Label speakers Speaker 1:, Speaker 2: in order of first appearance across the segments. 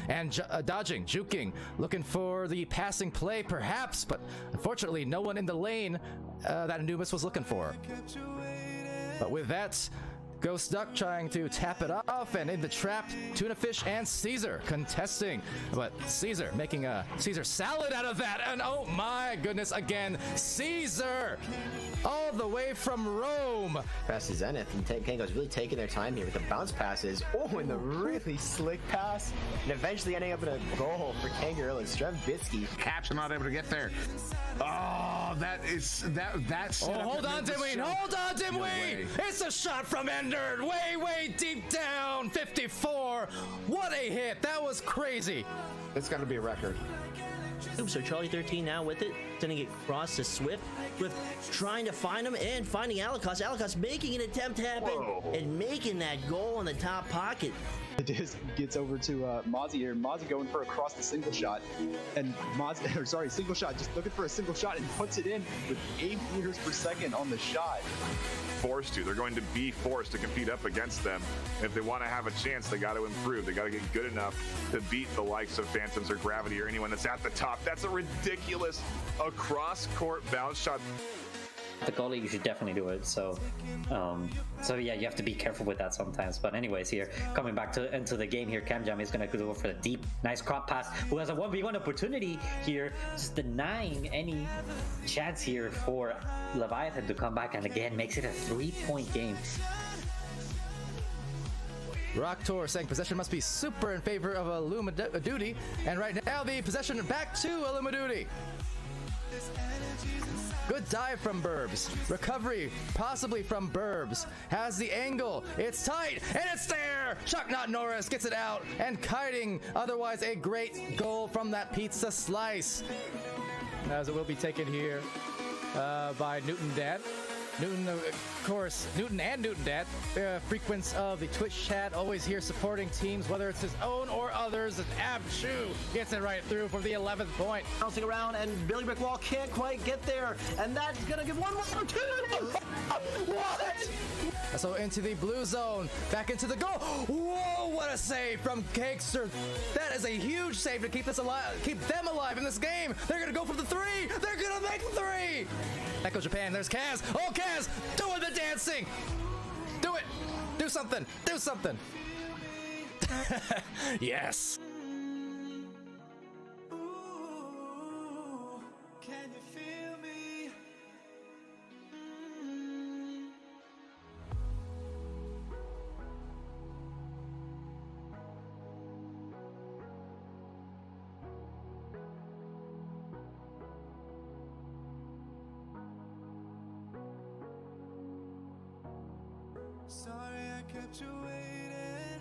Speaker 1: And dodging, juking, looking for the passing play perhaps, but unfortunately no one in the lane that Anubis was looking for. But with that, Ghost Duck trying to tap it off, and in the trap, Tuna Fish and Caesar contesting. But Caesar making a Caesar salad out of that, and oh my goodness, again, Caesar! All the way from Rome.
Speaker 2: Pass to Zenith, and Kango's really taking their time here with the bounce passes. Oh, and the really slick pass, and eventually ending up in a goal for Kangaroo and Strembitsky.
Speaker 3: Caps are not able to get there. Oh, that's
Speaker 1: Oh, hold on, Dimwi! Hold on, Dimwi! It's a shot from Ender, way deep down. 54. What a hit! That was crazy.
Speaker 3: It's got to be a record.
Speaker 4: So Charlie 13 now with it, sending it across to Swift. Swift trying to find him and finding Alikos. Alikos making an attempt happen and making that goal in the top pocket.
Speaker 5: It just gets over to Mozzie here. Mozzie going for across the single shot, and single shot, just looking for a single shot and puts it in with 8 meters per second on the shot.
Speaker 6: They're going to be forced to compete up against them. If they want to have a chance, they got to improve. They got to get good enough to beat the likes of Phantoms or Gravity or anyone that's at the top. That's a ridiculous across court bounce shot.
Speaker 7: The goalie, you should definitely do it. So yeah, you have to be careful with that sometimes. But anyways, here coming back into the game here, Camjam is gonna go for the deep, nice crop pass. Who has a 1v1 opportunity here, just denying any chance here for Leviathan to come back, and again makes it a 3-point game.
Speaker 1: Rock Tour saying possession must be super in favor of Illumiduty, and right now the possession back to Illumiduty. Good dive from Burbs. Recovery, possibly from Burbs. Has the angle. It's tight, and it's there! Chuck Not Norris gets it out, and kiting. Otherwise, a great goal from that pizza slice. As it will be taken here by Newton Dad. Newton, of course, Newton and Newton Dad, frequents of the Twitch chat, always here supporting teams, whether it's his own or others. And Abshu gets it right through for the 11th point.
Speaker 4: Bouncing around, and Billy Brickwall can't quite get there, and that's gonna give one more opportunity. What?
Speaker 1: So into the blue zone, back into the goal. Whoa, what a save from Cakester. That is a huge save to keep them alive in this game. They're gonna go for the 3. They're gonna make the 3. Echo Japan, there's Kaz. Oh, Kaz, doing the dancing. Do it. Do something. Do something. Yes.
Speaker 8: Can you feel me? Sorry I kept you waiting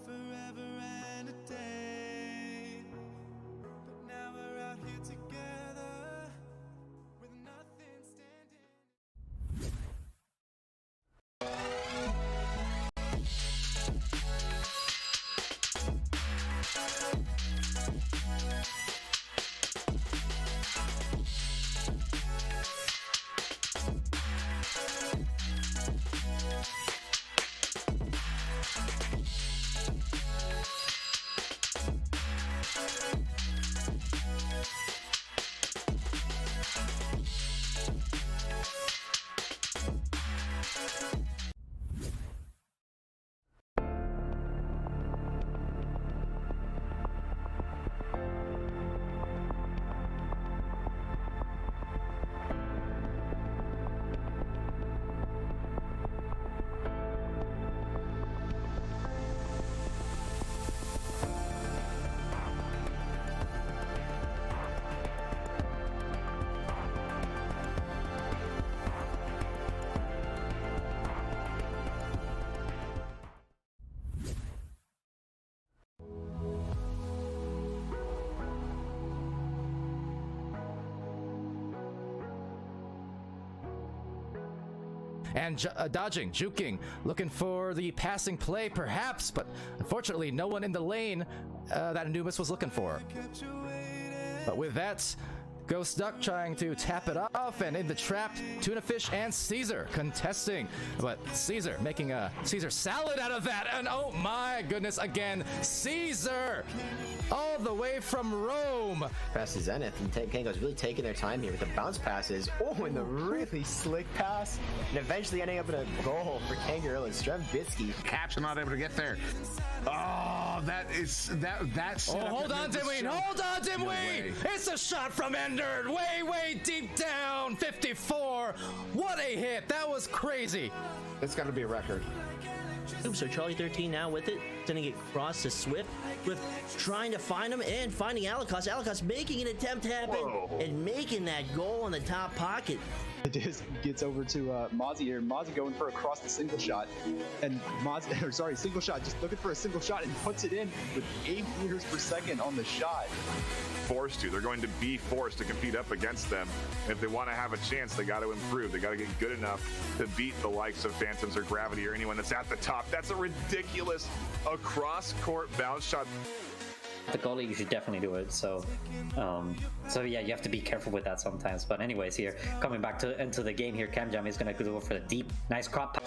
Speaker 8: forever and a day, but now we're out here together with nothing standing.
Speaker 1: and dodging, juking, looking for the passing play perhaps, but unfortunately no one in the lane that Anubis was looking for. But with that, Ghost Duck trying to tap it off, and in the trap, Tuna Fish and Caesar contesting, but Caesar making a Caesar salad out of that, and oh my goodness, again, Caesar! All the way from Rome!
Speaker 2: Pass to Zenith, and Kango's really taking their time here with the bounce passes. Oh, and the really slick pass, and eventually ending up in a goal for Kangaroo and SirDimwi.
Speaker 3: Caps are not able to get there. Oh, that's.
Speaker 1: Oh, hold on, Dimwi! Hold on, Dimwi! It's a shot from Ender, way deep down, 54. What a hit! That was crazy.
Speaker 3: It's got to be a record.
Speaker 4: So Charlie 13 now with it, sending it across to Swift, Swift trying to find him and finding Alicos. Alicos making an attempt happen and making that goal in the top pocket.
Speaker 5: It just gets over to Mozzie here. Mozzie going for a cross to single shot, and single shot, just looking for a single shot and puts it in with 8 meters per second on the shot.
Speaker 6: They're going to be forced to compete up against them. If they want to have a chance, they got to improve. They got to get good enough to beat the likes of Phantoms or Gravity or anyone that's at the top. That's a ridiculous across-court bounce shot.
Speaker 7: The goalie, you should definitely do it. So yeah, you have to be careful with that sometimes. But anyways, here coming back into the game here, Camjam is gonna go for the deep, nice crop pass.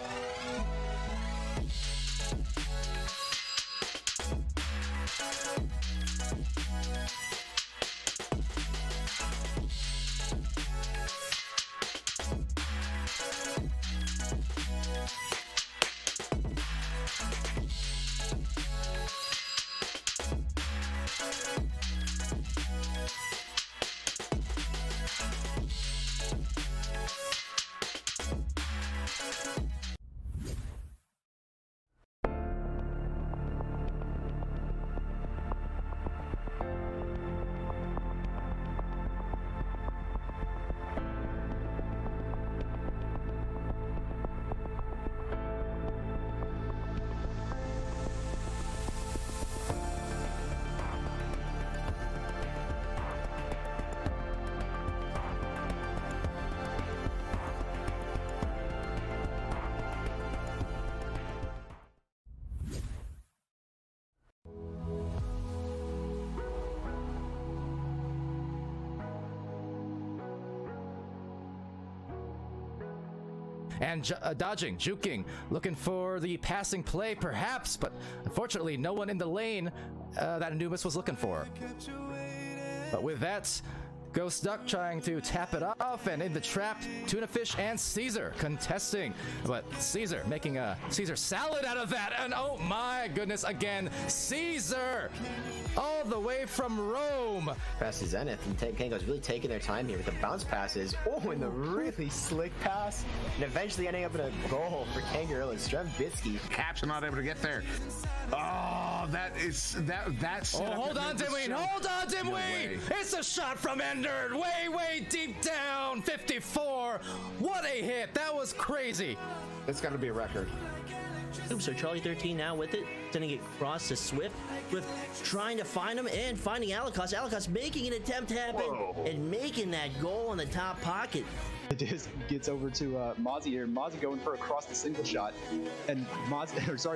Speaker 1: And dodging, juking, looking for the passing play perhaps, but unfortunately no one in the lane that Anubis was looking for. But with that, Ghost Duck trying to tap it off, and in the trap, Tuna Fish and Caesar contesting, but Caesar making a Caesar salad out of that, and oh my goodness, again, Caesar! All the way from Rome!
Speaker 2: Pass to Zenith, and Kango's really taking their time here with the bounce passes. Oh, and the really slick pass, and eventually ending up in a goal for Kangaroo and SirDimwi.
Speaker 3: Caps are not able to get there. Oh, that's.
Speaker 1: Oh, hold on, Dimwi! Hold on, Dimwi! It's a shot from Ender, way deep down, 54. What a hit! That was crazy.
Speaker 3: It's got to be a record.
Speaker 4: So Charlie 13 now with it, sending it across to Swift, Swift trying to find him and finding Alicos. Alicos making an attempt happen and making that goal in the top pocket.
Speaker 5: It just gets over to Mozzie here. Mozzie going for a cross to single shot, and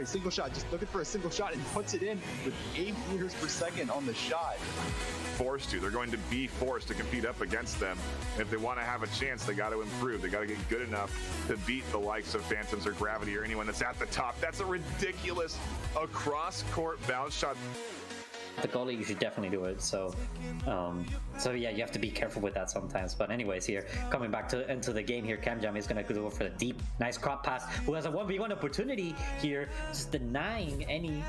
Speaker 5: single shot, just looking for a single shot and puts it in with 8 meters per second on the shot.
Speaker 6: They're going to be forced to compete up against them. If they want to have a chance, they got to improve. They got to get good enough to beat the likes of Phantoms or Gravity or anyone that's at the top. That's a ridiculous across-court bounce shot.
Speaker 7: The goalie, you should definitely do it. So yeah, you have to be careful with that sometimes. But anyways, here coming back into the game here, Camjam is gonna go for the deep, nice crop pass. Who has a 1v1 opportunity here, just denying any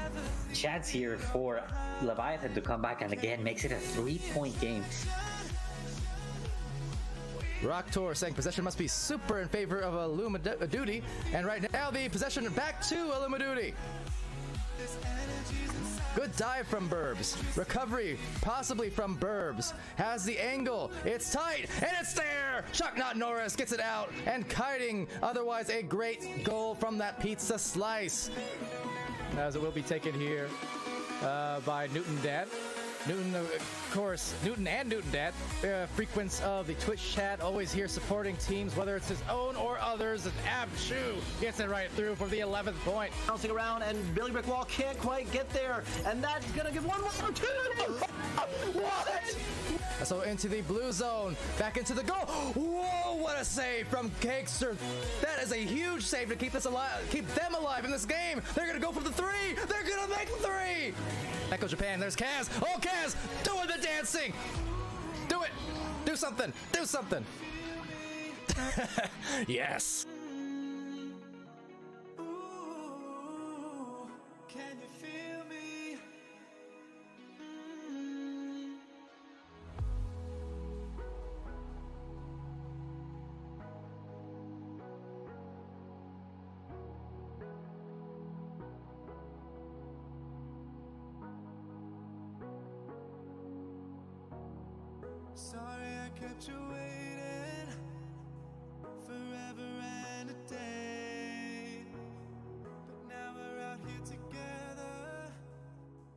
Speaker 7: chance here for Leviathan to come back, and again makes it a 3-point game.
Speaker 1: Rock Tour saying possession must be super in favor of Illumiduty, and right now the possession back to Illumiduty. Good dive from Burbs. Recovery, possibly from Burbs. Has the angle. It's tight, and it's there! Chuck Not Norris gets it out, and kiting, otherwise a great goal from that pizza slice. As it will be taken here by Newton Dad. Newton, of course, Newton and Newton Dad, frequents of the Twitch chat, always here supporting teams, whether it's his own or others. And Abshu gets it right through for the 11th point.
Speaker 9: Bouncing around, and Billy Brick Wall can't quite get there, and that's gonna give one more opportunity. What?
Speaker 1: So into the blue zone, back into the goal. Whoa, what a save from Cakester. That is a huge save to keep this alive, keep them alive in this game. They're gonna go for the 3. They're gonna make the 3. Echo Japan, there's Kaz. Oh, Kaz, doing the dancing. Do it. Do something. Do something. Yes.
Speaker 8: Ooh, can you feel me? Sorry I kept you waiting forever and a day, but now we're out here together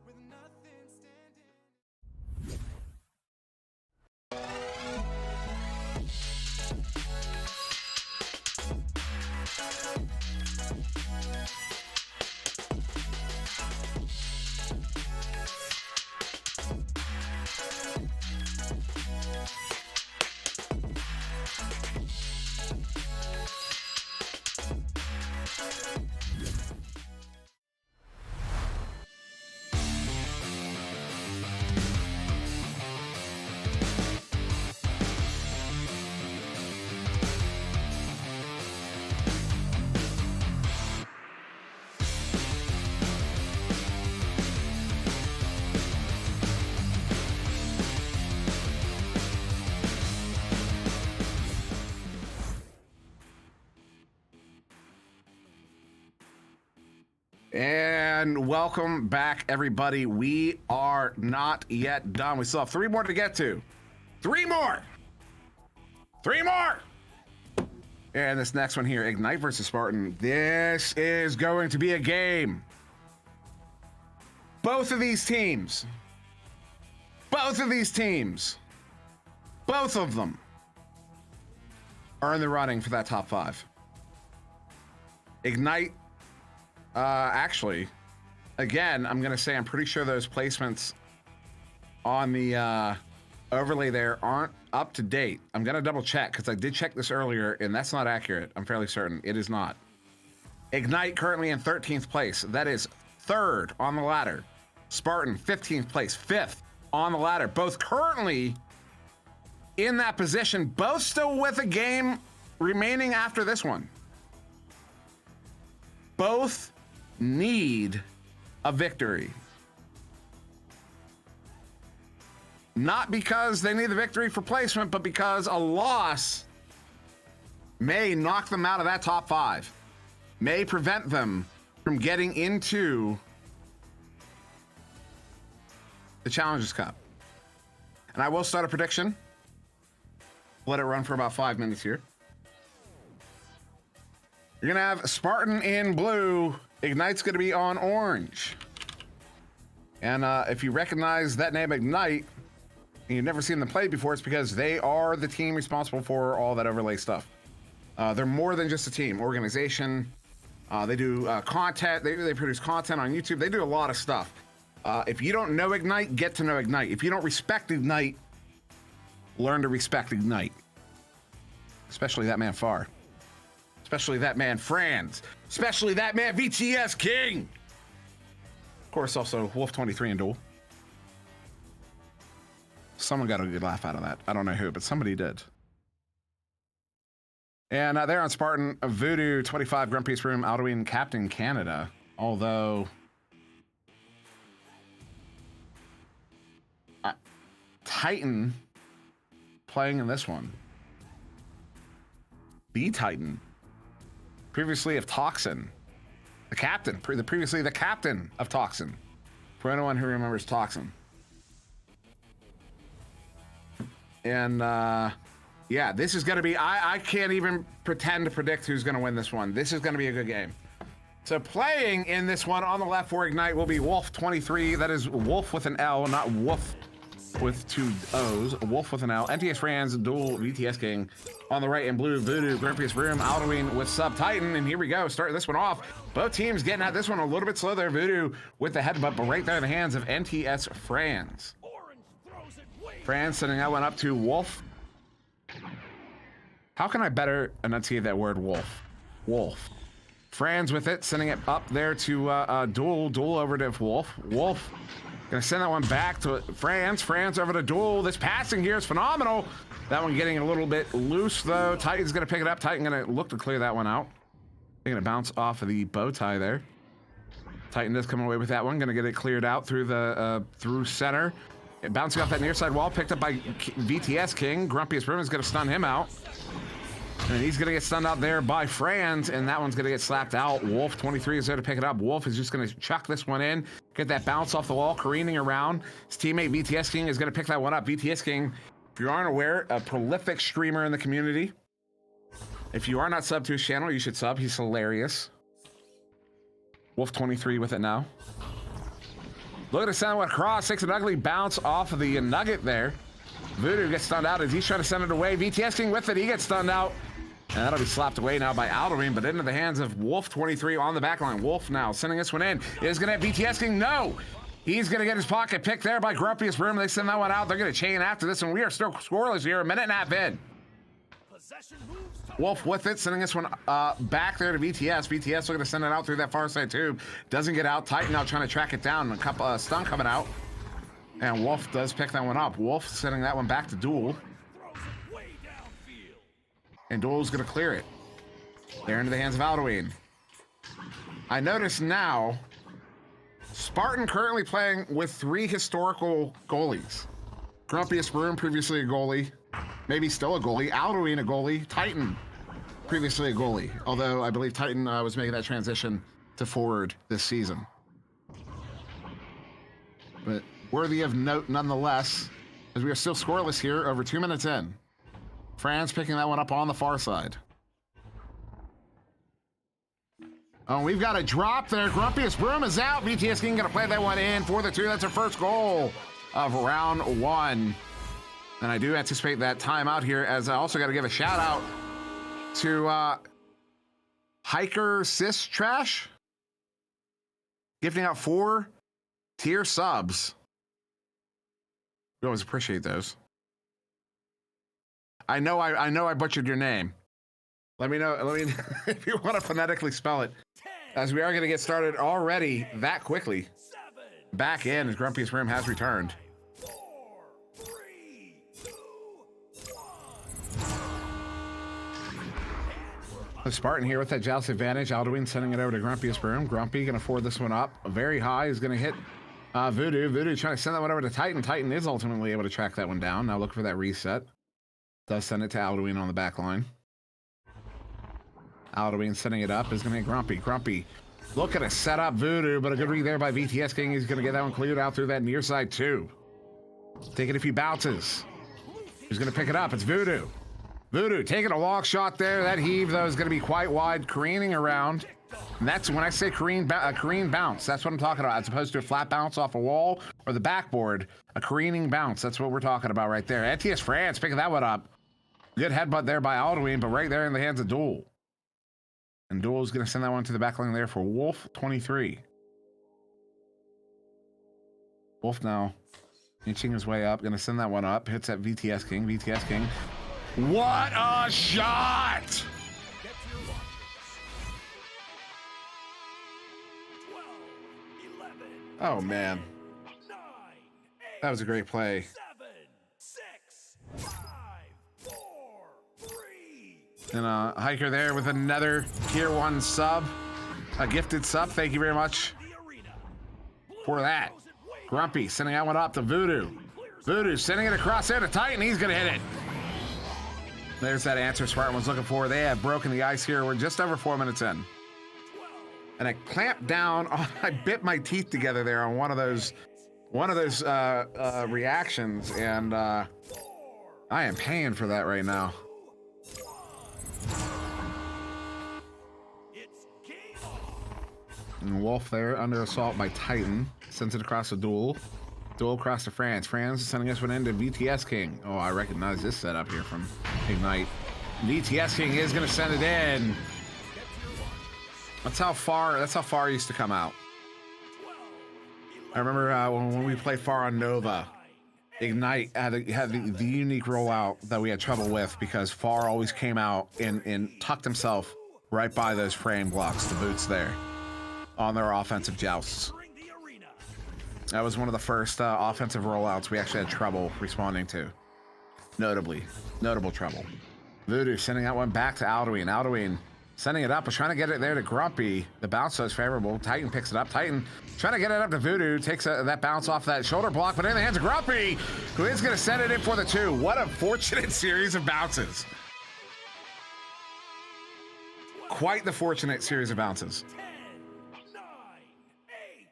Speaker 8: with nothing standing.
Speaker 3: And welcome back, everybody. We are not yet done. We still have 3 more to get to. 3 more! 3 more! And this next one here, Ignite versus Spartan. This is going to be a game. Both of these teams, both of them are in the running for that top 5. Ignite, actually, again, I'm gonna say I'm pretty sure those placements on the overlay there aren't up to date. I'm gonna double check because I did check this earlier and that's not accurate. I'm fairly certain it is not. Ignite currently in 13th place. That is 3rd on the ladder. Spartan 15th place, 5th on the ladder. Both currently in that position, both still with a game remaining after this one. Both need a victory. Not because they need the victory for placement, but because a loss may knock them out of that top 5, may prevent them from getting into the Challengers Cup. And I will start a prediction. Let it run for about 5 minutes here. You're gonna have Spartan in blue, Ignite's gonna be on orange. And if you recognize that name Ignite, and you've never seen them play before, it's because they are the team responsible for all that overlay stuff. They're more than just a team, organization. They do content, they produce content on YouTube, they do a lot of stuff. If you don't know Ignite, get to know Ignite. If you don't respect Ignite, learn to respect Ignite. Especially that man Far. Especially that man Franz. Especially that man VTS King. Of course, also Wolf23 in duel. Someone got a good laugh out of that. I don't know who, but somebody did. And there on Spartan, Voodoo 25, Grumpy's Room, Aldwin, Captain Canada. Although Titan playing in this one. The Titan. Previously of Toxin. The captain. Previously the captain of Toxin. For anyone who remembers Toxin. And yeah, this is going to be, I can't even pretend to predict who's going to win this one. This is going to be a good game. So playing in this one on the left for Ignite will be Wolf23. That is Wolf with an L, not Wolf with 2 O's. Wolf with an L. NTS Franz, Duel, VTS King. On the right in blue, Voodoo, Grumpiest Broom, Aldwin with Sub Titan. And here we go, starting this one off. Both teams getting at this one a little bit slow there. Voodoo with the headbutt, but right there in the hands of NTS Franz. Franz sending that one up to Wolf. How can I better enunciate that word, Wolf? Wolf. Franz with it, sending it up there to Duel over to Wolf. Wolf gonna send that one back to Franz. Franz over to Duel. This passing here is phenomenal. That one getting a little bit loose though. Titan's gonna pick it up. Titan gonna look to clear that one out. They're gonna bounce off of the bow tie there. Titan does come away with that one. Gonna get it cleared out through the through center. Bouncing off that near side wall, picked up by VTS King. Grumpiest Broom is gonna stun him out. And he's going to get stunned out there by Franz, and that one's going to get slapped out. Wolf23 is there to pick it up. Wolf is just going to chuck this one in, get that bounce off the wall, careening around. His teammate VTS King is going to pick that one up. VTS King, if you aren't aware, a prolific streamer in the community. If you are not subbed to his channel, you should sub. He's hilarious. Wolf23 with it now. Look at it send one across. Takes an ugly bounce off of the nugget there. Voodoo gets stunned out as he's trying to send it away. VTS King with it. He gets stunned out. And that'll be slapped away now by Aldrin, but into the hands of Wolf23 on the back line. Wolf now sending this one in. Is going to have VTS King. No! He's going to get his pocket picked there by Grumpiest Broom. They send that one out. They're going to chain after this, and we are still scoreless here. A minute and a half in. Wolf with it, sending this one back there to VTS. VTS looking to send it out through that far side tube. Doesn't get out. Titan now trying to track it down. A couple stun coming out. And Wolf does pick that one up. Wolf sending that one back to Duel. And Duel's gonna clear it. They're into the hands of Aldwin. I notice now, Spartan currently playing with 3 historical goalies. Grumpiest Broom, previously a goalie. Maybe still a goalie. Aldwin a goalie. Titan, previously a goalie. Although I believe Titan was making that transition to forward this season. But worthy of note nonetheless, as we are still scoreless here over 2 minutes in. Franz picking that one up on the far side. Oh, we've got a drop there. Grumpiest Broom is out. VTS King gonna play that one in for the 2. That's our first goal of round 1. And I do anticipate that timeout here, as I also gotta give a shout out to Hiker Sis Trash, gifting out 4 tier subs. We always appreciate those. I know I butchered your name. Let me know if you want to phonetically spell it, as we are going to get started already that quickly. Back in as Grumpiest Broom has returned. The Spartan here with that joust advantage. Aldwin sending it over to Grumpiest Broom. Grumpy going to forward this one up very high. He's going to hit Voodoo. Voodoo trying to send that one over to Titan. Titan is ultimately able to track that one down. Now look for that reset. Does send it to Aldwin on the back line. Aldwin sending it up is going to get Grumpy. Grumpy looking to set up Voodoo, but a good read there by VTS King. He's going to get that one cleared out through that near side too. Taking a few bounces. Who's going to pick it up? It's Voodoo. Voodoo taking a long shot there. That heave, though, is going to be quite wide, careening around. And that's when I say careen bounce. That's what I'm talking about, as opposed to a flat bounce off a wall or the backboard. A careening bounce. That's what we're talking about right there. NTS Franz picking that one up. Good headbutt there by Aldwin, but right there in the hands of Duel. And Duel's going to send that one to the back line there for Wolf23. Wolf now inching his way up. Going to send that one up. Hits that VTS King. VTS King. What a shot! Oh, man. That was a great play. And Hiker there with another tier 1 sub. A gifted sub. Thank you very much for that. Grumpy sending that one up to Voodoo. Voodoo sending it across there to Titan. He's going to hit it. There's that answer Spartan was looking for. They have broken the ice here. We're just over 4 minutes in. And I clamped down. I bit my teeth together there on one of those reactions. And I am paying for that right now. And Wolf there under assault by Titan. Sends it across the duel. Duel across to France. France sending us one into VTS King. Oh, I recognize this setup here from Ignite. VTS King is going to send it in. That's how far I used to come out. I remember when we played far on Nova, Ignite had the unique rollout that we had trouble with because Far always came out and tucked himself right by those frame blocks, the boots there, on their offensive jousts. That was one of the first offensive rollouts we actually had trouble responding to. Notable trouble. Voodoo sending that one back to Alduin. Alduin sending it up, was trying to get it there to Grumpy. The bounce was favorable. Titan picks it up. Titan trying to get it up to Voodoo. Takes that bounce off that shoulder block, but in the hands of Grumpy, who is going to send it in for the 2. What a fortunate series of bounces. Quite the fortunate series of bounces.
Speaker 8: 10, 9, 8,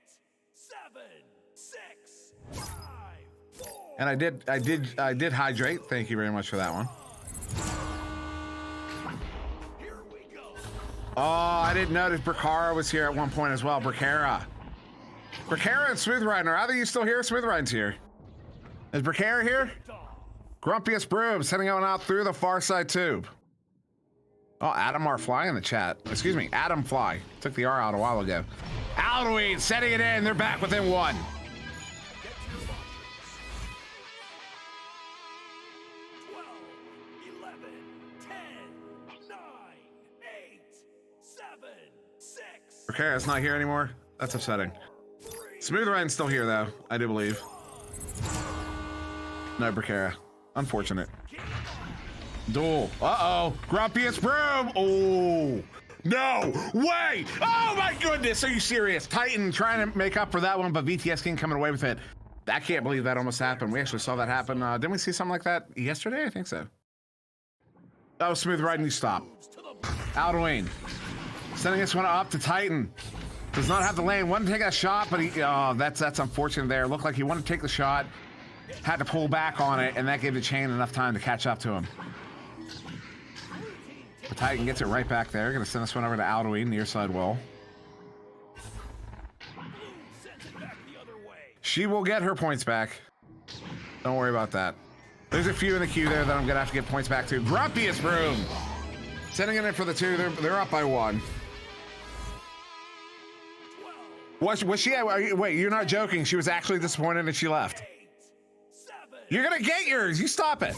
Speaker 8: 7, 6, 5, 4.
Speaker 3: And I did hydrate. Thank you very much for that one. Oh, I didn't notice Bracara was here at one point as well. Bracara and Smooth Rider. Are either you still here? Smooth Rider's here. Is Bracara here? Grumpiest Broom sending one out through the far side tube. Oh, Adam R. Fly in the chat. Excuse me, Adam Fly. Took the R out a while ago. Alduin setting it in. They're back within 1.
Speaker 8: 12, 11, 10, 9, 8, 7, 6.
Speaker 3: Bracara's not here anymore. That's upsetting. Smooth Rider's still here though, I do believe. No Bracara. Unfortunate. Duel. Uh-oh. Grumpiest Broom. Oh. No way. Oh my goodness. Are you serious? Titan trying to make up for that one, but VTS King coming away with it. I can't believe that almost happened. We actually saw that happen. Didn't we see something like that yesterday? I think so. Oh, Smooth Rider, you stop. Alduin sending this one up to Titan. Does not have the lane. Wanted to take a shot, but that's unfortunate there. Looked like he wanted to take the shot, had to pull back on it, and that gave the chain enough time to catch up to him. The Titan gets it right back there. Gonna send this one over to Alduin, near side wall. She will get her points back. Don't worry about that. There's a few in the queue there that I'm gonna have to get points back to. Grumpiest Broom sending it in for the 2. They're up by 1. Was she? Wait, you're not joking. She was actually disappointed and she left. You're gonna get yours. You stop it.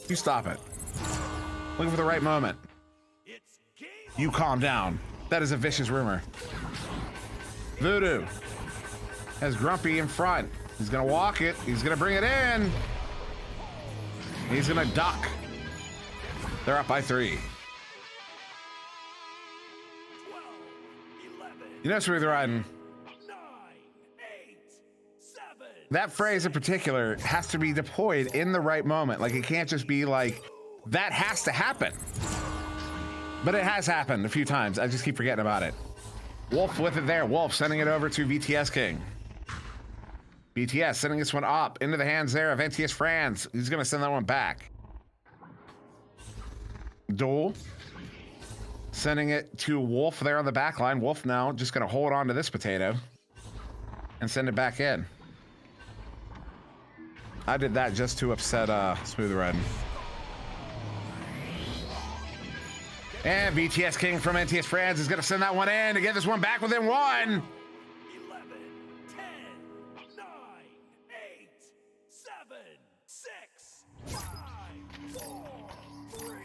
Speaker 3: You stop it. Looking for the right moment. You calm down. That is a vicious rumor. Voodoo has Grumpy in front. He's gonna walk it. He's gonna bring it in. He's gonna duck. They're up by 3. You know, Smooth Riding. That phrase in particular has to be deployed in the right moment. Like, it can't just be like, that has to happen. But it has happened a few times. I just keep forgetting about it. Wolf with it there. Wolf sending it over to VTS King. VTS sending this one up into the hands there of NTS Franz. He's going to send that one back. Duel sending it to Wolf there on the back line. Wolf now just going to hold on to this potato and send it back in. I did that just to upset Smooth Riding. And VTS King from NTS Franz is going to send that one in to get this one back within 1.
Speaker 8: 11, 10, 9, 8, 7, 6, 5, 4, 3,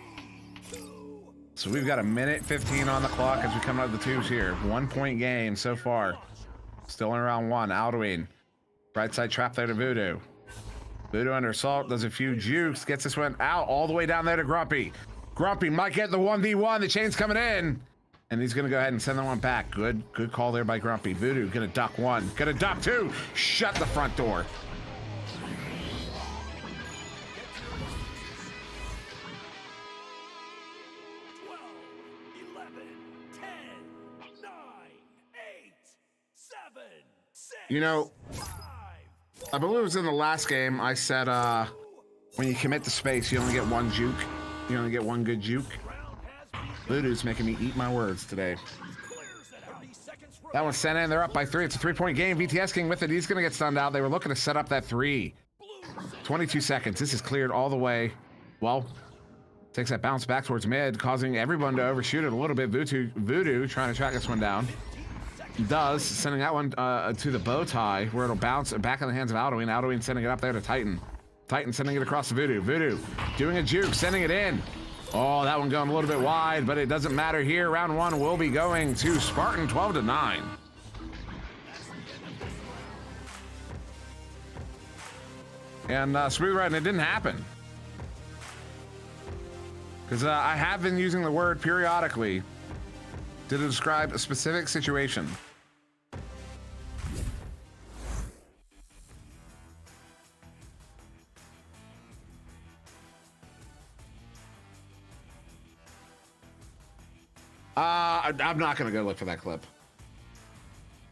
Speaker 8: 2.
Speaker 3: So we've got 1:15 on the clock as we come out of the tubes here. 1 point game so far. Still in round 1. Alduin. Right side trap there to Voodoo. Voodoo under assault, does a few jukes, gets this one out all the way down there to Grumpy. Grumpy might get the 1v1, the chain's coming in. And he's gonna go ahead and send that one back. Good call there by Grumpy. Voodoo gonna duck 1, gonna duck 2. Shut the front door. You know, I believe it was in the last game, I said when you commit to space, you only get 1 juke. You only get 1 good juke. Voodoo's making me eat my words today. That one's sent in. They're up by 3. It's a 3-point game. VTS King with it. He's going to get stunned out. They were looking to set up that 3. 22 seconds. This is cleared all the way. Well, takes that bounce back towards mid, causing everyone to overshoot it a little bit. Voodoo trying to track this one down. Does, sending that one to the bow tie, where it'll bounce back in the hands of Alduin. Alduin sending it up there to Titan. Titan sending it across to Voodoo. Voodoo doing a juke, sending it in. Oh, that one going a little bit wide, but it doesn't matter here. Round 1 will be going to Spartan 12-9. And Smooth Riding, it didn't happen. Because I have been using the word periodically to describe a specific situation. I'm not going to go look for that clip.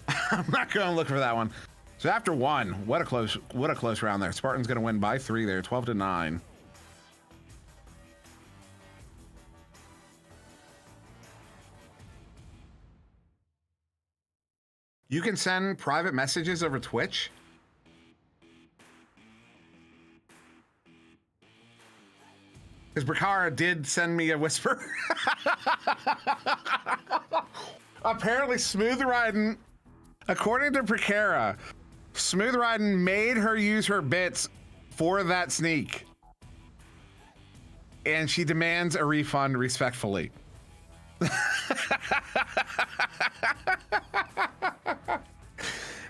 Speaker 3: I'm not going to look for that one. So after 1, what a close round there. Spartan's going to win by 3 there, 12-9. You can send private messages over Twitch. Because Brakara did send me a whisper. Apparently, Smooth Riding, according to Brakara, Smooth Riding made her use her bits for that sneak. And she demands a refund respectfully.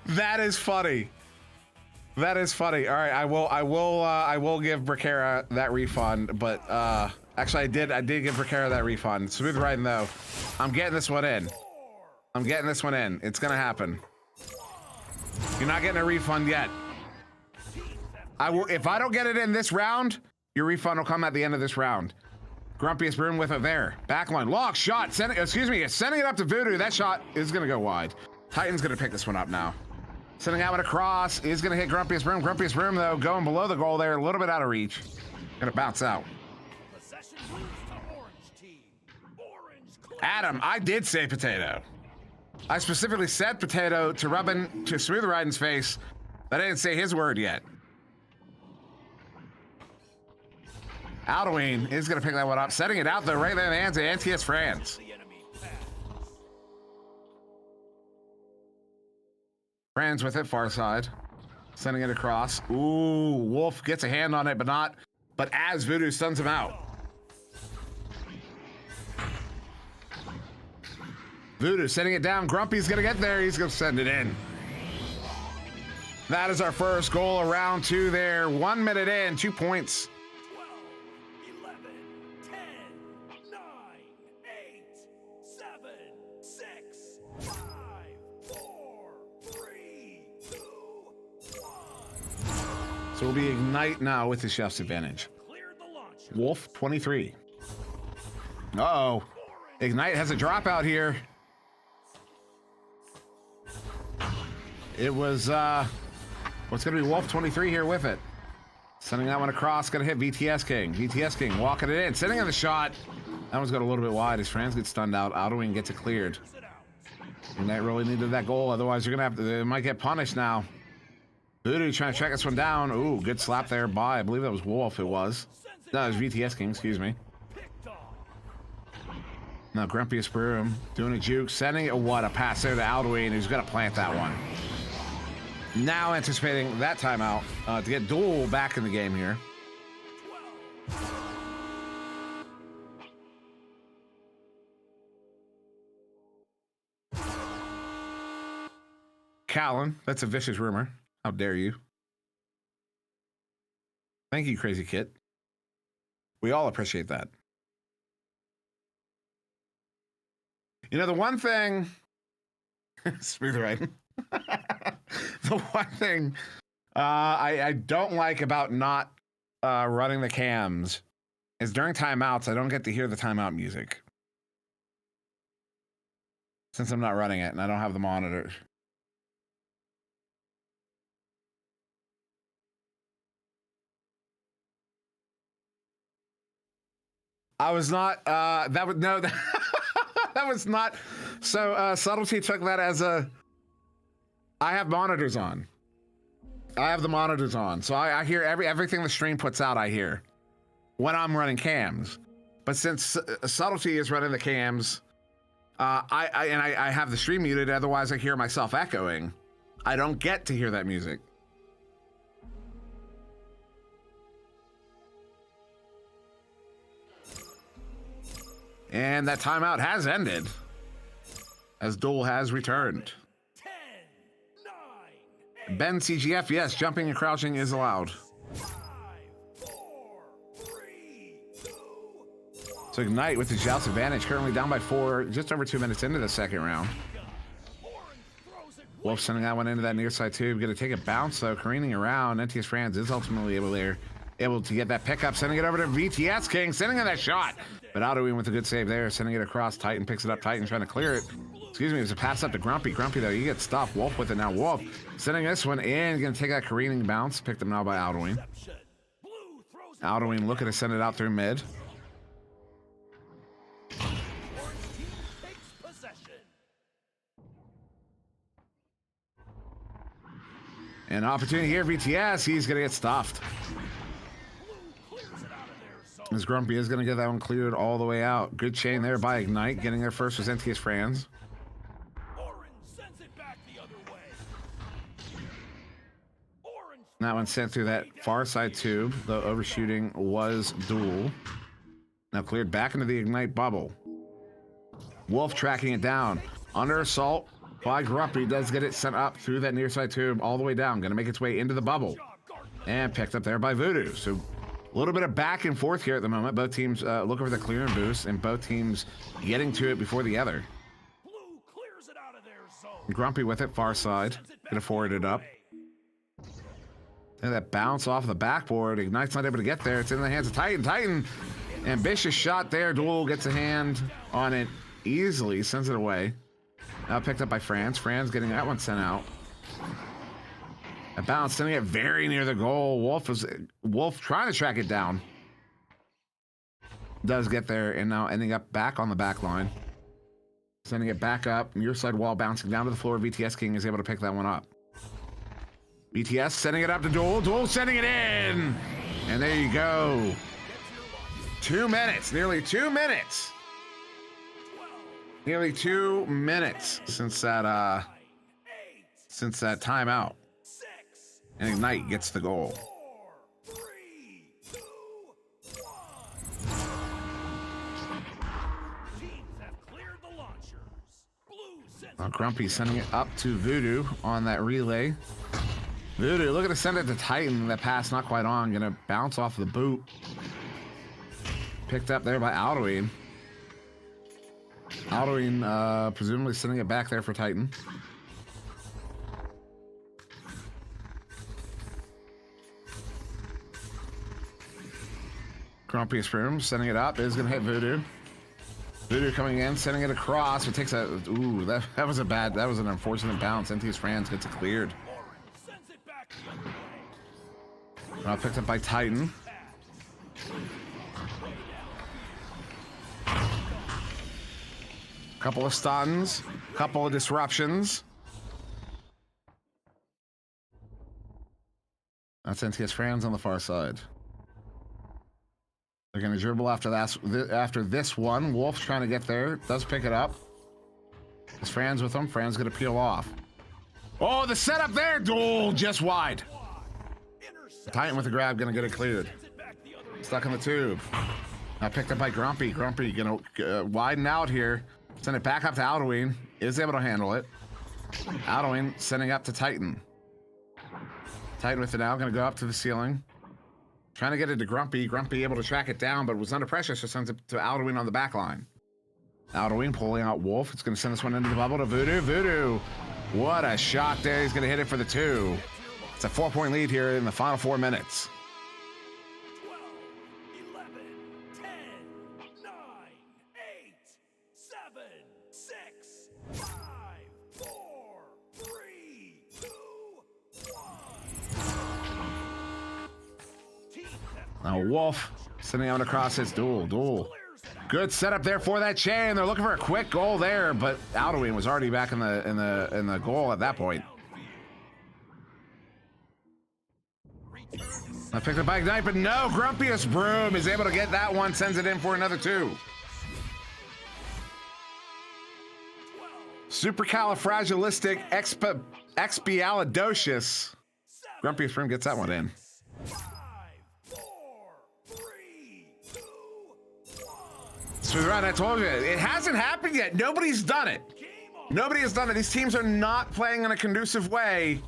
Speaker 3: That is funny. That is funny. All right, I will give Brakara that refund, but actually I did give Brakara that refund. Smooth Riding though, I'm getting this one in. I'm getting this one in. It's gonna happen. You're not getting a refund yet. I will, if I don't get it in this round, your refund will come at the end of this round. Grumpiest Broom with it there. Backline, lock, shot, sending it up to Voodoo. That shot is gonna go wide. Titan's gonna pick this one up now. Sending that one across, is gonna hit Grumpiest Broom. Grumpiest Broom though, going below the goal there, a little bit out of reach. Gonna bounce out. Adam, I did say potato. I specifically said potato to rubbing to Smooth Riding's face, but I didn't say his word yet. Alduin is gonna pick that one up, setting it out though, right there in the hands of NTS France. Franz with it, far side. Sending it across. Ooh, Wolf gets a hand on it, but as Voodoo stuns him out. Voodoo sending it down. Grumpy's gonna get there. He's gonna send it in. That is our first goal of round 2 there. 1 minute in, 2 points.
Speaker 8: 12, 11, 10, 9, 8, 7, 6, 5, 4, 3, 2, 1.
Speaker 3: So we'll be Ignite now with the chef's advantage. Wolf 23. Uh-oh. Ignite has a dropout here. It was what's gonna be Wolf 23 here with it. Sending that one across, gonna hit VTS King. VTS King walking it in, sending in the shot. That one's got a little bit wide as Franz gets stunned out. Alduin gets it cleared. Ignite really needed that goal, otherwise you're gonna have to, they might get punished now. Voodoo trying to track this one down. Ooh, good slap there by, I believe that was Wolf, it was. No, it was VTS King, excuse me. Now Grumpiest Broom doing a juke, sending it, what, a pass there to Alduin, who's gonna plant that one. Now anticipating that timeout to get Duel back in the game here. Callan, that's a vicious rumor. How dare you? Thank you, Crazy Kit. We all appreciate that. You know, the one thing... Smooth Riding. The one thing I don't like about not running the cams is during timeouts, I don't get to hear the timeout music. Since I'm not running it and I don't have the monitor. I was not, that would, no, That was not. So Subtlety took that as a. I have monitors on. I have the monitors on, so I hear everything the stream puts out. I hear when I'm running cams, but since Subtlety is running the cams, I have the stream muted. Otherwise, I hear myself echoing. I don't get to hear that music. And that timeout has ended, as Duel has returned.
Speaker 8: 10, 9,
Speaker 3: Ben CGF, yes, jumping and crouching is allowed.
Speaker 8: 5, 4, 3, 2, 1.
Speaker 3: So Ignite with the Joust advantage, currently down by 4, just over 2 minutes into the second round. Wolf sending that one into that near side tube, gonna take a bounce though, careening around. NTS Franz is ultimately able to get that pickup, sending it over to VTS King, sending in that shot. But Outdoing with a good save there, sending it across. Titan picks it up. Titan trying to clear it. Excuse me, it was a pass up to Grumpy. Grumpy, though, you get stopped. Wolf with it now. Wolf sending this one in. Going to take that careening bounce. Picked up now by Outdoing. Outdoing looking to send it out through mid. An opportunity here, VTS. He's going to get stuffed. As Grumpy is going to get that one cleared all the way out. Good chain there by Ignite. Getting there first was NTS Franz. That one sent through that far side tube. The overshooting was Duel. Now cleared back into the Ignite bubble. Wolf tracking it down. Under assault by Grumpy. Does get it sent up through that near side tube all the way down. Going to make its way into the bubble. And picked up there by Voodoo. So a little bit of back and forth here at the moment. Both teams looking for the clear and boost, and both teams getting to it before the other. Grumpy with it, far side. Gonna forward it up. And that bounce off the backboard. Ignite's not able to get there. It's in the hands of Titan. Titan, ambitious shot there. Duel gets a hand on it easily, sends it away. Now picked up by Franz. Franz getting that one sent out. A bounce, sending it very near the goal. Wolf trying to track it down. Does get there, and now ending up back on the back line. Sending it back up. Near side wall bouncing down to the floor. VTS King is able to pick that one up. VTS sending it up to Duel. Duel sending it in. And there you go. 2 minutes. Nearly 2 minutes. Nearly 2 minutes since that timeout. And Ignite gets the goal.
Speaker 8: 4, 3, 2, 1. Teams have cleared the launchers. Blue
Speaker 3: Grumpy sending it up to Voodoo on that relay. Voodoo looking to send it to Titan. That pass not quite on. Gonna bounce off the boot. Picked up there by Outdoing. Outdoing presumably sending it back there for Titan. Grumpiest room, sending it up, is gonna hit Voodoo. Voodoo coming in, sending it across. It takes a, ooh, that was an unfortunate bounce. NTS Franz gets it cleared. Picked up by Titan. Couple of stuns, couple of disruptions. That's NTS Franz on the far side. They're going to dribble after this one. Wolf's trying to get there. Does pick it up. Is Franz with him? Franz going to peel off. Oh, the setup there. Duel just wide. Titan with the grab. Going to get it cleared. Stuck in the tube. Now picked up by Grumpy. Grumpy going to widen out here. Send it back up to Outdoing. Is able to handle it. Outdoing sending up to Titan. Titan with it now. Going to go up to the ceiling. Trying to get it to Grumpy. Grumpy able to track it down, but was under pressure, so sends it to Outdoing on the back line. Outdoing pulling out Wolf. It's going to send this one into the bubble to Voodoo. Voodoo. What a shot there. He's going to hit it for the 2. It's a 4-point lead here in the final 4 minutes.
Speaker 8: 12, 11, 10, 9, 8, 7, 6, 5, 4, 3, 2, 1.
Speaker 3: Now Wolf sending out across his Duel. Duel Good setup there for that chain. They're looking for a quick goal there, but Alduin was already back in the goal at that point. I picked up by Ignite, but no, Grumpiest Broom is able to get that one, sends it in for another 2. Supercalifragilistic expialidocious. Grumpiest Broom gets that one in.
Speaker 8: 5, 4, 3, 2, 1.
Speaker 3: Smooth Ride, I told you, it hasn't happened yet. Nobody's done it. Nobody has done it. These teams are not playing in a conducive way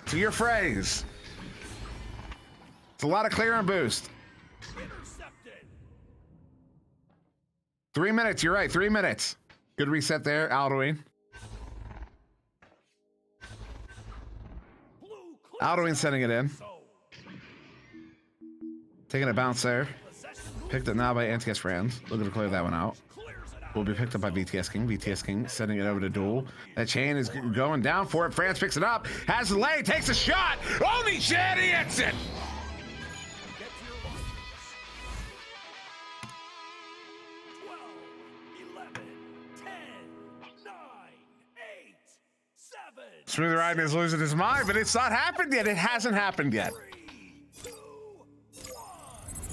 Speaker 3: to your phrase. It's a lot of clear and boost.
Speaker 8: Intercepted.
Speaker 3: 3 minutes, you're right, 3 minutes. Good reset there, Alduin. Alduin sending it in. Taking a bounce there. Picked up now by NTS Friends. Looking to clear that one out. Will be picked up by VTS King. VTS King sending it over to Duel. That chain is going down for it. France picks it up. Has the lay, takes a shot. Only shot, he hits it. Smooth Ride is losing his mind, but it's not happened yet. It hasn't happened yet.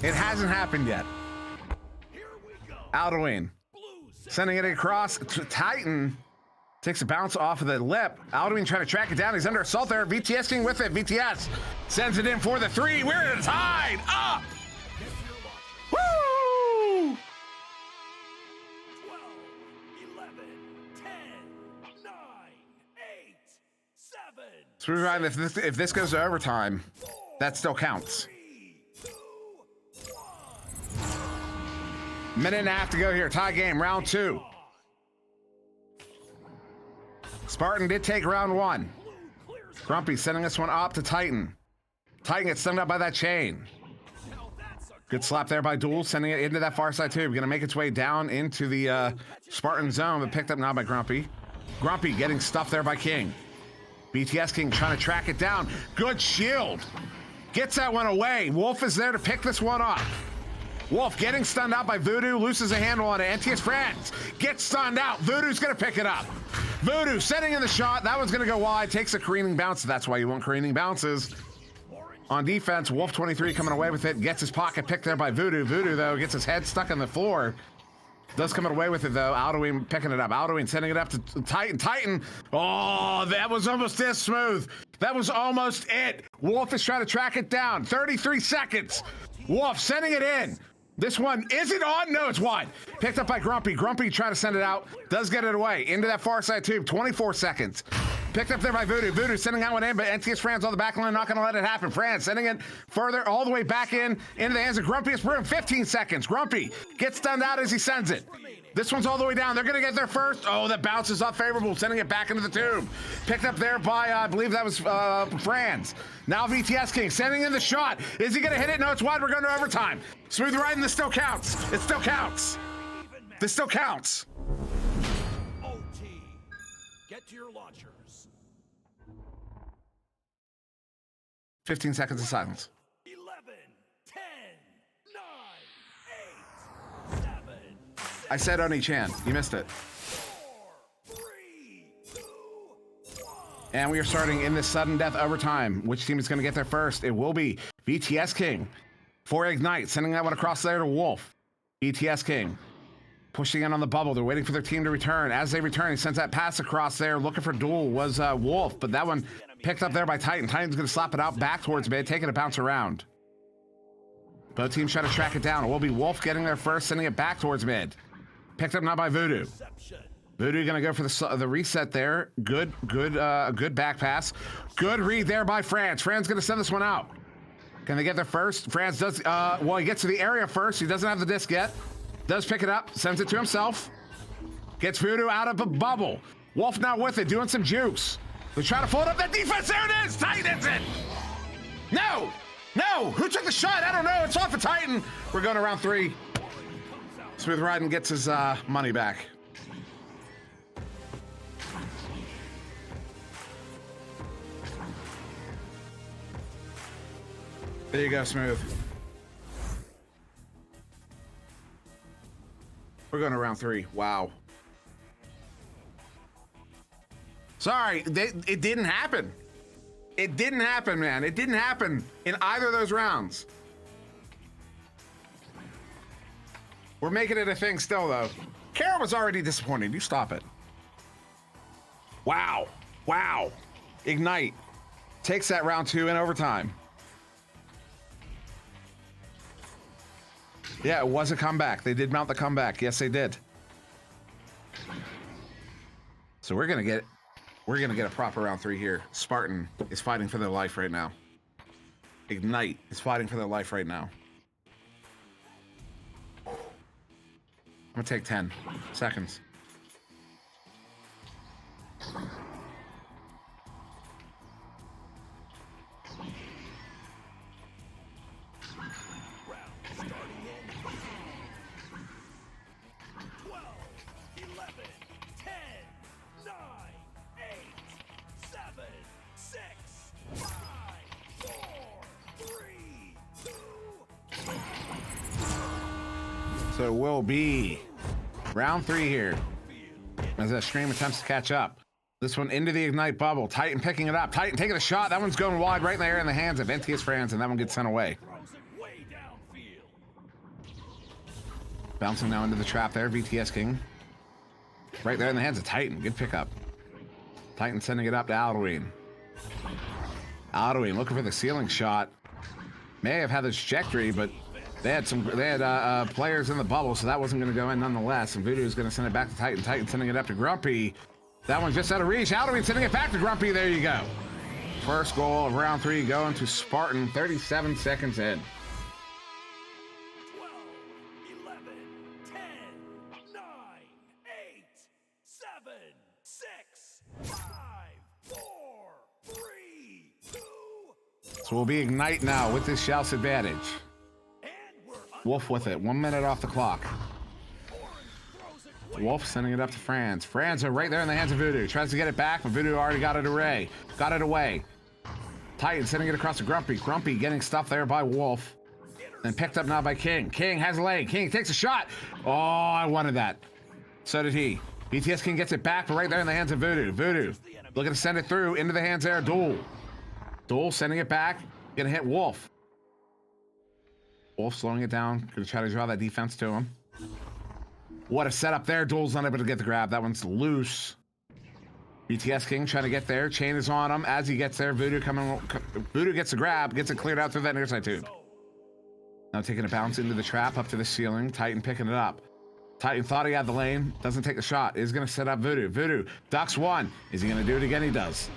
Speaker 3: It hasn't happened yet. Alduin sending it across to Titan. Takes a bounce off of the lip. Alduin trying to track it down. He's under assault there. VTS King with it. VTS sends it in for the 3. We're tied up. Woo!
Speaker 8: 12, 11, 10, 9, 8, 7.
Speaker 3: Smooth Ride, if this goes to overtime, that still counts.
Speaker 8: 3, 2, 1.
Speaker 3: Minute and a half to go here. Tie game, round 2. Spartan did take round 1. Grumpy sending this one up to Titan. Titan gets stung up by that chain. Good slap there by Duel, sending it into that far side too. Gonna make its way down into the Spartan zone, but picked up now by Grumpy. Grumpy getting stuffed there by King. BTS King trying to track it down. Good shield. Gets that one away. Wolf is there to pick this one up. Wolf getting stunned out by Voodoo, loses a handle on it. NTS Friends gets stunned out. Voodoo's gonna pick it up. Voodoo setting in the shot. That one's gonna go wide. Takes a careening bounce. That's why you want careening bounces. On defense, Wolf 23 coming away with it. Gets his pocket picked there by Voodoo. Voodoo, though, gets his head stuck on the floor. Does come away with it, though. Alduin picking it up. Alduin sending it up to Titan. Titan. Oh, that was almost this smooth. That was almost it. Wolf is trying to track it down. 33 seconds. Wolf sending it in. This one isn't on. No, it's wide. Picked up by Grumpy. Grumpy trying to send it out. Does get it away. Into that far side tube. 24 seconds. Picked up there by Voodoo. Voodoo sending that one in, but NTS Franz on the back line, not going to let it happen. Franz sending it further all the way back into the hands of Grumpiest Broom. 15 seconds. Grumpy gets stunned out as he sends it. This one's all the way down. They're going to get there first. Oh, that bounce is unfavorable, sending it back into the tube. Picked up there by, I believe that was Franz. Now VTS King sending in the shot. Is he going to hit it? No, it's wide. We're going to overtime. Smooth riding. This still counts. It still counts. This still counts.
Speaker 8: OT. Get to your launchers.
Speaker 3: 15 seconds of silence.
Speaker 8: 11, 10, 9, 8, 7.
Speaker 3: I said Oni-chan. You missed it.
Speaker 8: 4, 3, 2, 1.
Speaker 3: And we are starting in this sudden death overtime. Which team is going to get there first? It will be VTS King for Ignite, sending that one across there to Wolf. VTS King pushing in on the bubble. They're waiting for their team to return. As they return, he sends that pass across there. Looking for Duel was Wolf, but that one picked up there by Titan. Titan's going to slap it out back towards mid, taking a bounce around. Both teams try to track it down. It will be Wolf getting there first, sending it back towards mid. Picked up now by Voodoo. Voodoo going to go for the reset there. Good back pass. Good read there by Franz. Franz going to send this one out. Can they get there first? Franz does, well, he gets to the area first. He doesn't have the disc yet. Does pick it up, sends it to himself. Gets Voodoo out of a bubble. Wolf now with it, doing some juice. They're trying to fold up that defense. There it is. Titan hits it. No. No. Who took the shot? I don't know. It's off of Titan. We're going to round 3. Smooth Riding gets his money back. There you go, Smooth. We're going to round 3. Wow. Sorry, it didn't happen. It didn't happen, man. It didn't happen in either of those rounds. We're making it a thing still, though. Kara was already disappointed. You stop it. Wow. Wow. Ignite takes that round 2 in overtime. Yeah, it was a comeback. They did mount the comeback. Yes, they did. So we're gonna get a proper round 3 here. Spartan is fighting for their life right now. Ignite is fighting for their life right now. I'm gonna take 10 seconds. So it will be round 3 here as that stream attempts to catch up. This one into the Ignite bubble. Titan picking it up. Titan taking a shot. That one's going wide right in the air in the hands of NTS Franz, and that one gets sent away. Bouncing now into the trap there. VTS King. Right there in the hands of Titan. Good pickup. Titan sending it up to Alduin. Alduin looking for the ceiling shot. May have had the trajectory, but they had players in the bubble, so that wasn't going to go in nonetheless. And Voodoo is going to send it back to Titan. Titan sending it up to Grumpy. That one's just out of reach. Alduin sending it back to Grumpy. There you go. First goal of round 3 going to Spartan. 37 seconds in.
Speaker 8: 12, 11, 10, 9, 8, 7, 6, 5, 4, 3, 2.
Speaker 3: So we'll be Ignite now with this Shout's advantage. Wolf with it. 1 minute off the clock. Wolf sending it up to Franz. Franz are right there in the hands of Voodoo. Tries to get it back, but Voodoo already got it away. Got it away. Titan sending it across to Grumpy. Grumpy getting stuffed there by Wolf. Then picked up now by King. King has a leg. King takes a shot. Oh, I wanted that. So did he. BTS King gets it back, but right there in the hands of Voodoo. Voodoo looking to send it through into the hands there of Duel. Duel sending it back. Gonna hit Wolf. Wolf slowing it down. Gonna try to draw that defense to him. What a setup there. Duel's not able to get the grab. That one's loose. BTS King trying to get there. Chain is on him. As he gets there, Voodoo Voodoo gets the grab. Gets it cleared out through that near side tube. Now taking a bounce into the trap up to the ceiling. Titan picking it up. Titan thought he had the lane. Doesn't take the shot. Is going to set up Voodoo. Voodoo ducks one. Is he going to do it again? He does.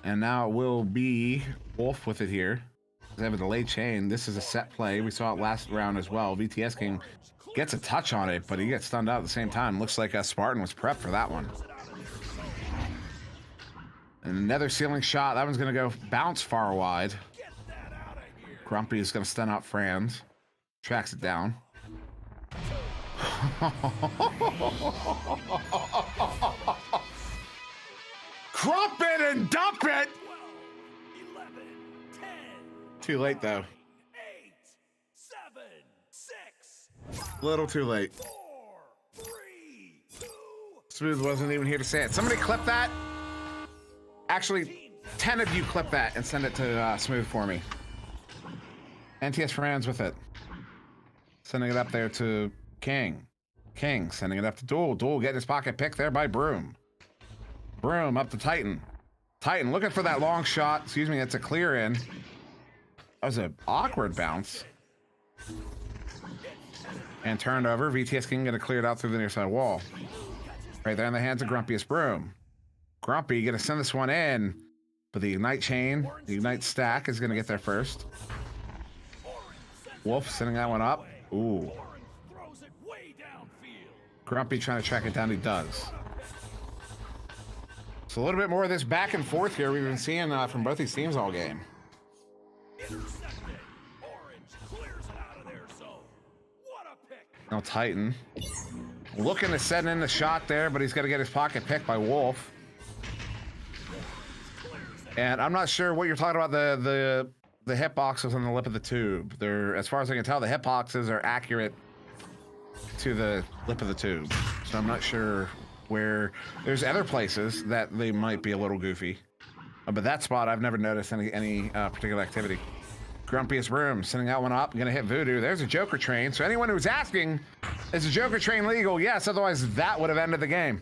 Speaker 3: And now it will be Wolf with it here. They have a delayed chain. This is a set play. We saw it last round as well. VTS King gets a touch on it, but he gets stunned out at the same time. Looks like Spartan was prepped for that one. And another ceiling shot. That one's going to go bounce far wide. Grumpy is going to stun out Franz. Tracks it down. Crop it and dump it!
Speaker 8: 12, 11, 10,
Speaker 3: Too late, though.
Speaker 8: 8, 7, 6, 5,
Speaker 3: Little too late.
Speaker 8: 4, 3, 2.
Speaker 3: Smooth wasn't even here to say it. Somebody clip that. Actually, 10 of you clip that and send it to Smooth for me. NTS Franz with it. Sending it up there to King. King sending it up to Duel. Duel getting his pocket picked there by Broom. Broom up to Titan. Titan looking for that long shot. Excuse me, that's a clear in. That was an awkward bounce. And turned over. VTS King gonna clear it out through the near side wall. Right there in the hands of Grumpiest Broom. Grumpy gonna send this one in. But the Ignite chain, the Ignite stack is gonna get there first. Wolf sending that one up. Ooh. Grumpy trying to track it down. He does. So a little bit more of this back and forth here we've been seeing from both these teams all game. Now Titan. Looking to send in the shot there, but he's got to get his pocket picked by Wolf. And I'm not sure what you're talking about, the hitboxes on the lip of the tube. They're, as far as I can tell, the hitboxes are accurate to the lip of the tube. So I'm not sure where, there's other places that they might be a little goofy. But that spot, I've never noticed any particular activity. Grumpiest Room, sending that one up, gonna hit Voodoo. There's a Joker train. So anyone who's asking, is a Joker train legal? Yes, otherwise that would have ended the game.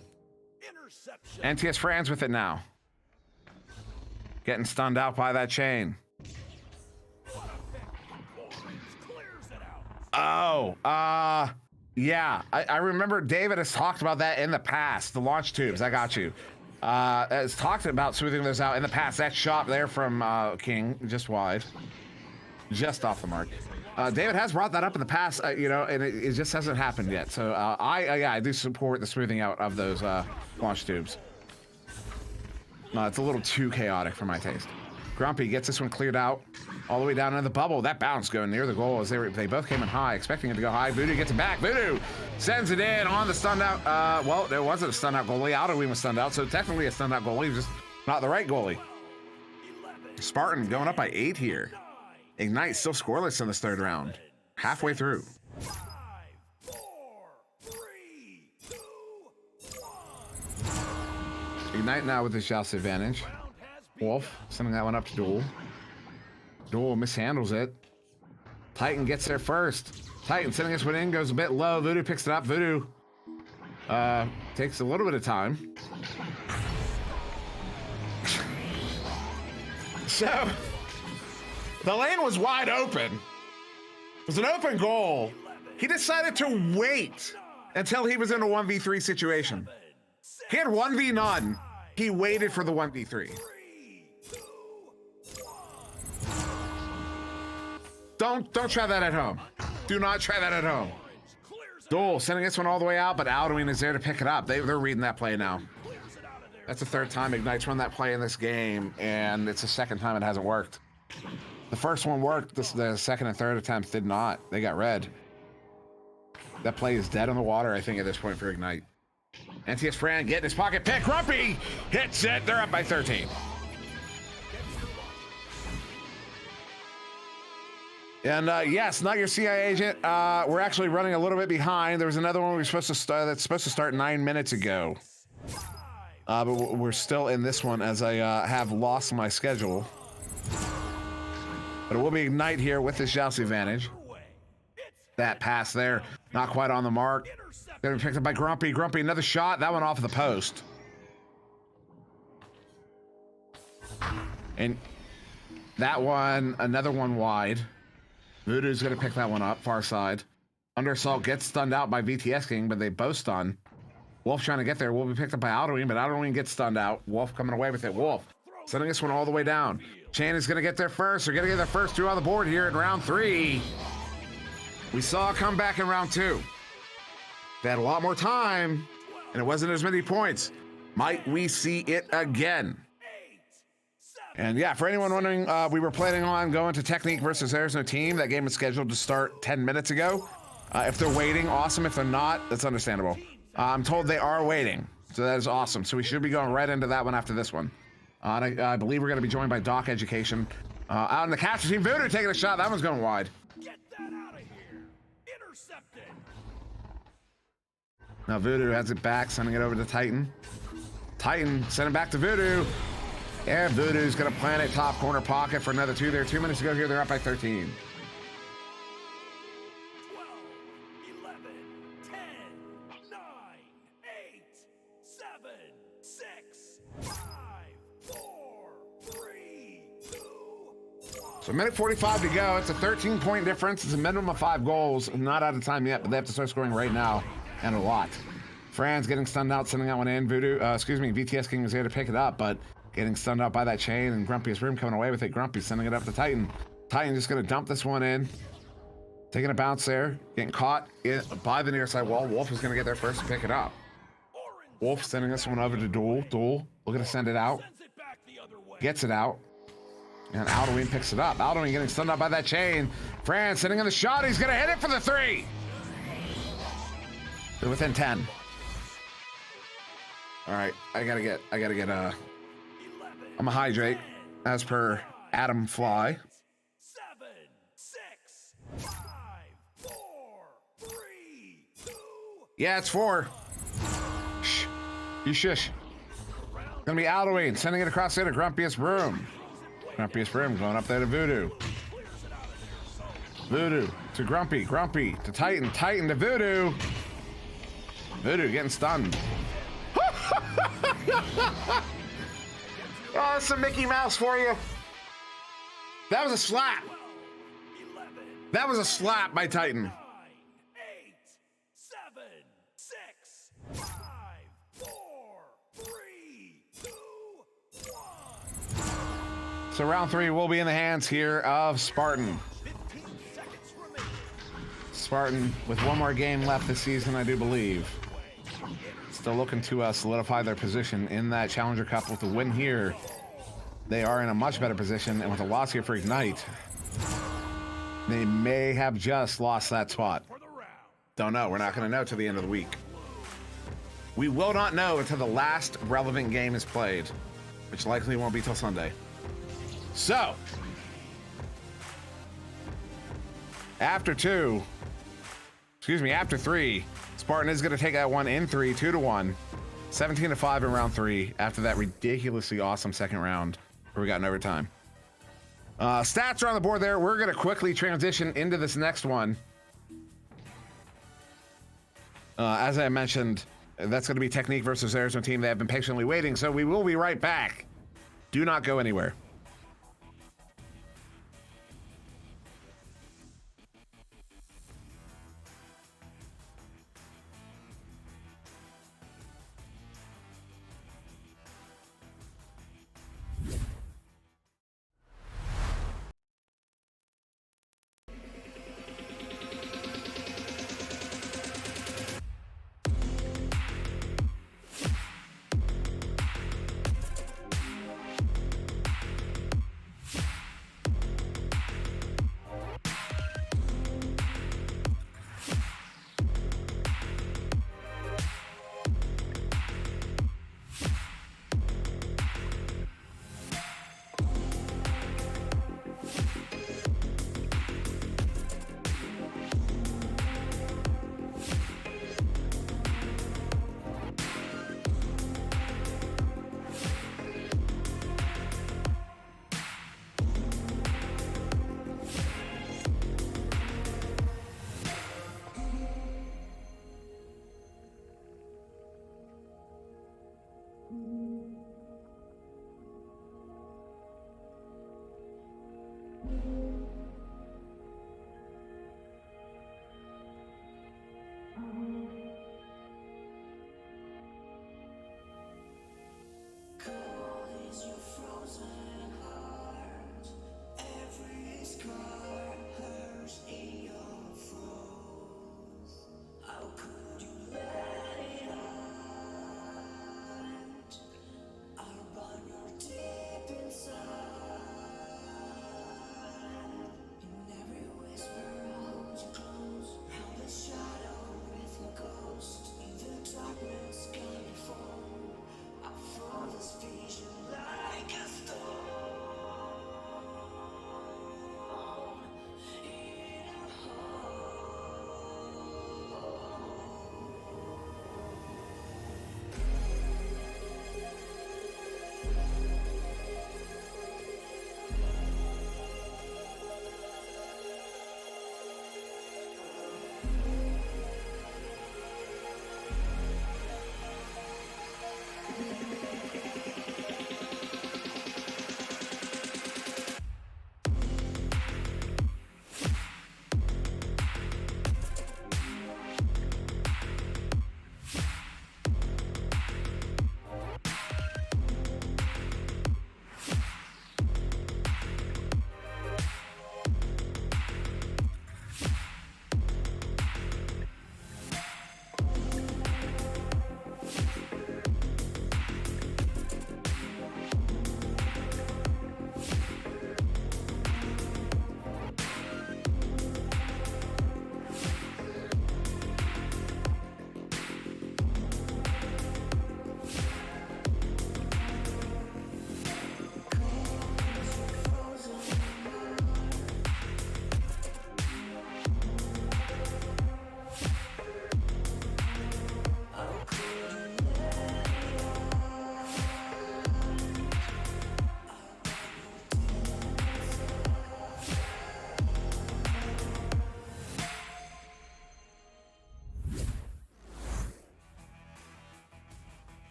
Speaker 3: NTS Franz with it now. Getting stunned out by that chain. Oh, yeah. I remember David has talked about that in the past. The launch tubes, I got you. Has talked about smoothing those out in the past. That shot there from King, just wide. Just off the mark. David has brought that up in the past, you know, and it just hasn't happened yet. So I do support the smoothing out of those launch tubes. It's a little too chaotic for my taste. Grumpy gets this one cleared out all the way down into the bubble. That bounce going near the goal as they both came in high, expecting it to go high. Voodoo gets it back. Voodoo sends it in on the stunned out. Well, there wasn't a stunned out goalie. Outerwing was stunned out, so technically a stunned out goalie, just not the right goalie. Spartan going up by 8 here. Ignite still scoreless in this third round. Halfway through.
Speaker 8: 5, 4, 3, 2, 1.
Speaker 3: Ignite now with his shots advantage. Wolf sending that one up to Duel. Duel mishandles it. Titan gets there first. Titan sending this one in, goes a bit low. Voodoo picks it up. Voodoo takes a little bit of time. So the lane was wide open. It was an open goal. He decided to wait until he was in a 1v3 situation. He had 1v none. He waited for the 1v3. Don't try that at home. Do not try that at home. Duel sending this one all the way out, but Alduin is there to pick it up. They're reading that play now. That's the third time Ignite's run that play in this game, and it's the second time it hasn't worked. The first one worked, the second and third attempts did not. They got red. That play is dead on the water, I think, at this point for Ignite. NTS Fran getting his pocket pick. Grumpy hits it. They're up by 13. And yes, not your CIA agent. We're actually running a little bit behind. There was another one we were supposed to start that's supposed to start 9 minutes ago. But we're still in this one as I have lost my schedule. But it will be Ignite here with this Joust advantage. That pass there, not quite on the mark. Gonna be picked up by Grumpy. Grumpy, another shot. That one off of the post. And that one, another one wide. Voodoo's gonna pick that one up, far side. Underassault gets stunned out by VTS King, but they both stun. Wolf trying to get there. Will be picked up by Alduin, but Alduin gets stunned out. Wolf coming away with it. Wolf sending this one all the way down. Chan is gonna get there first. They're gonna get their first 2 on the board here in round 3. We saw a comeback in round 2. They had a lot more time, and it wasn't as many points. Might we see it again? And yeah, for anyone wondering, we were planning on going to Technique versus Arizona Team. That game is scheduled to start 10 minutes ago. If they're waiting, awesome. If they're not, that's understandable. I'm told they are waiting, so that is awesome. So we should be going right into that one after this one. And I believe we're going to be joined by Doc Education. Out in the capture team, Voodoo taking a shot. That one's going wide.
Speaker 8: Get that out of here. Intercepted.
Speaker 3: Now Voodoo has it back, sending it over to Titan. Titan sending back to Voodoo. And Voodoo's going to plant it top corner pocket for another 2 there. 2 minutes to go here. They're up by 13.
Speaker 8: 12, 11, 10, 9, 8, 7, 6, 5, 4, 3, 2, 1.
Speaker 3: So a minute 45 to go. It's a 13-point difference. It's a minimum of 5 goals. Not out of time yet, but they have to start scoring right now, and a lot. Fran's getting stunned out, sending that one in. Voodoo, VTS King is here to pick it up, but getting stunned out by that chain, and Grumpy's Room coming away with it. Grumpy sending it up to Titan. Titan just going to dump this one in. Taking a bounce there. Getting caught by the near side wall. Wolf is going to get there first to pick it up. Wolf sending this one over to Duel. Duel looking to send it out. Gets it out. And Alduin picks it up. Alduin getting stunned out by that chain. Fran sending in the shot. He's going to hit it for the 3. They're within 10. All right, I gotta get, I'm a hydrate, as per Adam Fly.
Speaker 8: 7, 6, 5, 4, 3, 2.
Speaker 3: Yeah, it's 4. Shh. You shush. Gonna be Aldoween, sending it across there to Grumpiest Broom. Grumpiest Broom going up there to Voodoo. Voodoo to Grumpy, Grumpy to Titan, Titan to Voodoo. Voodoo getting stunned. Oh, that's some Mickey Mouse for you. That was a slap. That was a slap by Titan.
Speaker 8: 9, 8, 7, 6, 5, 4, 3, 2, 1.
Speaker 3: So round 3 will be in the hands here of Spartan.
Speaker 8: 15 seconds remaining.
Speaker 3: Spartan with one more game left this season, I do believe. Still looking to solidify their position in that Challenger Cup. With the win here, they are in a much better position, and with a loss here for Ignite, they may have just lost that spot. Don't know. We're not going to know till the end of the week. We will not know until the last relevant game is played, which likely won't be till Sunday. So, after 3, Spartan is going to take that one in 3, 2-1, 17-5 in round 3. After that ridiculously awesome second round, where we got in overtime. Stats are on the board there. We're going to quickly transition into this next one. As I mentioned, that's going to be Technique versus Arizona team. They have been patiently waiting, so we will be right back. Do not go anywhere.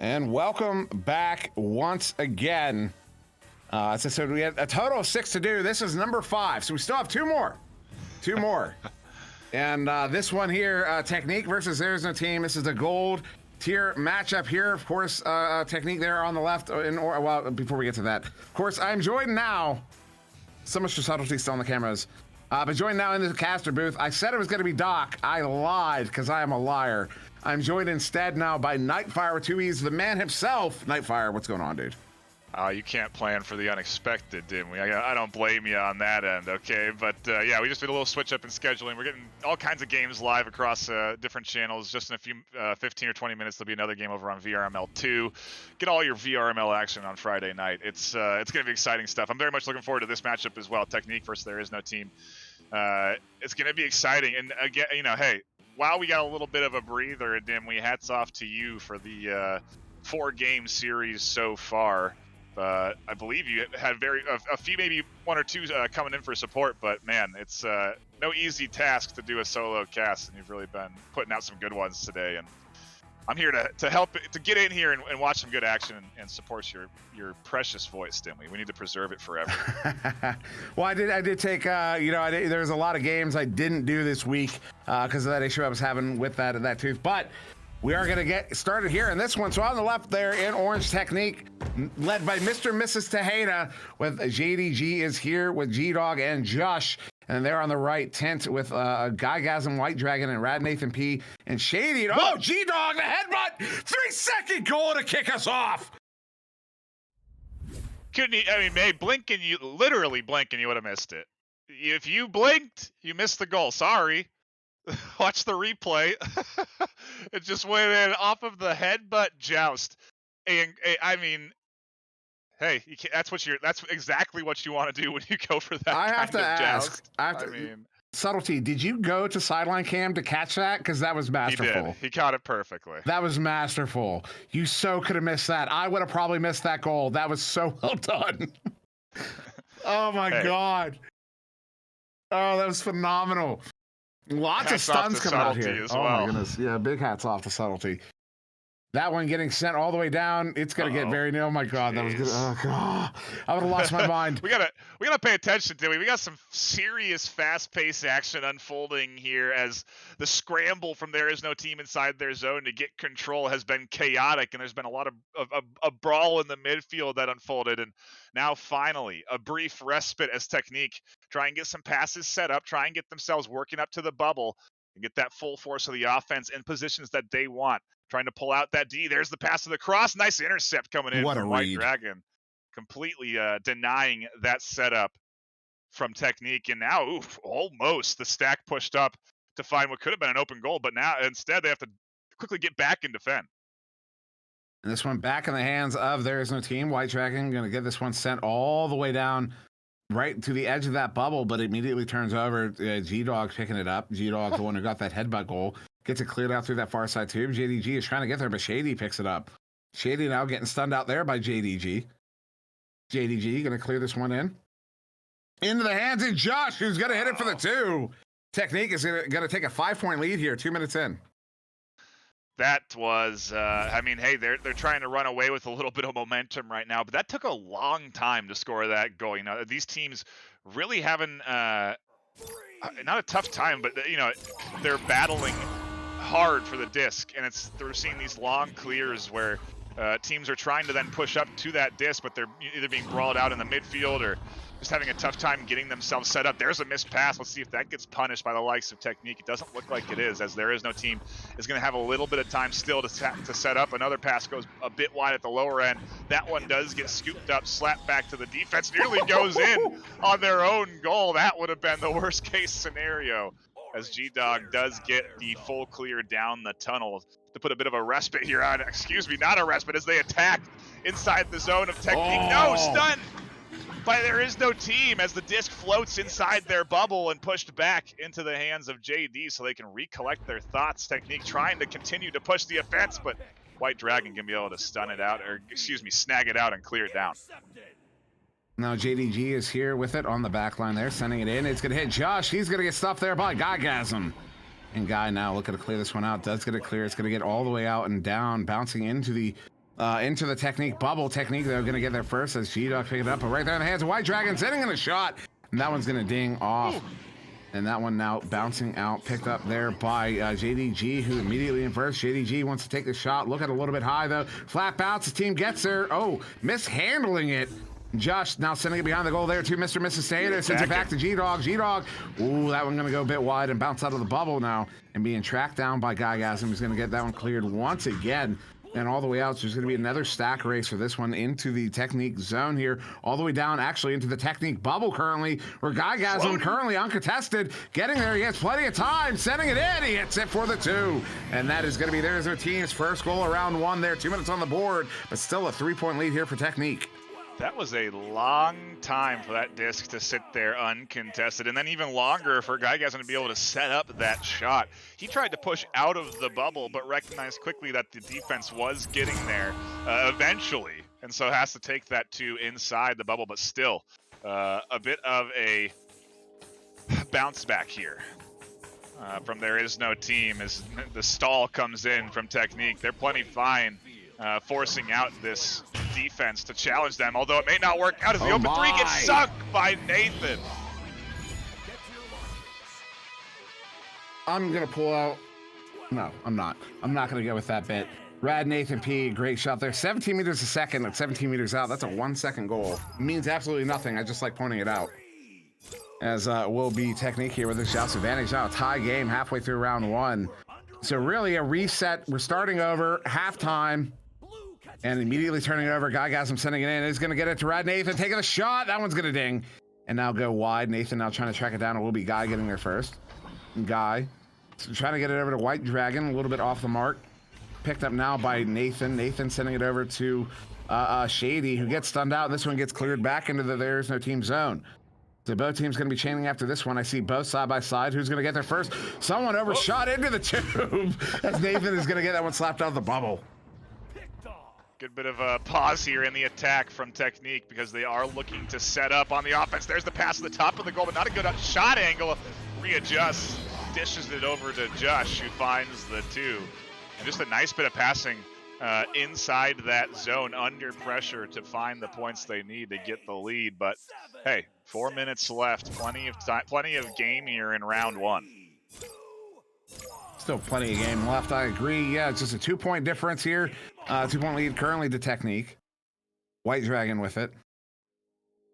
Speaker 3: And welcome back once again. As I said, we had a total of 6 to do. This is number 5, so we still have 2 more. 2 more. And this one here, Technique versus There's No Team. This is the gold tier matchup here. Of course, Technique there on the left. Well, before we get to that, of course, I'm joined now. So much subtlety still on the cameras. But joined now in the caster booth. I said it was going to be Doc. I lied because I am a liar. I'm joined instead now by Nightfire with 2 E's, the man himself. Nightfire, what's going on, dude?
Speaker 6: You can't plan for the unexpected, didn't we? I don't blame you on that end, okay? But yeah, we just did a little switch up in scheduling. We're getting all kinds of games live across different channels. Just in a few 15 or 20 minutes, there'll be another game over on VRML 2. Get all your VRML action on Friday night. It's going to be exciting stuff. I'm very much looking forward to this matchup as well. Technique versus There Is No Team. It's going to be exciting. And again, you know, hey, while we got a little bit of a breather, Dimwi, hats off to you for the 4-game series so far. I believe you had a few, maybe 1 or 2 coming in for support, but man, it's no easy task to do a solo cast, and you've really been putting out some good ones today. And I'm here to help to get in here and watch some good action and support your precious voice, Dimwi. We need to preserve it forever.
Speaker 3: Well, I did take there's a lot of games I didn't do this week because of that issue I was having with that tooth, but we are going to get started here in this one. So on the left there in Orange, Technique, led by Mr. and Mrs. Tejeda, with JDG is here with G-Dog and Josh. And there on the right, Tint with Guygasm, White Dragon, and Rad Nathan P. and Shady. Oh, G-Dog, the headbutt! 3-second goal to kick us off!
Speaker 6: Couldn't he? I mean, literally blinking, you would have missed it. If you blinked, you missed the goal. Sorry. Watch the replay. It just went in off of the headbutt joust. And I mean, hey, that's exactly what you want to do when you go for that. I have to ask.
Speaker 3: Subtlety, did you go to sideline cam to catch that? Because that was masterful.
Speaker 6: He did. He caught it perfectly.
Speaker 3: That was masterful. You so could have missed that. I would have probably missed that goal. That was so well done. Oh my God. Oh, that was phenomenal. Lots of stuns coming out here. Oh my goodness. Yeah, big hats off to Subtlety. That one getting sent all the way down. It's gonna get very near. Oh my God, that was good. Oh God, I would have lost my mind.
Speaker 6: we gotta pay attention to it. We got some serious fast-paced action unfolding here as the scramble from There Is No Team inside their zone to get control has been chaotic, and there's been a lot of a brawl in the midfield that unfolded. And now finally, a brief respite as Technique try and get some passes set up, try and get themselves working up to the bubble, and get that full force of the offense in positions that they want. Trying to pull out that D. There's the pass to the cross. Nice intercept coming in from White Dragon. Completely denying that setup from Technique. And now, almost the stack pushed up to find what could have been an open goal. But now, instead, they have to quickly get back and defend.
Speaker 3: And this one back in the hands of There Is No Team. White Dragon going to get this one sent all the way down right to the edge of that bubble, but immediately turns over. G-Dog picking it up. G-Dog, the one who got that headbutt goal. Gets it cleared out through that far side tube. JDG is trying to get there, but Shady picks it up. Shady now getting stunned out there by JDG. JDG going to clear this one in. Into the hands of Josh, who's going to hit it for the 2. Technique is going to take a 5-point lead here, 2 minutes in.
Speaker 6: That was, I mean, hey, they're trying to run away with a little bit of momentum right now, but that took a long time to score that goal. You know, these teams really having, not a tough time, but, you know, they're battling hard for the disc, and we're seeing these long clears where teams are trying to then push up to that disc, but they're either being brawled out in the midfield or just having a tough time getting themselves set up. There's a missed pass. Let's see if that gets punished by the likes of Technique. It doesn't look like it is, as There Is No Team is going to have a little bit of time still to set up. Another pass goes a bit wide at the lower end. That one does get scooped up, slapped back to the defense, nearly goes in on their own goal. That would have been the worst case scenario, as G-Dog does get the full clear down the tunnel to put a bit of a respite here on, not a respite, as they attack inside the zone of Technique. No, stun by There Is No Team as the disc floats inside their bubble and pushed back into the hands of JD so they can recollect their thoughts. Technique trying to continue to push the offense, but White Dragon can be able to snag it out and clear it down.
Speaker 3: Now JDG is here with it on the back line there, sending it in. It's going to hit Josh. He's going to get stuffed there by Guygasm. And Guy now looking to clear this one out. Does get it clear. It's going to get all the way out and down, bouncing into the into the Technique bubble. Technique, they're going to get there first as G-Dog pick it up. But right there in the hands of White Dragon, sitting in a shot. And that one's going to ding off. And that one now bouncing out, picked up there by JDG, who immediately inverts. JDG wants to take the shot. Look at a little bit high, though. Flat bounce. The team gets there. Oh, mishandling it. Josh now sending it behind the goal there to Mr. and Mrs. Tater. Sends it back to G-Dog. G-Dog. Ooh, that one going to go a bit wide and bounce out of the bubble now. And being tracked down by Guygasm. He's going to get that one cleared once again. And all the way out, so there's going to be another stack race for this one into the Technique zone here. All the way down, actually, into the Technique bubble currently, where Guygasm currently uncontested. Getting there, he has plenty of time. Sending it in, he hits it for the 2. And that is going to be their team's first goal of round 1 there. 2 minutes on the board, but still a 3-point lead here for Technique.
Speaker 6: That was a long time for that disc to sit there uncontested, and then even longer for Guygasm to be able to set up that shot. He tried to push out of the bubble, but recognized quickly that the defense was getting there eventually, and so has to take that to inside the bubble, but still a bit of a bounce back here. From There Is No Team as the stall comes in from Technique. They're plenty fine forcing out this defense to challenge them, although it may not work out as the open 3 gets sunk by Nathan.
Speaker 3: I'm going to pull out. No, I'm not. I'm not going to go with that bit. Rad Nathan P, great shot there. 17 meters a second at 17 meters out. That's a 1-second goal. Means absolutely nothing. I just like pointing it out. As will be Technique here with the shots advantage. Now a tie game halfway through round 1. So really a reset. We're starting over, halftime. And immediately turning it over. Guygasm sending it in. He's going to get it to Rad Nathan. Taking a shot. That one's going to ding. And now go wide. Nathan now trying to track it down. It will be Guy getting there first. Guy trying to get it over to White Dragon. A little bit off the mark. Picked up now by Nathan. Nathan sending it over to Shady, who gets stunned out. This one gets cleared back into the There Is No Team zone. So both teams going to be chaining after this one. I see both side by side. Who's going to get there first? Someone overshot into the tube. As Nathan is going to get that one slapped out of the bubble.
Speaker 6: Good bit of a pause here in the attack from Technique because they are looking to set up on the offense. There's the pass to the top of the goal, but not a good shot angle. Readjusts, dishes it over to Josh, who finds the 2. And just a nice bit of passing inside that zone under pressure to find the points they need to get the lead. But hey, 4 minutes left, plenty of time, plenty of game here in round 1.
Speaker 3: Still plenty of game left. I agree. Yeah, it's just a 2-point difference here. 2-point lead currently to Technique. White Dragon with it.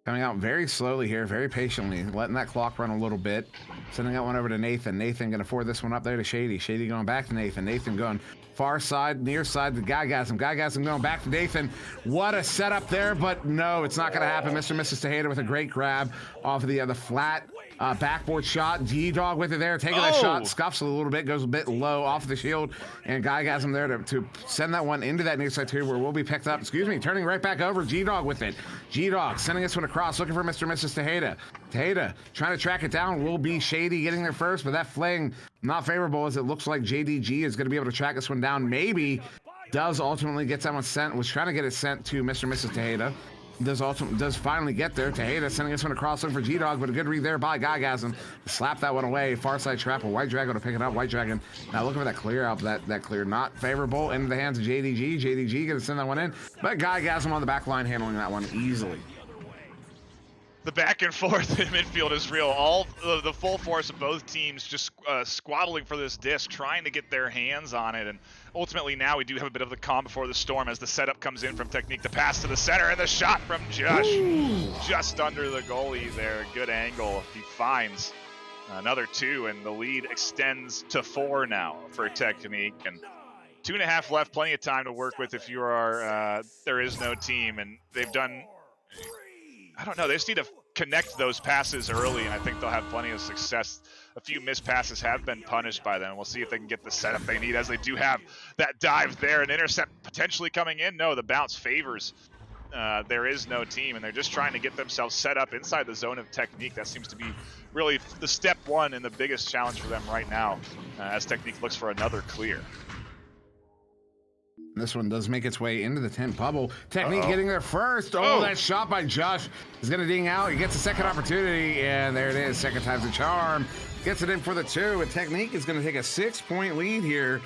Speaker 3: Coming out very slowly here, very patiently, letting that clock run a little bit. Sending that one over to Nathan. Nathan going to forward this one up there to Shady. Shady going back to Nathan. Nathan going far side, near side to Guygasm. Guygasm going back to Nathan. What a setup there, but no, it's not going to happen. Mr. and Mrs. Tejeda with a great grab off of the flat backboard shot. G-Dog with it there, taking that shot, scuffs a little bit, goes a bit low off the shield, and Guygasm there to send that one into that near side too, where we'll be picked up. Turning right back over. G-Dog with it. G-Dog sending this one across, looking for Mr. and Mrs. Tejeda. Tejeda trying to track it down. Will be Shady getting there first, but that fling not favorable as it looks like JDG is going to be able to track this one down. Maybe does ultimately get that one sent. Was trying to get it sent to Mr. and Mrs. Tejeda. Does finally get there. Tejeda sending this one across looking for G-Dog, but a good read there by Guygasm. Slap that one away. Far side trap. White Dragon to pick it up. White Dragon now looking for that clear out. That clear not favorable into the hands of JDG. JDG going to send that one in, but Guygasm on the back line handling that one easily.
Speaker 6: The back and forth in midfield is real. All the full force of both teams just squabbling for this disc, trying to get their hands on it. And ultimately now we do have a bit of the calm before the storm as the setup comes in from Technique. The pass to the center and the shot from Josh. Just under the goalie there. Good angle. He finds another 2, and the lead extends to 4 now for Technique. And 2.5 left. Plenty of time to work with if you are There Is No Team. And they've done... I don't know. They just need to connect those passes early, and I think they'll have plenty of success. A few missed passes have been punished by them. We'll see if they can get the setup they need, as they do have that dive there. An intercept potentially coming in. No, the bounce favors There Is No Team, and they're just trying to get themselves set up inside the zone of Technique. That seems to be really the step 1 and the biggest challenge for them right now, as Technique looks for another clear.
Speaker 3: This one does make its way into the TINT bubble. Technique getting there first. Oh, that shot by Josh is going to ding out. He gets a second opportunity, and there it is. Second time's a charm. Gets it in for the 2, and Technique is going to take a 6-point lead here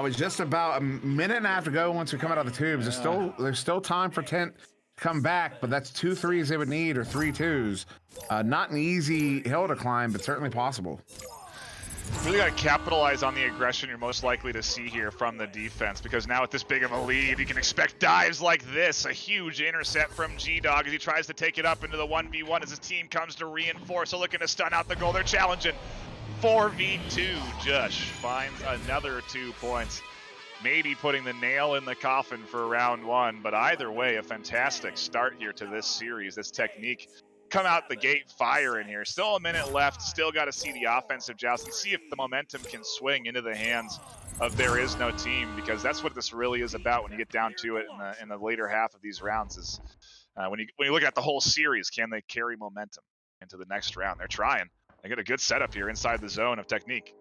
Speaker 3: With just about a minute and a half to go once we come out of the tubes. There's still time for TINT to come back, but that's 2 3s they would need, or 3 2s. Not an easy hill to climb, but certainly possible.
Speaker 6: Really got to capitalize on the aggression you're most likely to see here from the defense, because now with this big of a lead, you can expect dives like this. A huge intercept from G-Dog as he tries to take it up into the 1v1 as his team comes to reinforce. So looking to stun out the goal. They're challenging 4v2. Jush finds another 2 points. Maybe putting the nail in the coffin for round 1, but either way, a fantastic start here to this series. This Technique come out the gate firing here. Still a minute left. Still got to see the offensive joust and see if the momentum can swing into the hands of There Is No Team, because that's what this really is about when you get down to it in the later half of these rounds. Is when you look at the whole series, can they carry momentum into the next round? They're trying. They get a good setup here inside the zone of Technique.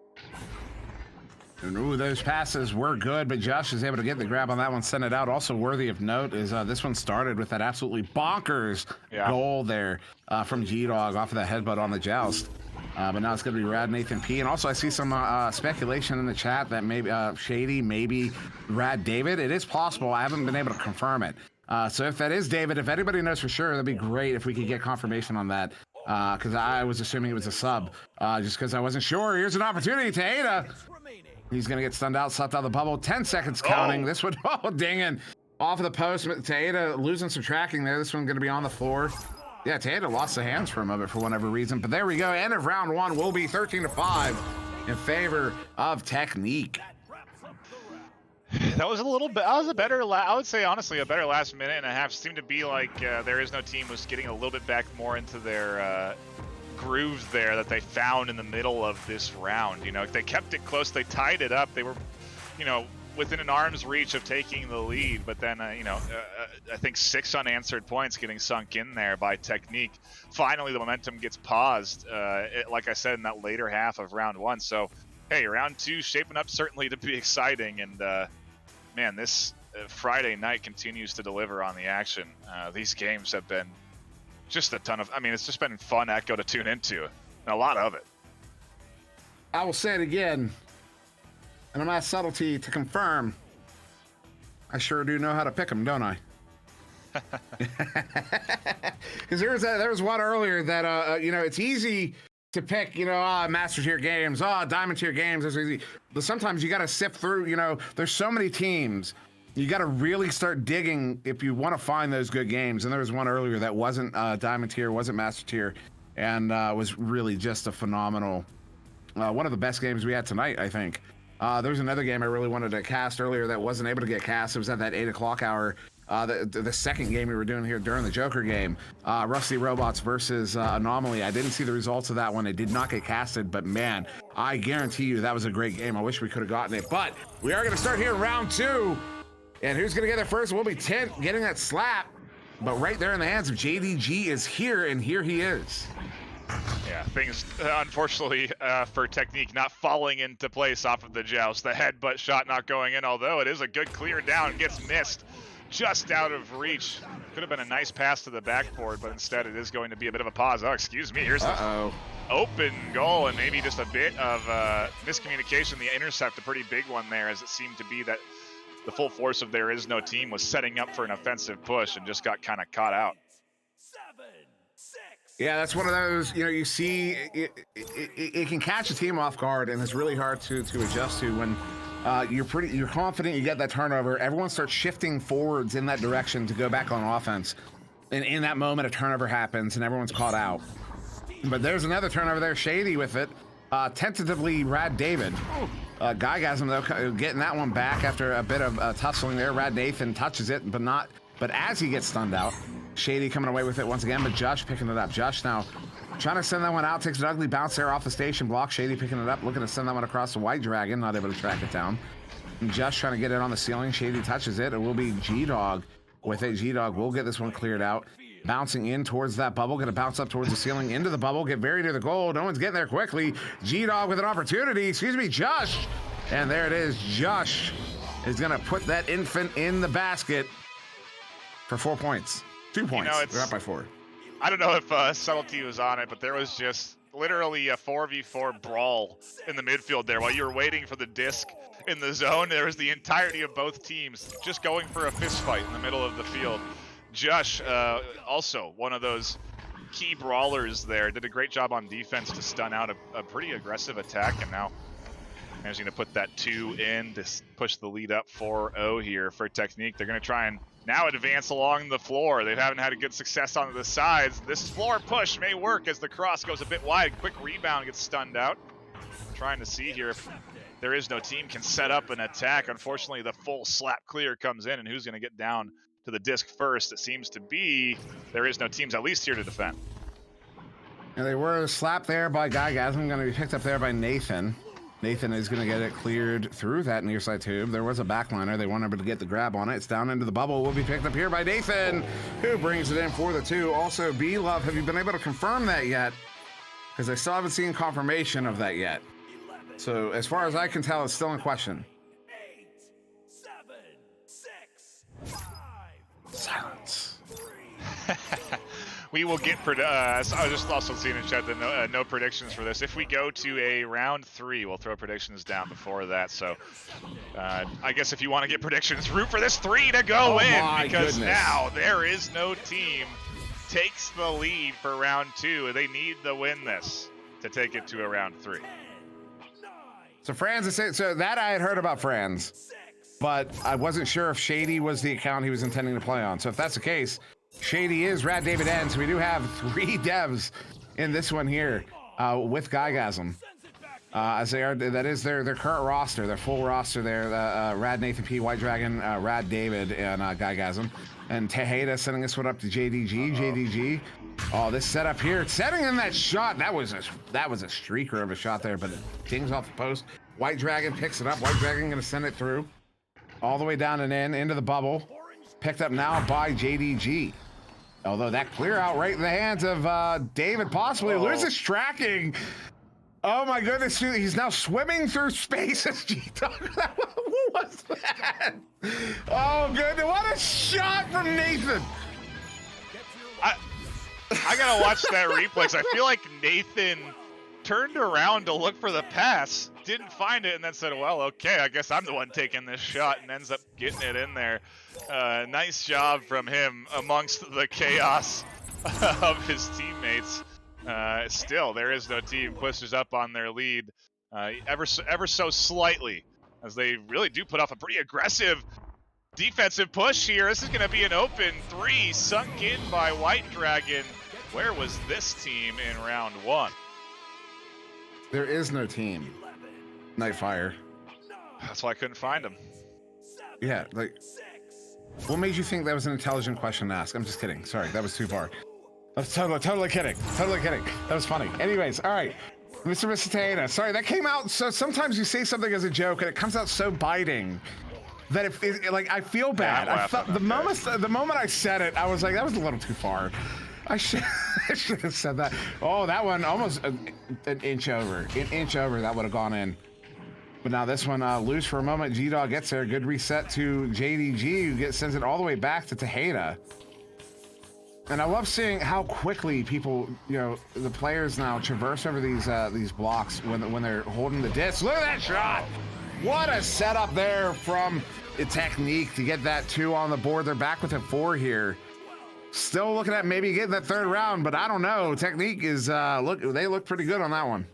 Speaker 3: And ooh, those passes were good, but Josh is able to get the grab on that one, send it out. Also worthy of note is this one started with that absolutely bonkers goal there from G-Dog off of that headbutt on the joust. But now it's going to be Rad Nathan P. And also I see some speculation in the chat that maybe Shady, maybe Rad David. It is possible. I haven't been able to confirm it. So if that is David, if anybody knows for sure, that'd be great if we could get confirmation on that. Because I was assuming it was a sub, just because I wasn't sure. Here's an opportunity to Ada. He's going to get stunned out, slapped out of the bubble. 10 seconds counting. This one, dinging off of the post. Taeda losing some tracking there. This one's going to be on the floor. Yeah, Taeda lost the hands for a moment for whatever reason. But there we go. End of round 1 will be 13-5 in favor of Technique.
Speaker 6: That was a little bit. That was a better. I would say honestly, a better last minute and a half. Seemed to be like There Is No Team was getting a little bit back more into their grooves there that they found in the middle of this round. You know, they kept it close. They tied it up. They were, you know, within an arm's reach of taking the lead. But then, I think 6 unanswered points getting sunk in there by Technique. Finally, the momentum gets paused. Like I said, in that later half of round 1. So, hey, round 2 shaping up certainly to be exciting. And man, this Friday night continues to deliver on the action. These games have been just a ton of, it's just been fun Echo to tune into, and a lot of it.
Speaker 3: I will say it again, and I'm at subtlety to confirm, I sure do know how to pick them, don't I? Because there was one earlier that, it's easy to pick, master tier games, diamond tier games, it's easy. But sometimes you got to sift through, there's so many teams. You got to really start digging if you want to find those good games. And there was one earlier that wasn't diamond tier, wasn't master tier, and was really just a phenomenal, one of the best games we had tonight, I think. There was another game I really wanted to cast earlier that wasn't able to get cast. It was at that 8 o'clock hour. The second game we were doing here during the Joker game, Rusty Robots versus Anomaly. I didn't see the results of that one. It did not get casted, but man, I guarantee you that was a great game. I wish we could have gotten it, but we are going to start here in round 2. And who's going to get there first? Will be TINT getting that slap. But right there in the hands of JDG is here, and here he is.
Speaker 6: Yeah, things, unfortunately, for Technique not falling into place off of the joust. The headbutt shot not going in, although it is a good clear down. Gets missed just out of reach. Could have been a nice pass to the backboard, but instead it is going to be a bit of a pause. Oh, excuse me. Here's the open goal, and maybe just a bit of miscommunication. The intercept, a pretty big one there, as it seemed to be that the full force of There Is No Team was setting up for an offensive push and just got kind of caught out.
Speaker 8: 7, 6.
Speaker 3: Yeah, that's one of those, you see, it can catch a team off guard, and it's really hard to adjust to when you're confident you get that turnover. Everyone starts shifting forwards in that direction to go back on offense. And in that moment, a turnover happens, and everyone's caught out. But there's another turnover there, Shady with it. Tentatively, Rad David. Guygasm, though, getting that one back after a bit of tussling there. Rad Nathan touches it, but as he gets stunned out, Shady coming away with it once again, but Josh picking it up. Josh now trying to send that one out, takes an ugly bounce there off the station block. Shady picking it up, looking to send that one across the White Dragon, not able to track it down. And Josh trying to get it on the ceiling. Shady touches it. It will be G-Dog with it. G-Dog will get this one cleared out. Bouncing in towards that bubble, gonna bounce up towards the ceiling, into the bubble, get very near the goal. No one's getting there quickly. G-Dog with an opportunity, Josh. And there it is, Josh is gonna put that infant in the basket for 4 points. 2 points, they're up by 4.
Speaker 6: I don't know if Subtlety was on it, but there was just literally a 4v4 brawl in the midfield there while you were waiting for the disc in the zone. There was the entirety of both teams just going for a fist fight in the middle of the field. Josh, also one of those key brawlers there, did a great job on defense to stun out a pretty aggressive attack, and now managing to put that 2 in to push the lead up 4-0 here for Technique. They're going to try and now advance along the floor. They haven't had a good success on the sides. This floor push may work as the cross goes a bit wide. Quick rebound, gets stunned out. Trying to see here if there is no team can set up an attack. Unfortunately, the full slap clear comes in, and who's going to get down to the disc first? It seems to be there is no teams at least here to defend.
Speaker 3: And they were slapped there by Gygasm, going to be picked up there by Nathan. Nathan is going to get it cleared through that near side tube. There was a backliner. They weren't able to get the grab on it. It's down into the bubble. Will be picked up here by Nathan, who brings it in for the 2. Also, B-Love, have you been able to confirm that yet? Because I still haven't seen confirmation of that yet. So as far as I can tell, it's still in question.
Speaker 8: 8, 7, 6, 5,
Speaker 3: Silence.
Speaker 6: We will get, I was just also seeing in chat that no predictions for this. If we go to a round 3, we'll throw predictions down before that. So I guess if you want to get predictions, root for this 3 to go in, because now there is no team takes the lead for round 2. They need to win this to take it to a round 3.
Speaker 3: So Franz is saying, so that I had heard about Franz, but I wasn't sure if Shady was the account he was intending to play on. So if that's the case, Shady is Rad David N. So we do have 3 devs in this one here with Gygasm. As they are, that is their current roster, their full roster there. Rad Nathan P, White Dragon, Rad David, and Gygasm. And Tejeda sending this one up to JDG. JDG. Oh, this setup here, setting in that shot. That was a streaker of a shot there, but it dings off the post. White Dragon picks it up. White Dragon gonna send it through, all the way down and into the bubble. Picked up now by JDG. Although that clear out right in the hands of David, possibly loses tracking. Oh my goodness, he's now swimming through space as G-Dog. What was that? Oh goodness, what a shot from Nathan.
Speaker 6: I gotta watch that replay, 'cause I feel like Nathan turned around to look for the pass, didn't find it, and then said, well, okay, I guess I'm the one taking this shot, and ends up getting it in there. Nice job from him amongst the chaos of his teammates. Still, there is no team pushes up on their lead ever so slightly, as they really do put off a pretty aggressive defensive push here. This is going to be an open 3 sunk in by White Dragon. Where was this team in round 1?
Speaker 3: There is no team. Nightfire.
Speaker 6: That's why I couldn't find him.
Speaker 3: Yeah, like, what made you think that was an intelligent question to ask? I'm just kidding. Sorry, that was too far. I was totally kidding. Totally kidding. That was funny. Anyways, all right. Mr. Tejeda. Sorry, that came out. So sometimes you say something as a joke and it comes out so biting that it like, I feel bad. I felt the moment I said it, I was like, that was a little too far. I should have said that. Oh, that one almost an inch over. An inch over, that would have gone in. But now this one loose for a moment. G-Dog gets there. Good reset to JDG, who sends it all the way back to Tejeda. And I love seeing how quickly people, the players now traverse over these blocks when they're holding the disc. Look at that shot! What a setup there from the Technique to get that 2 on the board. They're back with a 4 here. Still looking at maybe getting that 3rd round, but I don't know. Technique is they look pretty good on that one.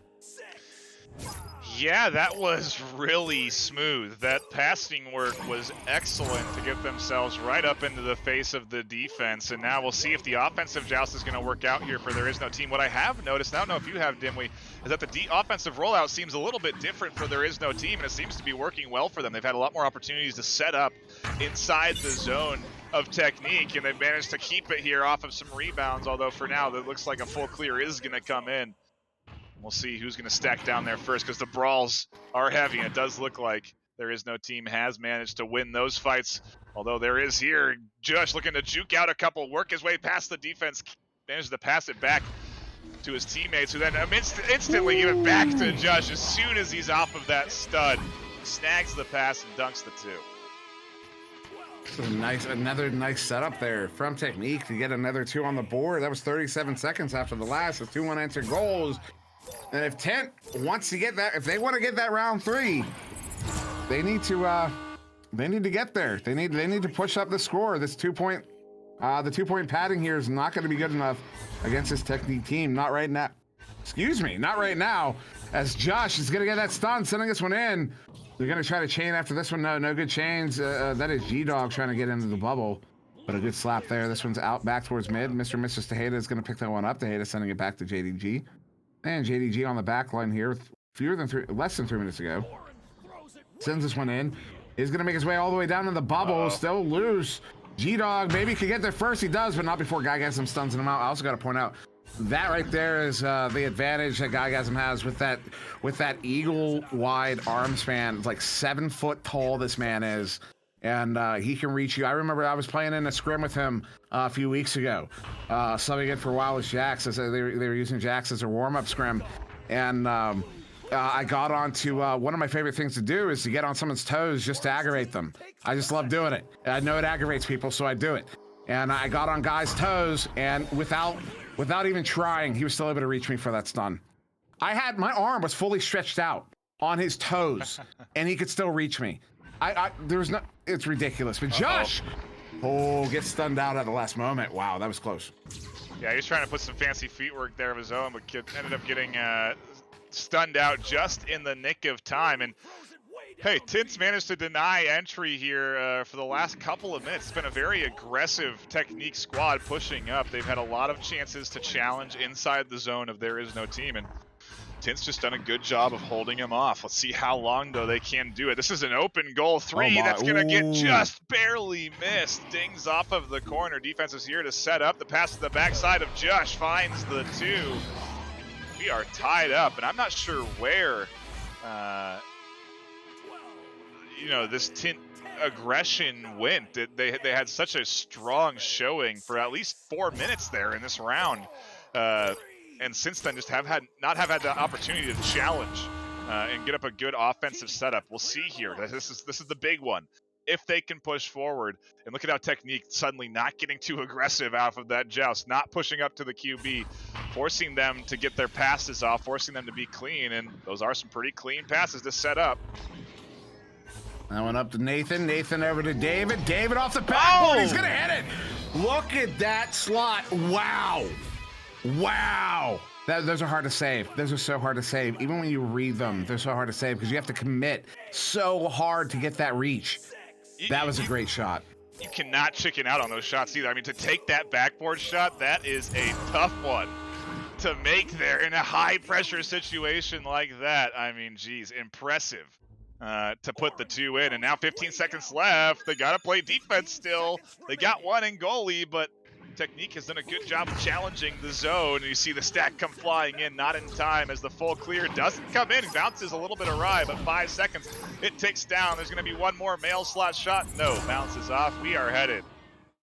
Speaker 6: Yeah, that was really smooth. That passing work was excellent to get themselves right up into the face of the defense. And now we'll see if the offensive joust is going to work out here for There Is No Team. What I have noticed, I don't know if you have, Dimwi, is that the offensive rollout seems a little bit different for There Is No Team, and it seems to be working well for them. They've had a lot more opportunities to set up inside the zone of Technique, and they've managed to keep it here off of some rebounds, although for now it looks like a full clear is going to come in. We'll see who's going to stack down there first, because the brawls are heavy, and it does look like There Is No Team has managed to win those fights. Although there is here, Josh looking to juke out a couple, work his way past the defense, managed to pass it back to his teammates, who then instantly give it back to Josh as soon as he's off of that stud. Snags the pass and dunks the 2.
Speaker 3: Another nice setup there from Technique to get another 2 on the board. That was 37 seconds after the last with 2 unanswered goals. And if TINT wants to get that, if they want to get that round 3, they need to get there. They need to push up the score. This 2-point, the 2-point padding here is not going to be good enough against this Technique team. Not right now. Excuse me, not right now. As Josh is going to get that stun, sending this one in. They're going to try to chain after this one. No good chains. That is G-Dog trying to get into the bubble. But a good slap there. This one's out back towards mid. Mr. and Mrs. Tejeda is going to pick that one up. Tejeda sending it back to JDG. And JDG on the back line here less than 3 minutes ago. Sends this one in. He's going to make his way all the way down to the bubble. Still loose. G-Dog maybe could get there first. He does, but not before Guygasm stuns him out. I also got to point out, that right there is the advantage that Guygasm has with that eagle-wide arm span. It's like 7 foot tall this man is, and he can reach you. I remember I was playing in a scrim with him a few weeks ago, subbing in for a while with Jax. They were using Jax as a warm-up scrim, and I got onto one of my favorite things to do is to get on someone's toes just to aggravate them. I just love doing it. I know it aggravates people, so I do it. And I got on Guy's toes, and without even trying, he was still able to reach me for that stun. My arm was fully stretched out on his toes, and he could still reach me. It's ridiculous. But Josh, gets stunned out at the last moment. Wow, that was close.
Speaker 6: Yeah, he's trying to put some fancy feetwork there of his own, but ended up getting stunned out just in the nick of time. And hey, TINT's managed to deny entry here for the last couple of minutes. It's been a very aggressive Technique squad pushing up. They've had a lot of chances to challenge inside the zone of There Is No Team, and TINT's just done a good job of holding him off. Let's see how long, though, they can do it. This is an open goal 3 that's going to get just barely missed. Dings off of the corner. Defense is here to set up. The pass to the backside of Josh finds the 2. We are tied up, and I'm not sure where this TINT aggression went. They had such a strong showing for at least 4 minutes there in this round, and since then just not have had the opportunity to challenge and get up a good offensive setup. We'll see here. This is the big one. If they can push forward, and look at how Technique suddenly not getting too aggressive out of that joust, not pushing up to the QB, forcing them to get their passes off, forcing them to be clean, and those are some pretty clean passes to set up.
Speaker 3: That one up to Nathan. Nathan over to David. David off the backboard. He's going to hit it. Look at that slot. Wow. Wow. Those are hard to save. Those are so hard to save. Even when you read them, they're so hard to save because you have to commit so hard to get that reach. That was a great shot.
Speaker 6: You cannot chicken out on those shots either. I mean, to take that backboard shot, that is a tough one to make there in a high-pressure situation like that. I mean, geez, impressive. To put the 2 in, and now 15 seconds left. They got to play defense still. They got one in goalie, but Technique has done a good job of challenging the zone. And you see the stack come flying in, not in time as the full clear doesn't come in. Bounces a little bit awry, but 5 seconds. It ticks down. There's going to be one more mail slot shot. No, bounces off. We are headed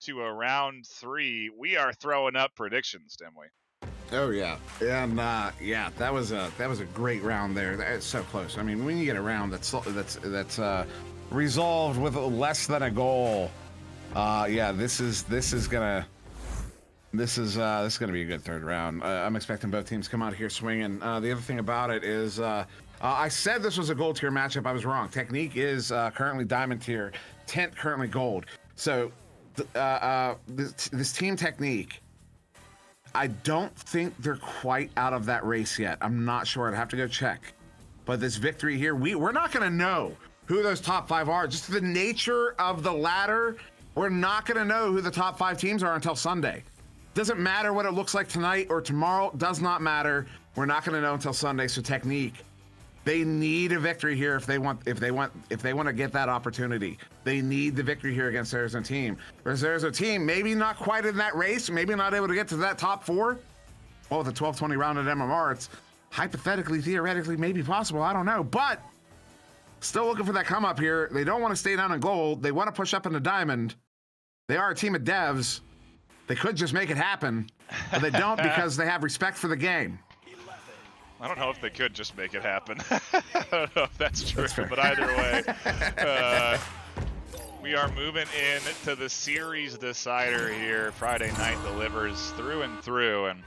Speaker 6: to a round 3. We are throwing up predictions, Dimwi.
Speaker 3: Oh yeah, and that was a great round there. It's so close. I mean, when you get a round that's resolved with less than a goal, this is gonna be a good third round. I'm expecting both teams to come out here swinging. The other thing about it is, I said this was a gold tier matchup. I was wrong. Technique is currently diamond tier. TINT currently gold. So this team Technique, I don't think they're quite out of that race yet. I'm not sure. I'd have to go check. But this victory here, we're not going to know who those top 5 are. Just the nature of the ladder, we're not going to know who the top 5 teams are until Sunday. Doesn't matter what it looks like tonight or tomorrow. Does not matter. We're not going to know until Sunday. So Technique, they need a victory here if they want to get that opportunity. They need the victory here against There Is No Team. Whereas There Is No Team, maybe not quite in that race, maybe not able to get to that top 4. Well, with a 12-20 round at MMR, it's hypothetically, theoretically, maybe possible. I don't know, but still looking for that come up here. They don't want to stay down in gold. They want to push up into diamond. They are a team of devs. They could just make it happen, but they don't because they have respect for the game.
Speaker 6: I don't know if they could just make it happen. I don't know if that's true, but either way, We are moving in to the series decider here. Friday night delivers through and through, and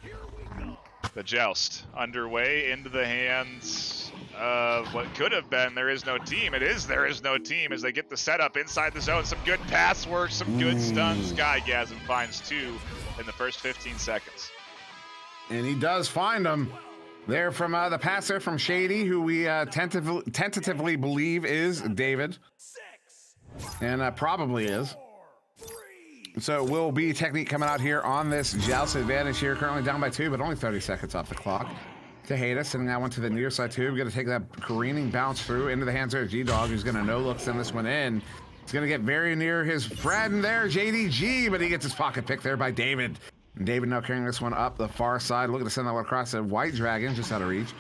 Speaker 6: the joust underway into the hands of what could have been There Is No Team. It is There Is No Team as they get the setup inside the zone. Some good pass work, some good stuns. Skygasm finds 2 in the first 15 seconds.
Speaker 3: And he does find them. There from the passer from Shady, who we tentatively believe is David. And probably is. So it will be Technique coming out here on this joust advantage here. Currently down by 2, but only 30 seconds off the clock. Tejeda sending that one to the near side too. We're going to take that careening bounce through into the hands of G-Dog, who's going to no-look send this one in. He's going to get very near his friend there, JDG, but he gets his pocket pick there by David. And David now carrying this one up the far side, looking to send that one across the White Dragon, just out of reach.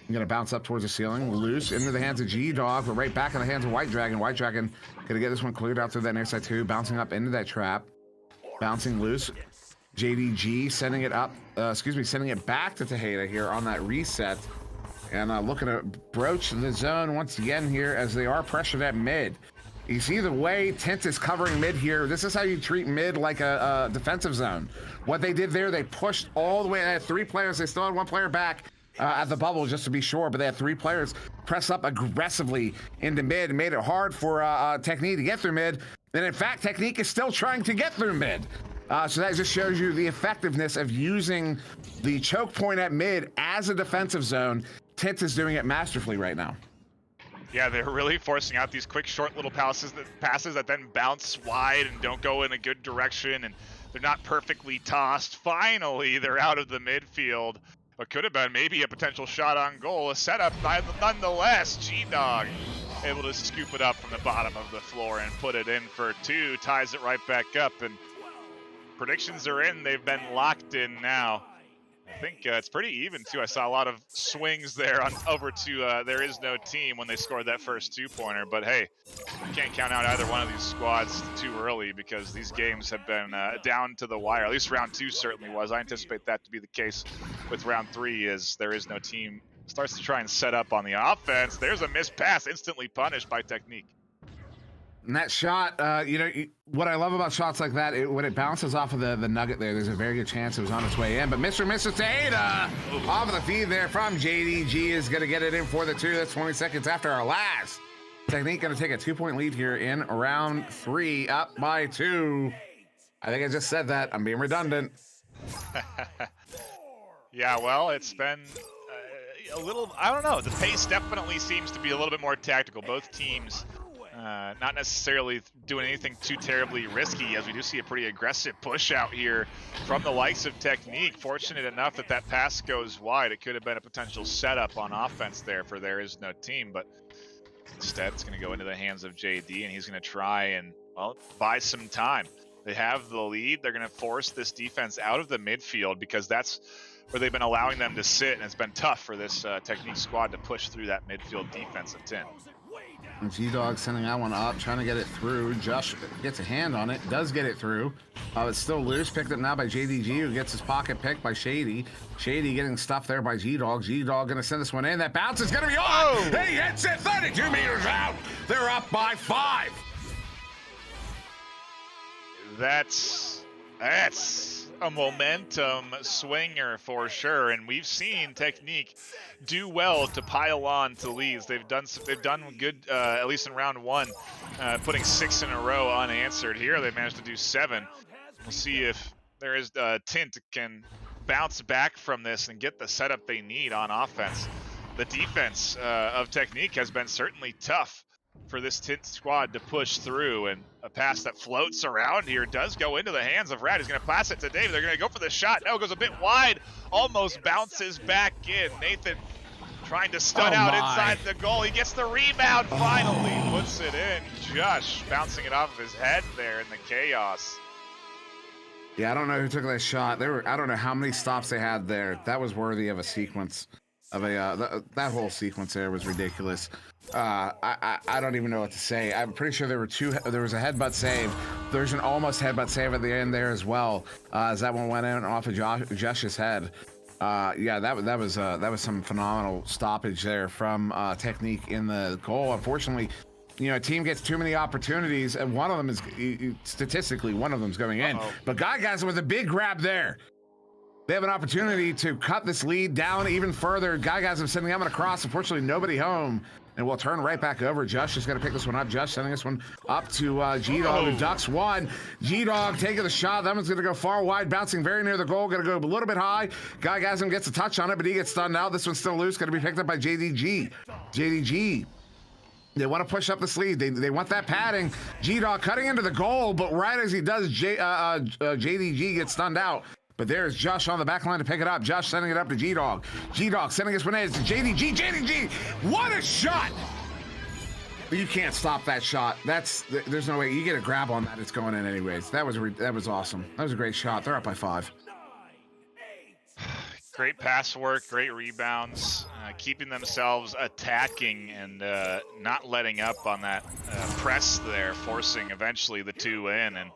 Speaker 3: I'm going to bounce up towards the ceiling, loose into the hands of G-Dog, but right back in the hands of White Dragon. White Dragon going to get this one cleared out through that near side too, bouncing up into that trap. Bouncing loose. JDG sending it up, sending it back to Tejeda here on that reset. And looking to broach the zone once again here as they are pressured at mid. You see the way TINT is covering mid here. This is how you treat mid like a defensive zone. What they did there, they pushed all the way. They had 3 players. They still had 1 player back at the bubble just to be sure, but they had 3 players press up aggressively into mid and made it hard for Technique to get through mid. And in fact, Technique is still trying to get through mid. So that just shows you the effectiveness of using the choke point at mid as a defensive zone. TINT is doing it masterfully right now.
Speaker 6: Yeah, they're really forcing out these quick, short little passes that then bounce wide and don't go in a good direction, and they're not perfectly tossed. Finally, they're out of the midfield. What could have been maybe a potential shot on goal. A setup nonetheless. G-Dog able to scoop it up from the bottom of the floor and put it in for 2. Ties it right back up, and predictions are in. They've been locked in now. I think it's pretty even too. I saw a lot of swings there on over to There Is No Team when they scored that first 2-pointer. But hey, you can't count out either one of these squads too early because these games have been down to the wire. At least round 2 certainly was. I anticipate that to be the case with round 3 as There Is No Team starts to try and set up on the offense. There's a missed pass instantly punished by Technique.
Speaker 3: And that shot, what I love about shots like that, when it bounces off of the nugget there, there's a very good chance it was on its way in. But Mr. Tejeda off of the feed there from JDG is going to get it in for the 2. That's 20 seconds after our last. Technique going to take a 2-point lead here in round 3, up by 2. I think I just said that. I'm being redundant.
Speaker 6: Yeah, well, it's been a little, I don't know. The pace definitely seems to be a little bit more tactical. Both teams not necessarily doing anything too terribly risky, as we do see a pretty aggressive push out here from the likes of Technique. Fortunate enough that that pass goes wide. It could have been a potential setup on offense there for There Is No Team, but instead it's going to go into the hands of JD, and he's going to try and, well, buy some time. They have the lead. They're going to force this defense out of the midfield because that's where they've been allowing them to sit, and it's been tough for this Technique squad to push through that midfield defense of 10.
Speaker 3: G-Dog sending that one up, trying to get it through. Josh gets a hand on it, does get it through. It's still loose, picked up now by JDG, who gets his pocket picked by Shady. Shady getting stuffed there by G-Dog. G-Dog gonna send this one in. That bounce is gonna be on! He hits it 32 meters out! They're up by 5!
Speaker 6: That's a momentum swinger for sure, and we've seen Technique do well to pile on to leads. They've done good, at least in round 1, putting 6 in a row unanswered. Here they managed to do 7. We'll see if There Is TINT can bounce back from this and get the setup they need on offense. The defense of Technique has been certainly tough for this TINT squad to push through, and a pass that floats around here does go into the hands of Rad. He's going to pass it to Dave. They're going to go for the shot. No, it goes a bit wide, almost bounces back in. Nathan trying to stun out inside the goal. He gets the rebound, finally puts it in. Josh bouncing it off of his head there in the chaos.
Speaker 3: Yeah, I don't know who took that shot. I don't know how many stops they had there. That was worthy of a sequence. That whole sequence there was ridiculous. I don't even know what to say. I'm pretty sure there was a headbutt save. There's an almost headbutt save at the end there as well, as that one went in off of Josh's head. Yeah, that was some phenomenal stoppage there from Technique in the goal. Unfortunately, you know, a team gets too many opportunities, and one of them is statistically one of them's going in. But guys with a big grab there. They have an opportunity to cut this lead down even further. Guys are sending them across. Unfortunately, nobody home. And we'll turn right back over. Josh is going to pick this one up. Josh sending this one up to G-Dog, who ducks one. G-Dog taking the shot. That one's going to go far wide, bouncing very near the goal. Going to go a little bit high. Guygasm gets a touch on it, but he gets stunned out. This one's still loose. Going to be picked up by JDG. JDG. They want to push up this lead. They want that padding. G-Dog cutting into the goal, but right as he does, JDG gets stunned out. But there's Josh on the back line to pick it up. Josh sending it up to G-Dog. G-Dog sending his one in to JDG. JDG, what a shot! You can't stop that shot. There's no way. You get a grab on that, it's going in anyways. That was awesome. That was a great shot. They're up by 5.
Speaker 10: Great pass work, great rebounds, keeping themselves attacking and not letting up on that press there, forcing eventually the 2 in. And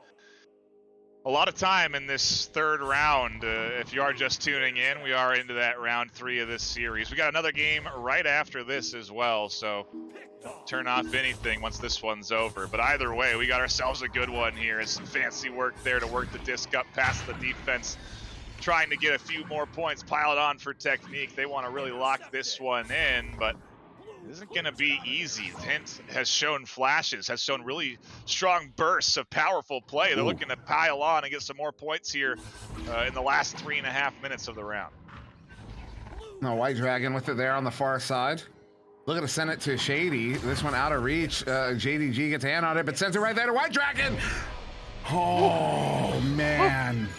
Speaker 10: a lot of time in this third round. If you are just tuning in, we are into that round 3 of this series. We got another game right after this as well, so don't turn off anything once this one's over. But either way, we got ourselves a good one here. It's some fancy work there to work the disc up past the defense, trying to get a few more points piled on for Technique. They want to really lock this one in, but it isn't going to be easy. TINT has shown flashes, has shown really strong bursts of powerful play. They're looking to pile on and get some more points here in the last 3.5 minutes of the round.
Speaker 3: No, White Dragon with it there on the far side. Looking to send it to Shady. This one out of reach. JDG gets a hand on it, but sends it right there to White Dragon. Oh, man.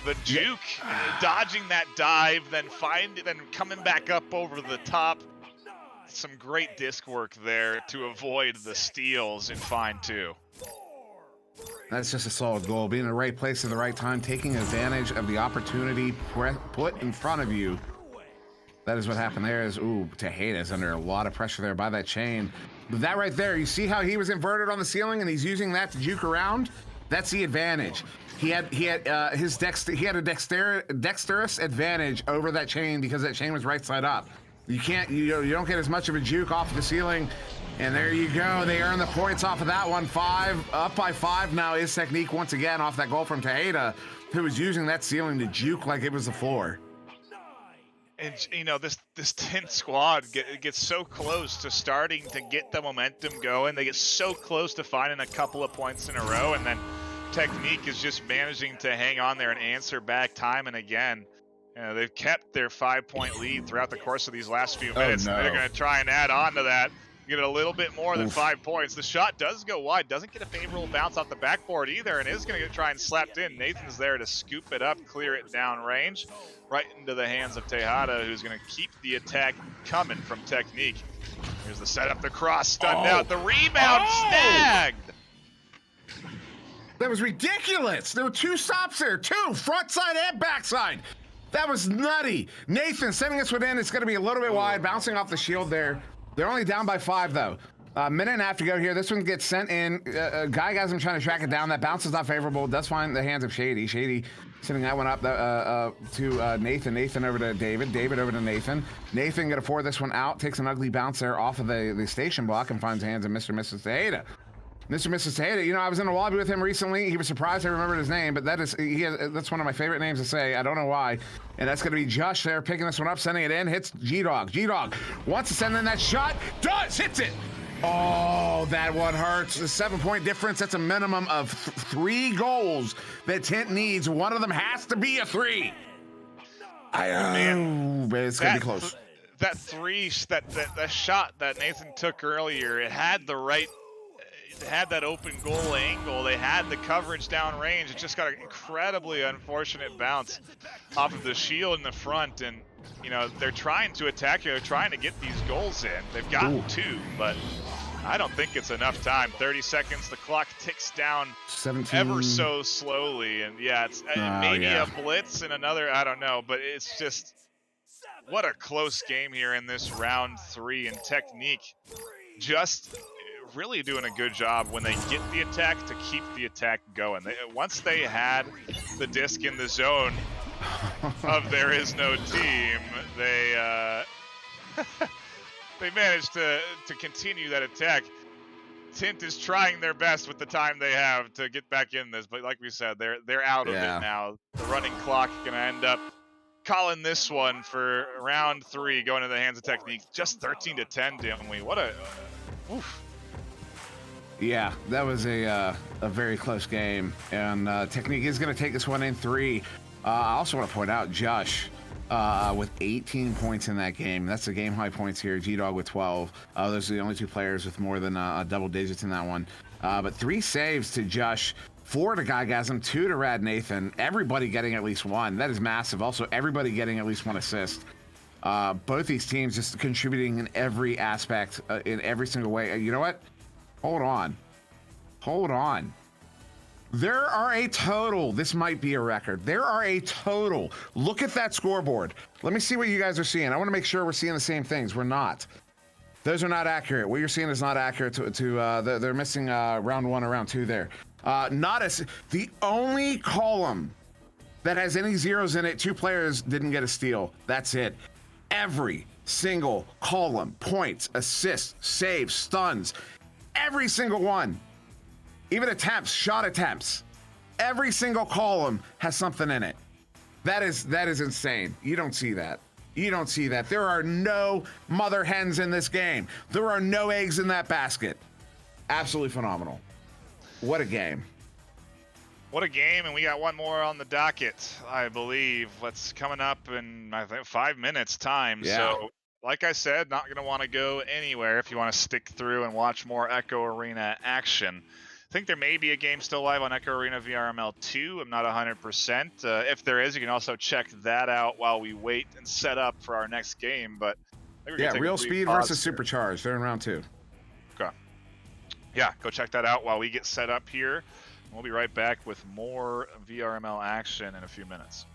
Speaker 10: The juke, dodging that dive, then coming back up over the top. Some great disc work there to avoid the steals in Fine 2.
Speaker 3: That's just a solid goal. Being in the right place at the right time, taking advantage of the opportunity put in front of you. That is what happened there. Tejeda's under a lot of pressure there by that chain. But that right there, you see how he was inverted on the ceiling and he's using that to juke around? That's the advantage. He had a dexterous advantage over that chain because that chain was right side up. You don't get as much of a juke off the ceiling, and there you go. They earn the points off of that one. 5 up by 5 now is Technique once again off that goal from Tejeda, who was using that ceiling to juke like it was the floor.
Speaker 10: And you know, this TINT squad gets so close to starting to get the momentum going. They get so close to finding a couple of points in a row, and then Technique is just managing to hang on there and answer back time and again. You know, they've kept their 5-point lead throughout the course of these last few minutes.
Speaker 3: No.
Speaker 10: They're going to try and add on to that, get a little bit more than 5 points. The shot does go wide, doesn't get a favorable bounce off the backboard either, and is going to try and slapped in. Nathan's there to scoop it up, clear it down range, right into the hands of Tejeda, who's going to keep the attack coming from Technique. Here's the setup, the cross, stunned out, the rebound snagged!
Speaker 3: That was ridiculous. There were 2 stops there. 2, front side and backside. That was nutty. Nathan sending this one in. It's going to be a little bit wide, bouncing off the shield there. They're only down by 5, though. A minute and a half to go here. This one gets sent in. Guygasm trying to track it down. That bounce is not favorable. Does find the hands of Shady. Shady sending that one up to Nathan. Nathan over to David. David over to Nathan. Nathan going to pour this one out. Takes an ugly bounce there off of the station block and finds the hands of Mr. and Mrs. Tejeda. Mr. and Mrs. Tejeda, you know, I was in a lobby with him recently. He was surprised I remembered his name, but that's one of my favorite names to say. I don't know why. And that's going to be Josh there picking this one up, sending it in. Hits G-Dog. G-Dog wants to send in that shot. Does! Hits it! Oh, that one hurts. The 7-point difference. That's a minimum of 3 goals that TINT needs. One of them has to be a 3. Man, it's going to be close.
Speaker 10: That 3, that shot that Nathan took earlier, it had the right... They had that open goal angle. They had the coverage downrange. It just got an incredibly unfortunate bounce off of the shield in the front. And, you know, they're trying to attack you. They're trying to get these goals in. They've gotten 2, but I don't think it's enough time. 30 seconds. The clock ticks down
Speaker 3: 17.
Speaker 10: Ever so slowly. And, yeah, it's maybe a blitz and another. I don't know. But it's just what a close game here in this round 3. And Technique just really doing a good job when they get the attack to keep the attack going. Once they had the disc in the zone of there is no team, they they managed to continue that attack. Tint is trying their best with the time they have to get back in this, but like we said, they're out of it now. The running clock gonna end up calling this one for round 3, going to the hands of Technique. Just 13-10, Dimwi. What a oof.
Speaker 3: Yeah, that was a very close game, and Technique is going to take this one in 3. I also want to point out Josh with 18 points in that game. That's the game high points here. G-Dog with 12. Those are the only 2 players with more than double digits in that one. But 3 saves to Josh, 4 to Gygasm, 2 to Rad Nathan. Everybody getting at least 1. That is massive. Also, everybody getting at least 1 assist. Both these teams just contributing in every aspect, in every single way. You know what? Hold on. There are a total, this might be a record. There are a total. Look at that scoreboard. Let me see what you guys are seeing. I want to make sure we're seeing the same things. We're not. Those are not accurate. What you're seeing is not accurate they're missing round 1 or round 2 there. The only column that has any zeros in it, 2 players didn't get a steal. That's it. Every single column, points, assists, saves, stuns, every single one. Even attempts, shot attempts. Every single column has something in it. That is insane. You don't see that. There are no mother hens in this game. There are no eggs in that basket. Absolutely phenomenal. What a game.
Speaker 10: What a game, and we got one more on the docket, I believe. What's coming up in, I think, 5 minutes time.
Speaker 3: Yeah.
Speaker 10: So, like I said, not going to want to go anywhere if you want to stick through and watch more Echo Arena action. I think there may be a game still live on Echo Arena VRML 2. I'm not 100%. If there is, you can also check that out while we wait and set up for our next game. But I think we're gonna take
Speaker 3: Real
Speaker 10: a brief
Speaker 3: Speed
Speaker 10: pause
Speaker 3: versus
Speaker 10: here.
Speaker 3: Supercharged. They're in round 2.
Speaker 10: Okay. Yeah, go check that out while we get set up here. We'll be right back with more VRML action in a few minutes.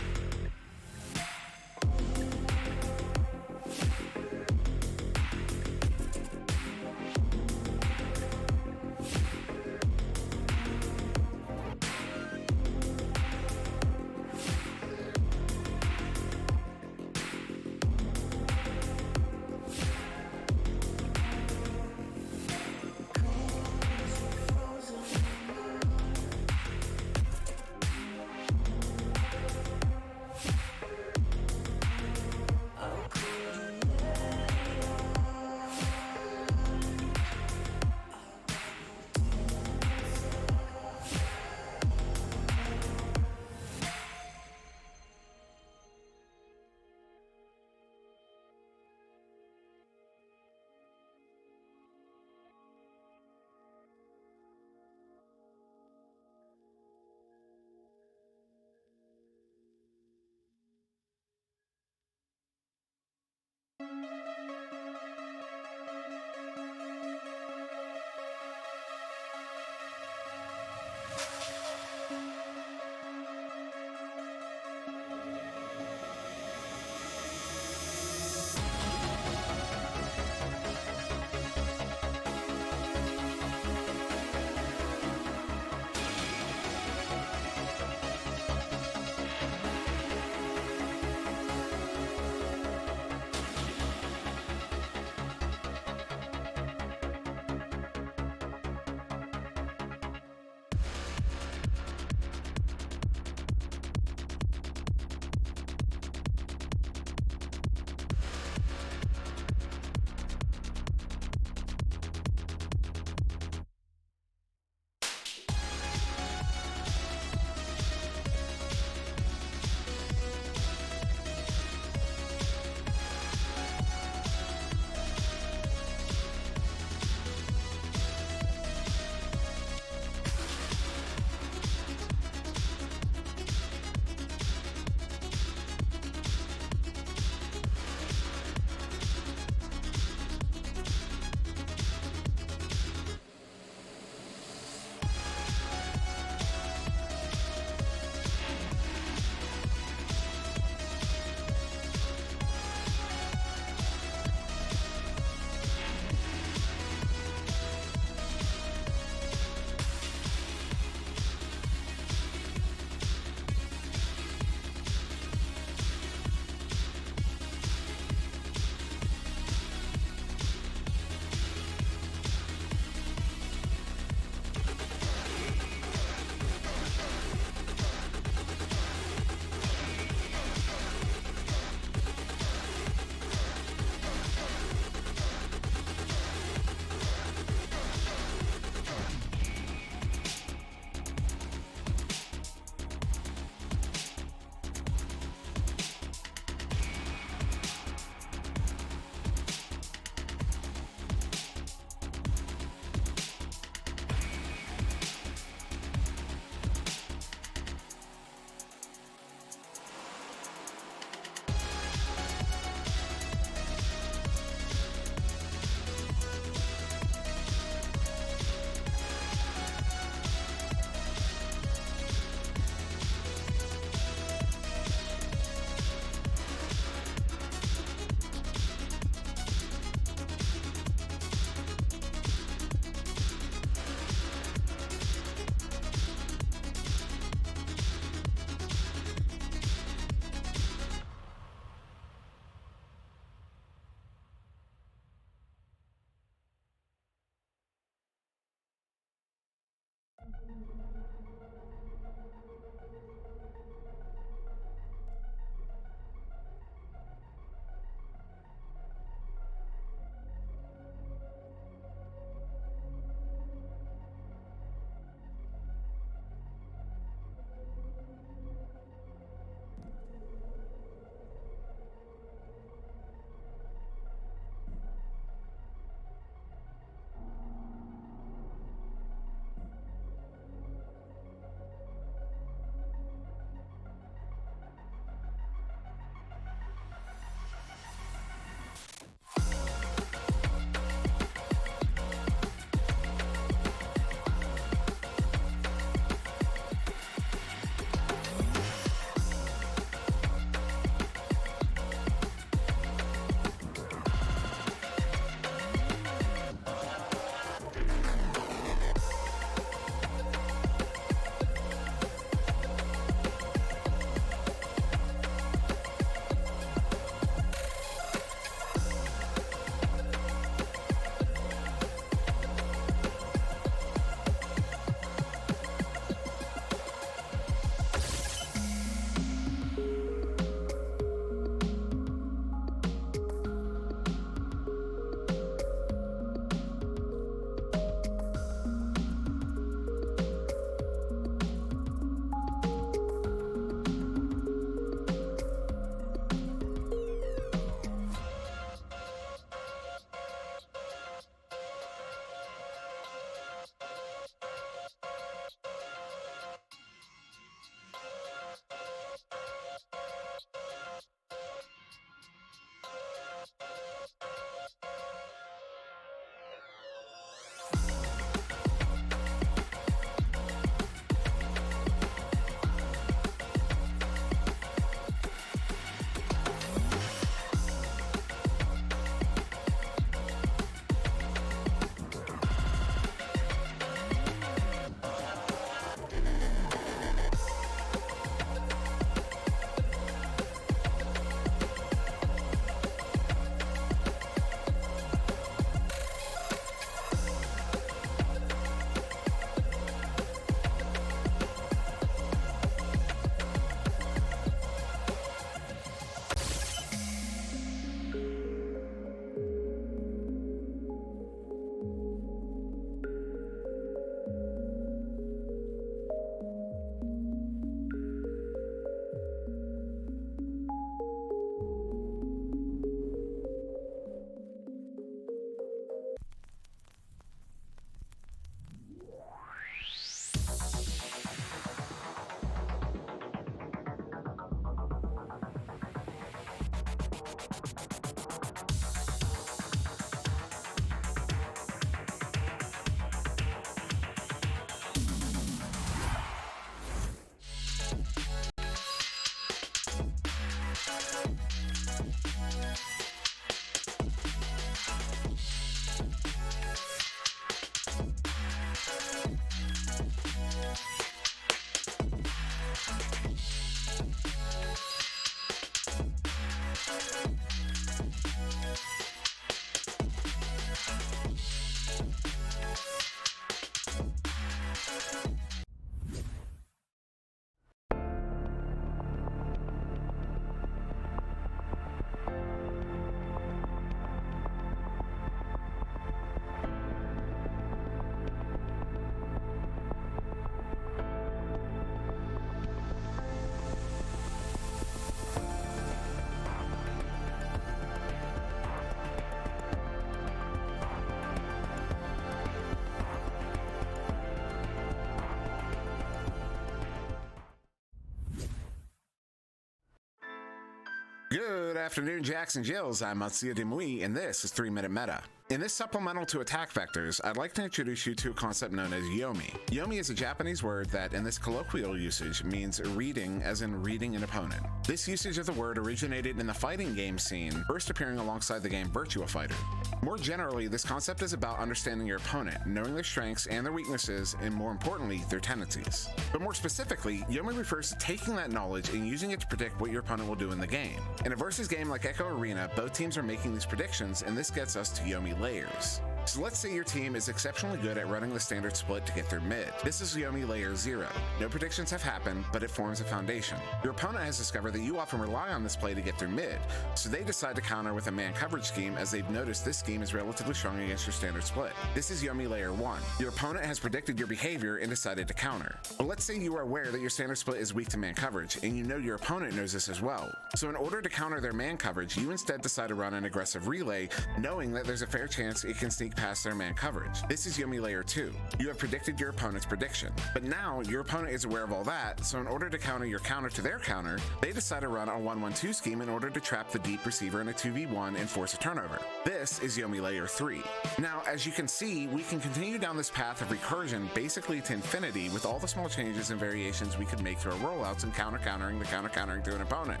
Speaker 3: Good afternoon, Jacks and Jills. I'm SirDimwi, and this is 3-Minute Meta. In this supplemental to attack vectors, I'd like to introduce you to a concept known as yomi. Yomi is a Japanese word that, in this colloquial usage, means reading, as in reading an opponent. This usage of the word originated in the fighting game scene, first appearing alongside the game Virtua Fighter. More generally, this concept is about understanding your opponent, knowing their strengths and their weaknesses, and more importantly, their tendencies. But more specifically, yomi refers to taking that knowledge and using it to predict what your opponent will do in the game. In a versus game like Echo Arena, both teams are making these predictions, and this gets us to yomi layers. So let's say your team is exceptionally good at running the standard split to get their mid. This is Yomi Layer 0. No predictions have happened, but it forms a foundation. Your opponent has discovered that you often rely on this play to get their mid, so they decide to counter with a man coverage scheme as they've noticed this scheme is relatively strong against your standard split. This is Yomi Layer 1. Your opponent has predicted your behavior and decided to counter. But let's say you are aware that your standard split is weak to man coverage, and you know your opponent knows this as well. So in order to counter their man coverage, you instead decide to run an aggressive relay, knowing that there's a fair chance it can sneak past their man coverage. This is Yomi Layer 2. You have predicted your opponent's prediction. But now, your opponent is aware of all that, so in order to counter your counter to their counter, they decide to run a 1-1-2 scheme in order to trap the deep receiver in a 2v1 and force a turnover. This is Yomi Layer 3. Now, as you can see, we can continue down this path of recursion basically to infinity with all the small changes and variations we could make to our rollouts and countering the countering to an opponent.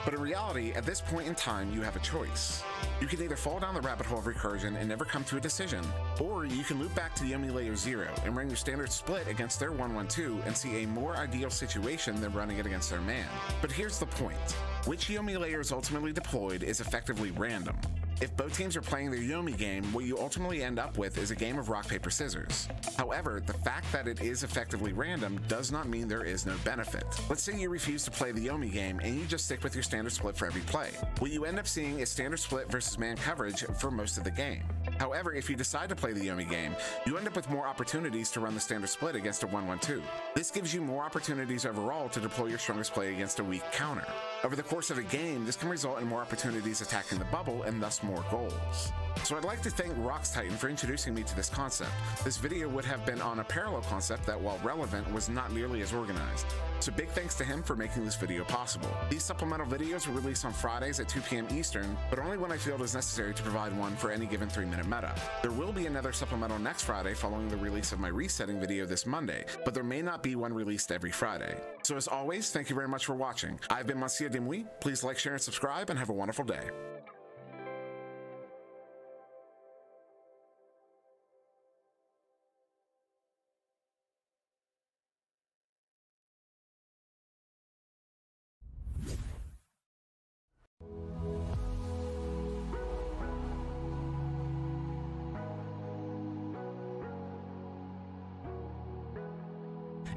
Speaker 3: But in reality, at this point in time, you have a choice. You can either fall down the rabbit hole of recursion and never come to a decision, or you can loop back to Yomi Layer 0 and run your standard split against their 1-1-2 and see a more ideal situation than running it against their man. But here's the point. Which Yomi layer is ultimately deployed is effectively random. If both teams are playing their Yomi game, what you ultimately end up with is a game of rock, paper, scissors. However, the fact that it is effectively random does not mean there is no benefit. Let's say you refuse to play the Yomi game and you just stick with your standard split for every play. What you end up seeing is standard split versus man coverage for most of the game. However, if you decide to play the Yomi game, you end up with more opportunities to run the standard split against a 1-1-2. This gives you more opportunities overall to deploy your strongest play against a weak counter. Over the course of a game, this can result in more opportunities attacking the bubble and thus more goals. So I'd like to thank Rox Titan for introducing me to this concept. This video would have been on a parallel concept that, while relevant, was not nearly as organized. So big thanks to him for making this video possible. These supplemental videos will release on Fridays at 2 p.m. Eastern, but only when I feel it is necessary to provide one for any given 3-minute meta. There will be another supplemental next Friday following the release of my resetting video this Monday, but there may not be one released every Friday. So as always, thank you very much for watching. I've been SirDimwi. Please like, share, and subscribe, and have a wonderful day.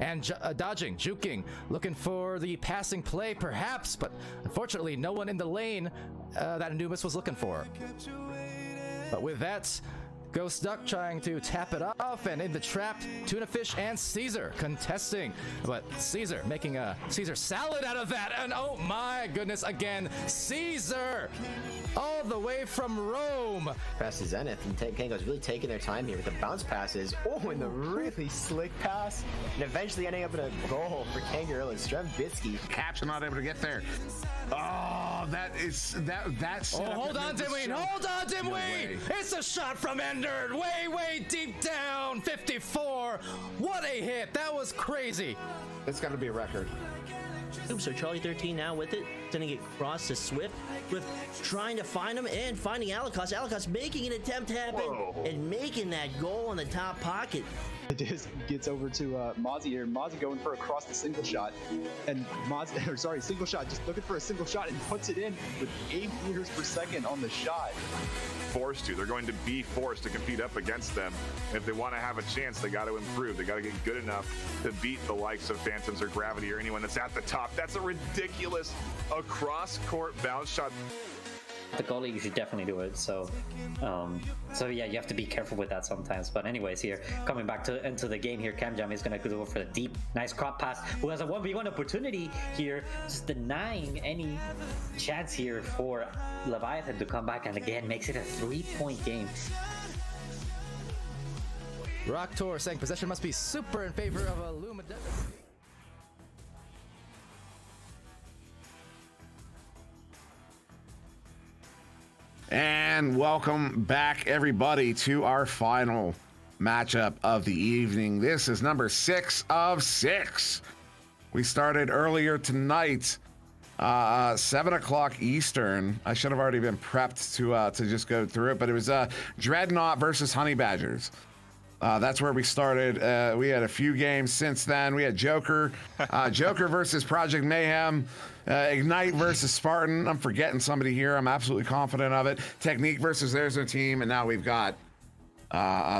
Speaker 1: And dodging, juking, looking for the passing play perhaps, but unfortunately no one in the lane that Anubis was looking for. But with that, Ghost Duck trying to tap it off, and in the trap, Tuna Fish and Caesar contesting. But Caesar making a Caesar salad out of that, and oh my goodness, again, Caesar! All the way from Rome.
Speaker 2: Pass to Zenith, and Kango's really taking their time here with the bounce passes. Oh, and the really slick pass, and eventually ending up in a goal for Kangaroo and Strembitsky.
Speaker 3: Caps are not able to get there. Oh, that's
Speaker 1: oh, hold on, Dimwi! Hold on, Dimwi! It's a shot from Ender, way deep down, 54. What a hit! That was crazy.
Speaker 3: It's got to be a record.
Speaker 4: So Charlie 13 now with it, sending it across to Swift, with trying to find him and finding Alikos. Alikos making an attempt happen and making that goal in the top pocket.
Speaker 5: It just gets over to Mozzie here. Mozzie going for across the single shot, and single shot, just looking for a single shot and puts it in with 8 meters per second on the shot.
Speaker 6: They're going to be forced to compete up against them. If they want to have a chance, they got to improve. They got to get good enough to beat the likes of Phantoms or Gravity or anyone that's at the top. That's a ridiculous across-court bounce shot.
Speaker 7: The goalie, you should definitely do it. So yeah, you have to be careful with that sometimes. But anyways, here coming back into the game here, Camjam is gonna go for the deep, nice crop pass. Who has a 1v1 opportunity here, just denying any chance here for Leviathan to come back, and again makes it a 3-point game.
Speaker 1: Rock Tour saying possession must be super in favor of Illumina.
Speaker 3: And welcome back, everybody, to our final matchup of the evening. This is number 6 of 6. We started earlier tonight, 7 o'clock Eastern. I should have already been prepped to just go through it, but it was Dreadnought versus Honey Badgers. That's where we started. We had a few games since then. We had Joker versus Project Mayhem, Ignite versus Spartan. I'm forgetting somebody here. I'm absolutely confident of it. Technique versus There's No Team, and now we've got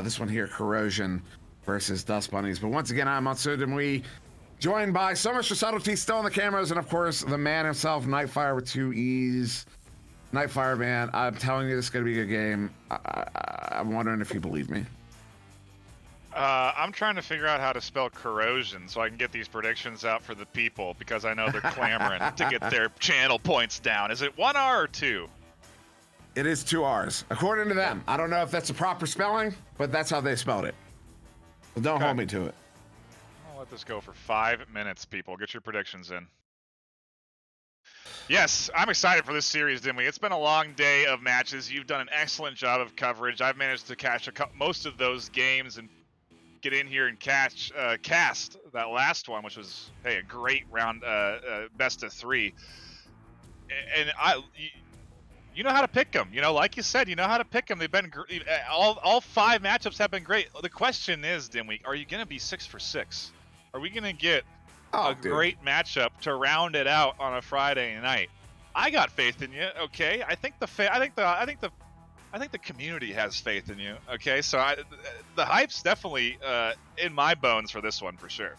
Speaker 3: this one here, Corrosion versus Dust Bunnies. But once again, I'm on SirDimwi, joined by so much subtlety still on the cameras, and of course, the man himself, Nightfire with 2 E's. Nightfire, man, I'm telling you, this is going to be a good game. I'm wondering if you believe me.
Speaker 10: I'm trying to figure out how to spell corrosion so I can get these predictions out for the people, because I know they're clamoring to get their channel points down. Is it 1 R or 2?
Speaker 3: It is 2 R's, according to them. I don't know if that's the proper spelling, but that's how they spelled it. So don't hold me to it.
Speaker 10: I'll let this go for 5 minutes, people. Get your predictions in. Yes, I'm excited for this series, Dimwi. It's been a long day of matches. You've done an excellent job of coverage. I've managed to catch most of those games and get in here and cast that last one, which was, hey, a great round, best of 3. And you know how to pick them. You know, like you said, you know how to pick them. They've been all 5 matchups have been great. The question is, Dimwi, are you going to be 6 for 6? Are we going to get great matchup to round it out on a Friday night? I got faith in you. Okay, I think the community has faith in you. Okay, so the hype's definitely in my bones for this one for sure.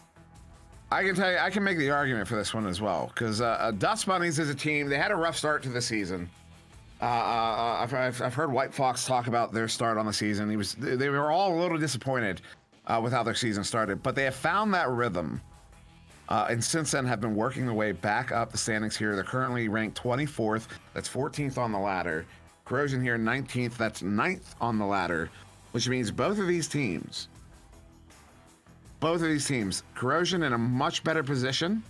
Speaker 3: I can tell you, I can make the argument for this one as well, because Dust Bunnies is a team. They had a rough start to the season. I've heard White Fox talk about their start on the season. They were all a little disappointed with how their season started, but they have found that rhythm. And since then have been working their way back up the standings here. They're currently ranked 24th. That's 14th on the ladder. Corrosion here 19th. That's 9th on the ladder, which means both of these teams, Corrosion in a much better position,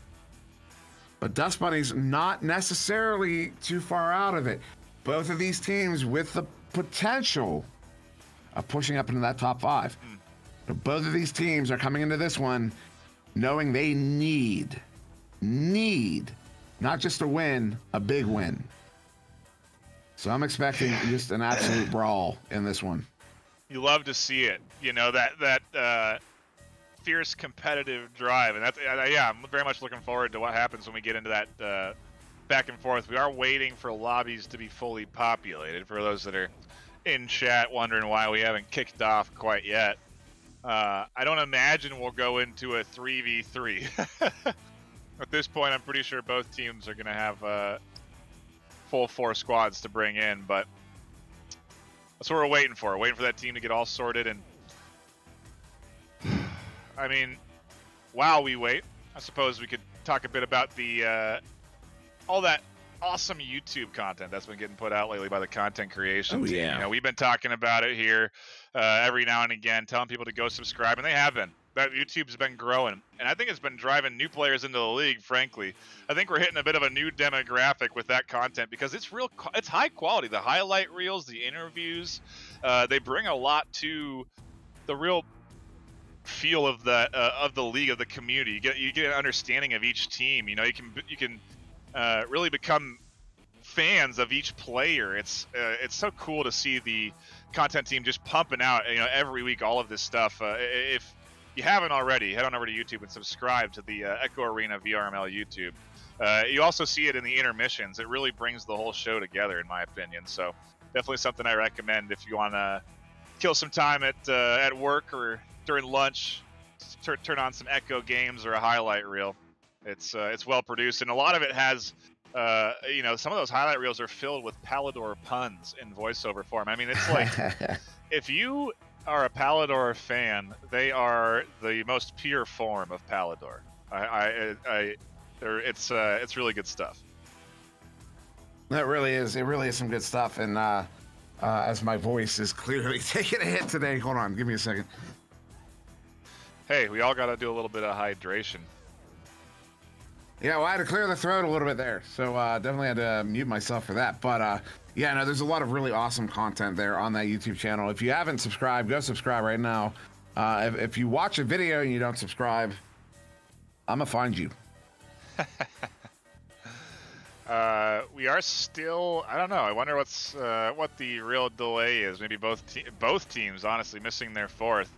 Speaker 3: but Dust Bunnies not necessarily too far out of it. Both of these teams with the potential of pushing up into that top 5. But both of these teams are coming into this one knowing they need not just a win, a big win. So I'm expecting just an absolute brawl in this one.
Speaker 10: You love to see it, you know, that fierce competitive drive, and that's yeah, I'm very much looking forward to what happens when we get into that back and forth. We are waiting for lobbies to be fully populated. For those that are in chat wondering why we haven't kicked off quite yet, I don't imagine we'll go into a 3v3. At this point, I'm pretty sure both teams are going to have full 4 squads to bring in, but that's what we're waiting for. Waiting for that team to get all sorted. And I mean, while we wait, I suppose we could talk a bit about the all that awesome YouTube content that's been getting put out lately by the content creation team.
Speaker 3: Yeah.
Speaker 10: You know, we've been talking about it here every now and again, telling people to go subscribe, and they have been. That YouTube's been growing, and I think it's been driving new players into the league. Frankly, I think we're hitting a bit of a new demographic with that content, because it's high quality. The highlight reels, the interviews, they bring a lot to the real feel of the league, of the community. You get an understanding of each team. You know, you can really become fans of each player. It's so cool to see the content team just pumping out, you know, every week all of this stuff. If you haven't already, head on over to YouTube and subscribe to the Echo Arena VRML YouTube. You also see it in the intermissions. It really brings the whole show together, in my opinion. So definitely something I recommend if you want to kill some time at work or during lunch. Turn on some Echo games or a highlight reel. It's well produced, and a lot of it has, you know, some of those highlight reels are filled with Palador puns in voiceover form. I mean, it's like if you are a Palador fan, they are the most pure form of Palador. It's really good stuff.
Speaker 3: That really is. It really is some good stuff. And as my voice is clearly taking a hit today, hold on, give me a second.
Speaker 10: Hey, we all got to do a little bit of hydration.
Speaker 3: Yeah, well, I had to clear the throat a little bit there, so definitely had to mute myself for that. But yeah, no, there's a lot of really awesome content there on that YouTube channel. If you haven't subscribed, go subscribe right now. If you watch a video and you don't subscribe, I'm gonna find you.
Speaker 10: We are still, I don't know, I wonder what the real delay is. Maybe both teams honestly missing their fourth.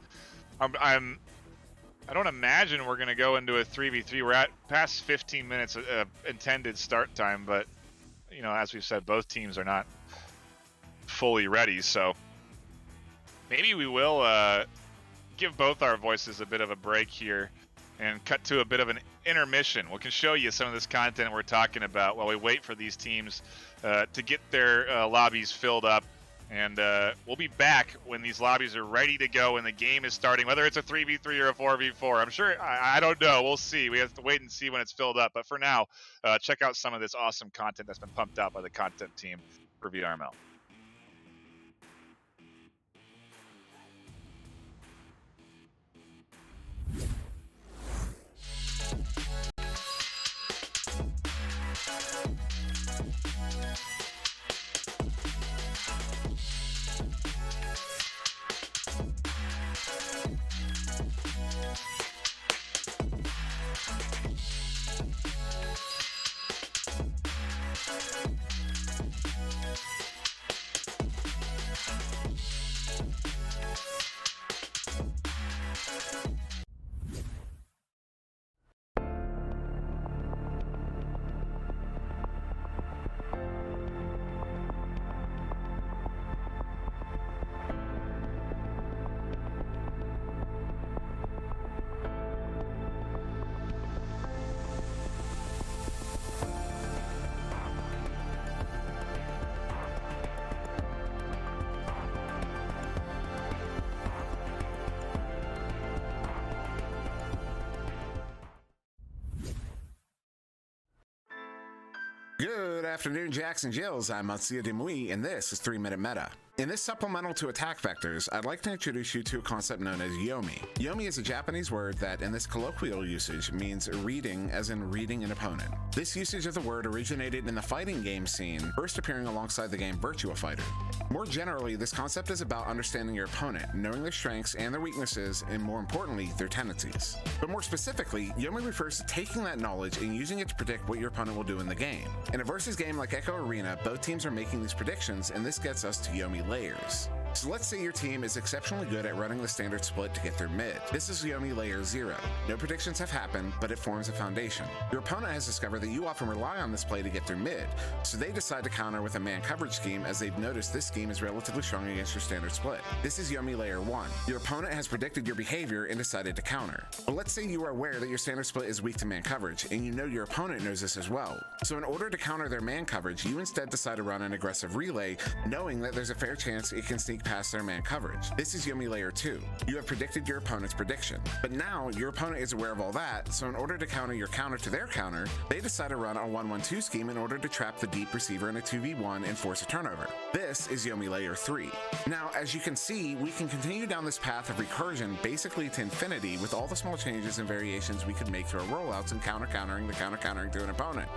Speaker 10: I don't imagine we're going to go into a 3v3. We're at past 15 minutes of intended start time, but you know, as we've said, both teams are not fully ready, so maybe we will give both our voices a bit of a break here and cut to a bit of an intermission. We can show you some of this content we're talking about while we wait for these teams to get their lobbies filled up. And we'll be back when these lobbies are ready to go and the game is starting, whether it's a 3v3 or a 4v4. I'm sure, I don't know. We'll see. We have to wait and see when it's filled up. But for now, check out some of this awesome content that's been pumped out by the content team for VRML.
Speaker 3: Good afternoon, Jacks and Jills. I'm SirDimwi, and this is 3-Minute Meta. In this supplemental to attack vectors, I'd like to introduce you to a concept known as Yomi. Yomi is a Japanese word that, in this colloquial usage, means reading, as in reading an opponent. This usage of the word originated in the fighting game scene, first appearing alongside the game Virtua Fighter. More generally, this concept is about understanding your opponent, knowing their strengths and their weaknesses, and more importantly, their tendencies. But more specifically, Yomi refers to taking that knowledge and using it to predict what your opponent will do in the game. In a versus game like Echo Arena, both teams are making these predictions, and this gets us to Yomi layers. So let's say your team is exceptionally good at running the standard split to get their mid. This is Yomi layer 0. No predictions have happened, but it forms a foundation. Your opponent has discovered that you often rely on this play to get their mid, so they decide to counter with a man coverage scheme as they've noticed this scheme is relatively strong against your standard split. This is Yomi layer 1. Your opponent has predicted your behavior and decided to counter. But let's say you are aware that your standard split is weak to man coverage, and you know your opponent knows this as well. So in order to counter their man coverage, you instead decide to run an aggressive relay, knowing that there's a fair chance it can sneak past their man coverage. This is Yomi layer 2. You have predicted your opponent's prediction. But now your opponent is aware of all that, so in order to counter your counter to their counter, they decide to run a 1-1-2 scheme in order to trap the deep receiver in a 2v1 and force a turnover. This is Yomi layer 3. Now, as you can see, we can continue down this path of recursion basically to infinity with all the small changes and variations we could make through our rollouts and countering the countering to an opponent.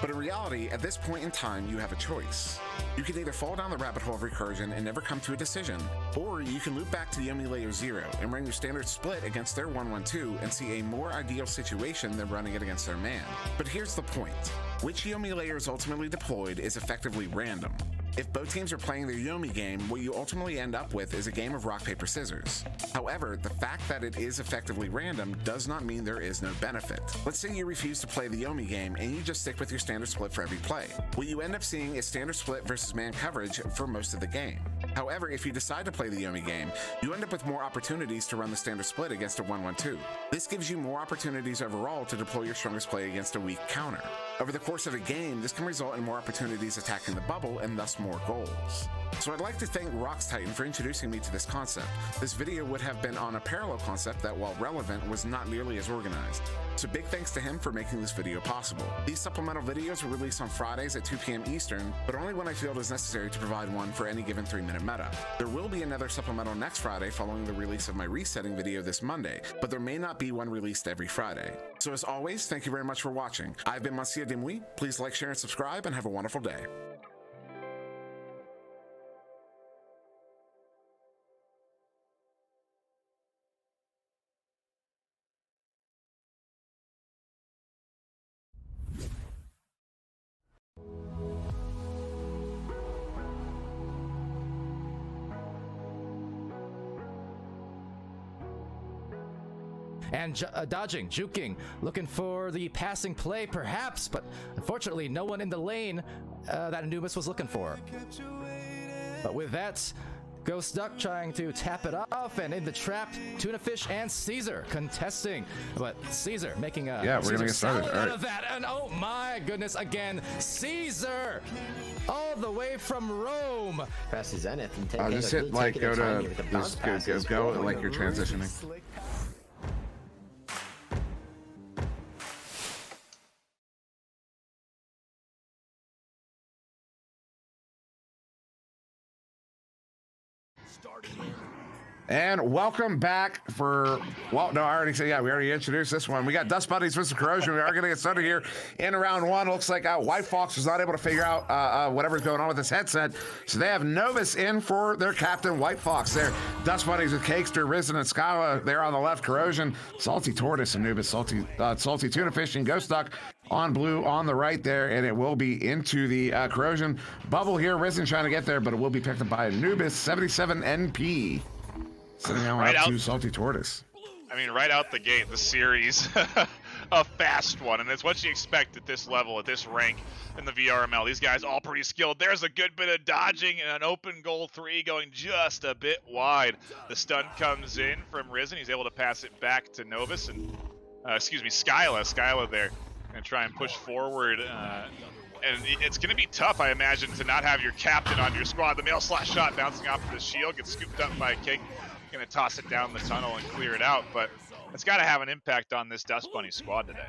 Speaker 3: But in reality, at this point in time, you have a choice. You can either fall down the rabbit hole of recursion and never come to a decision, or you can loop back to Yomi layer 0 and run your standard split against their 1-1-2 and see a more ideal situation than running it against their man. But here's the point. Which Yomi layer is ultimately deployed is effectively random. If both teams are playing their Yomi game, what you ultimately end up with is a game of rock, paper, scissors. However, the fact that it is effectively random does not mean there is no benefit. Let's say you refuse to play the Yomi game and you just stick with your standard split for every play. What you end up seeing is standard split versus man coverage for most of the game. However, if you decide to play the Yomi game, you end up with more opportunities to run the standard split against a 1-1-2. This gives you more opportunities overall to deploy your strongest play against a weak counter. Over the course of a game, this can result in more opportunities attacking the bubble and thus more goals. So I'd like to thank Rox Titan for introducing me to this concept. This video would have been on a parallel concept that, while relevant, was not nearly as organized. So big thanks to him for making this video possible. These supplemental videos are released on Fridays at 2 p.m. Eastern, but only when I feel it is necessary to provide one for any given 3-minute meta. There will be another supplemental next Friday following the release of my resetting video this Monday, but there may not be one released every Friday. So as always, thank you very much for watching. I've been SirDimwi. Please like, share, and subscribe, and have a wonderful day.
Speaker 1: And dodging, juking, looking for the passing play perhaps, but unfortunately no one in the lane that Anubis was looking for. But with that, Ghost Duck trying to tap it off, and in the trap, Tuna Fish and Caesar contesting. But Caesar making a
Speaker 3: we're gonna get started.
Speaker 1: All right. Out of that, and oh my goodness, again, Caesar! All the way from Rome.
Speaker 2: Press the Zenith and take
Speaker 3: just hit like go to just go like you're transitioning. And welcome back for, well, no, I already said, yeah, we already introduced this one. We got Dust Buddies versus Corrosion. We are going to get started here in round one. Looks like White Fox was not able to figure out whatever's going on with his headset. So they have Novus in for their captain, White Fox. There, Dust Buddies with Cakester, Risen, and Skyla. There on the left, Corrosion, Salty Tortoise, Anubis, Salty Tuna Fish, and Ghost Duck on blue on the right there, and it will be into the Corrosion bubble here. Risen trying to get there, but it will be picked up by Anubis, 77 NP. Sitting down right out to Salty Tortoise.
Speaker 10: I mean, right out the gate, the series, a fast one, and it's what you expect at this level, at this rank in the VRML. These guys all pretty skilled. There's a good bit of dodging and an open goal 3 going just a bit wide. The stun comes in from Risen. He's able to pass it back to Novus and, Skyla there, and try and push forward. And it's going to be tough, I imagine, to not have your captain on your squad. The mail slot shot bouncing off of the shield gets scooped up by King. Going to toss it down the tunnel and clear it out, but it's got to have an impact on this Dust Bunny squad today.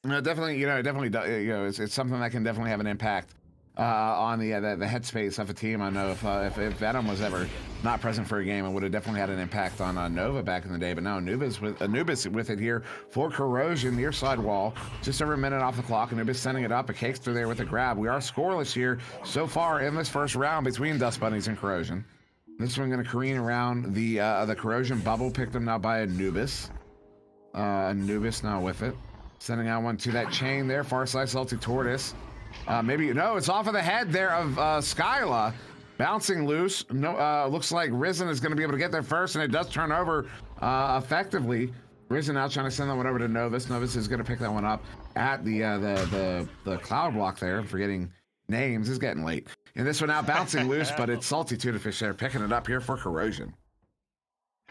Speaker 3: No, definitely, it's something that can definitely have an impact on the headspace of a team. I know if Venom was ever not present for a game, it would have definitely had an impact on Nova back in the day. But now Anubis with it here for Corrosion, near side wall, just over a minute off the clock. Anubis sending it up. A Cakester there with a grab. We are scoreless here so far in this first round between Dust Bunnies and Corrosion. This one going to careen around the Corrosion bubble, picked up now by Anubis. Anubis now with it. Sending out one to that chain there, far side Salty Tortoise. It's off of the head there of Skyla. Bouncing loose. No, looks like Risen is going to be able to get there first, and it does turn over effectively. Risen now trying to send that one over to Novus. Novus is going to pick that one up at the cloud block there. I'm forgetting names. It's getting late. And this one now bouncing loose, but it's Salty Tuna Fish there picking it up here for Corrosion.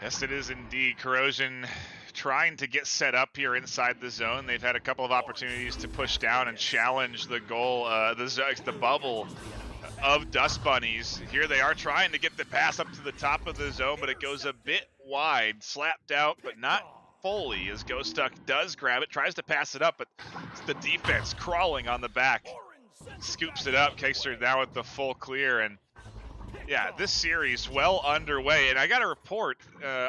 Speaker 10: Yes, it is indeed. Corrosion trying to get set up here inside the zone. They've had a couple of opportunities to push down and challenge the goal, the bubble of Dust Bunnies. Here they are trying to get the pass up to the top of the zone, but it goes a bit wide, slapped out, but not fully, as Ghost Duck does grab it, tries to pass it up, but it's the defense crawling on the back. Scoops it up. Cakester now with the full clear, and yeah, this series well underway. And I got a report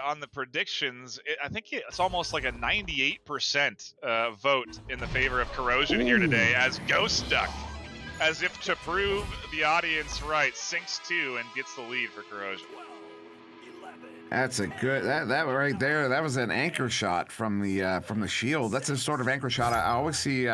Speaker 10: on the predictions. I think it's almost like a 98% vote in the favor of Corrosion here today, as Ghost Duck, as if to prove the audience right, sinks 2 and gets the lead for Corrosion.
Speaker 3: That's a good that right there. That was an anchor shot from the shield. That's a sort of anchor shot I always see.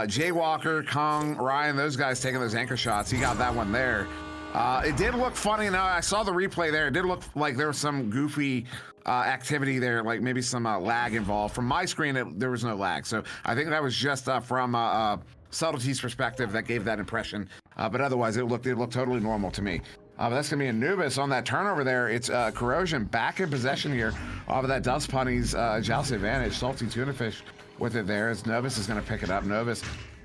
Speaker 3: Jay Walker, Kong, Ryan, those guys taking those anchor shots. He got that one there. It did look funny. Now I saw the replay there. It did look like there was some goofy activity there, like maybe some lag involved. From my screen, there was no lag. So I think that was just from Subtlety's perspective that gave that impression. But otherwise, it looked totally normal to me. But that's going to be Anubis on that turnover there. It's Corrosion back in possession here of that Dust Bunnies joust advantage. Salty Tuna Fish with it there as Novus is going to pick it up. Novus,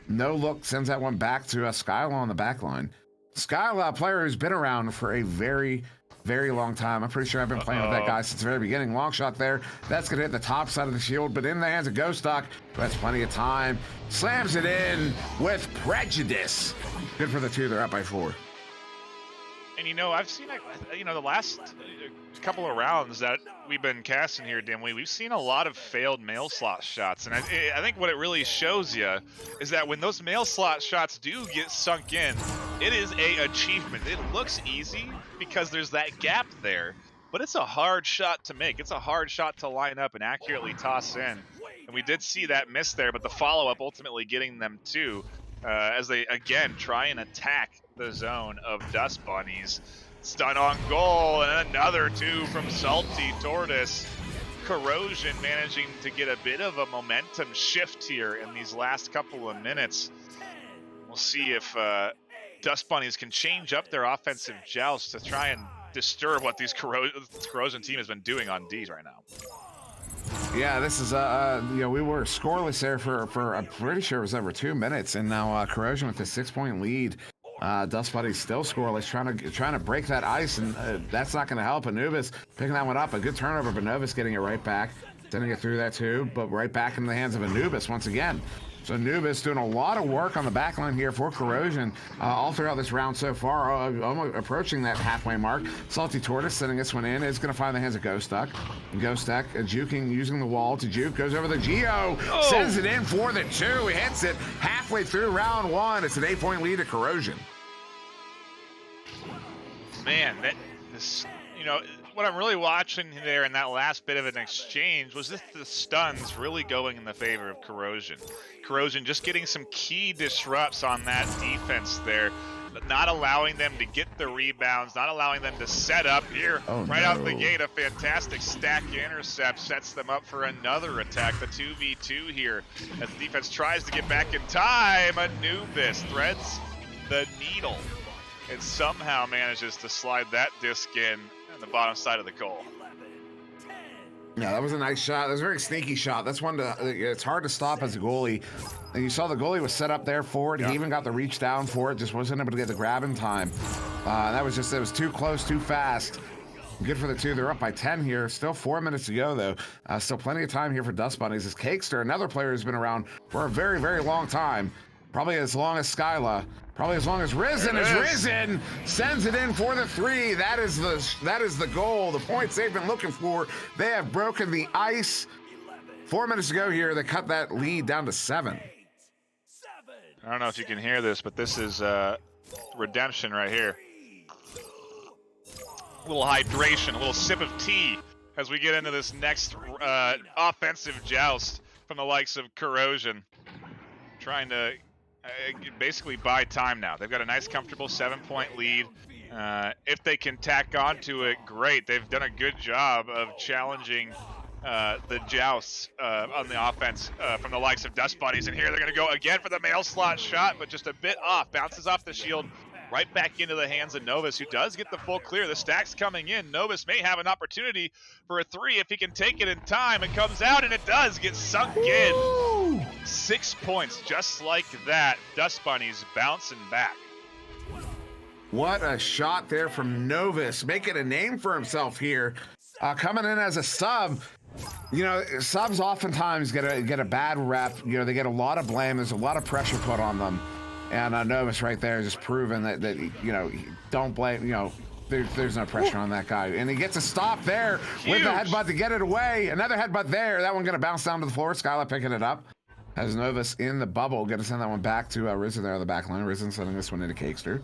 Speaker 3: no look, sends that one back to Skyla on the back line. Skyla, a player who's been around for a very, very long time. I'm pretty sure I've been playing with that guy since the very beginning. Long shot there. That's going to hit the top side of the shield, but in the hands of Ghost Duck, who has plenty of time. Slams it in with prejudice. Good for the 2. They're up by 4.
Speaker 10: And I've seen, the last couple of rounds that we've been casting here, Dimwi, we've seen a lot of failed mail slot shots. And I think what it really shows you is that when those mail slot shots do get sunk in, it is a achievement. It looks easy because there's that gap there, but it's a hard shot to make. It's a hard shot to line up and accurately toss in. And we did see that miss there, but the follow-up ultimately getting them too, as they, again, try and attack the zone of Dust Bunnies. Stun on goal, and another 2 from Salty Tortoise. Corrosion managing to get a bit of a momentum shift here in these last couple of minutes. We'll see if Dust Bunnies can change up their offensive joust to try and disturb what this Corrosion team has been doing on D's right now.
Speaker 3: Yeah, this is we were scoreless there for I'm pretty sure it was over 2 minutes, and now Corrosion with a 6-point lead. Dust Bunnies still scoreless, trying to break that ice, and that's not going to help. Anubis picking that one up, a good turnover, but Novus getting it right back, sending it through that too, but right back into the hands of Anubis once again. So Anubis doing a lot of work on the back line here for Corrosion all throughout this round so far, almost approaching that halfway mark. Salty Tortoise sending this one in. It's going to find the hands of Ghost Duck. Ghost Duck juking, using the wall to juke, goes over the Geo, sends it in for the 2, hits it halfway through round 1. It's an 8-point lead to Corrosion.
Speaker 10: Man, what I'm really watching there in that last bit of an exchange was just the stuns really going in the favor of Corrosion. Corrosion just getting some key disrupts on that defense there, but not allowing them to get the rebounds, not allowing them to set up here. Out the gate, a fantastic stack intercept sets them up for another attack, the 2v2 here, as the defense tries to get back in time. Anubis threads the needle and somehow manages to slide that disc in on the bottom side of the goal.
Speaker 3: Yeah, that was a nice shot. That was a very sneaky shot. That's one it's hard to stop as a goalie. And you saw the goalie was set up there for it. He even got the reach down for it, just wasn't able to get the grab in time. It was too close, too fast. Good for the 2. They're up by 10 here. Still 4 minutes to go, though. Still plenty of time here for Dust Bunnies. As Cakester, another player who's been around for a very, very long time, probably as long as Skyla, probably as long as Risen is Risen, sends it in for the 3. That is the goal, the points they've been looking for. They have broken the ice. 4 minutes to go here. They cut that lead down to 7.
Speaker 10: I don't know if you can hear this, but this is redemption right here. A little hydration, a little sip of tea as we get into this next offensive joust from the likes of Corrosion. Trying to basically buy time now. They've got a nice, comfortable 7-point lead. If they can tack onto it, great. They've done a good job of challenging the jousts on the offense from the likes of Dust Bunnies. And here they're going to go again for the mail slot shot, but just a bit off. Bounces off the shield, right back into the hands of Novus, who does get the full clear. The stack's coming in. Novus may have an opportunity for a 3 if he can take it in time. It comes out, and it does get sunk in. 6 points, just like that. Dust Bunnies bouncing back.
Speaker 3: What a shot there from Novus, making a name for himself here. Coming in as a sub. Subs oftentimes get a bad rep. They get a lot of blame. There's a lot of pressure put on them. And Novus right there just proving that don't blame, there's no pressure on that guy. And he gets a stop there with the headbutt to get it away. Another headbutt there. That one going to bounce down to the floor. Skyla picking it up. Has Novus in the bubble. Going to send that one back to Risen there on the back line. Risen sending this one into Cakester.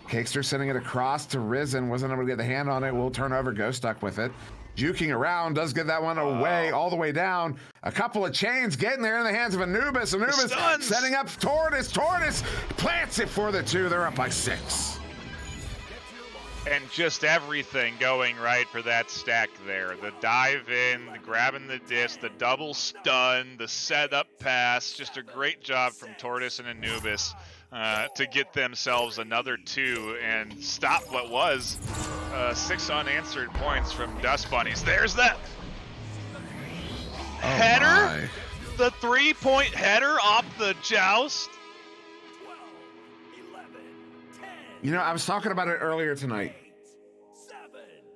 Speaker 3: Cakester sending it across to Risen. Wasn't able to get the hand on it. Will turn over. Ghost Duck with it. Juking around, does get that one away, all the way down. A couple of chains getting there in the hands of Anubis. Anubis setting up Tortoise. Tortoise plants it for the 2. They're up by 6.
Speaker 10: And just everything going right for that stack there. The dive in, the grabbing the disc, the double stun, the setup pass. Just a great job from Tortoise and Anubis to get themselves another 2 and stop what was 6 unanswered points from Dust Bunnies. There's that header, the 3-point header off the joust.
Speaker 3: I was talking about it earlier tonight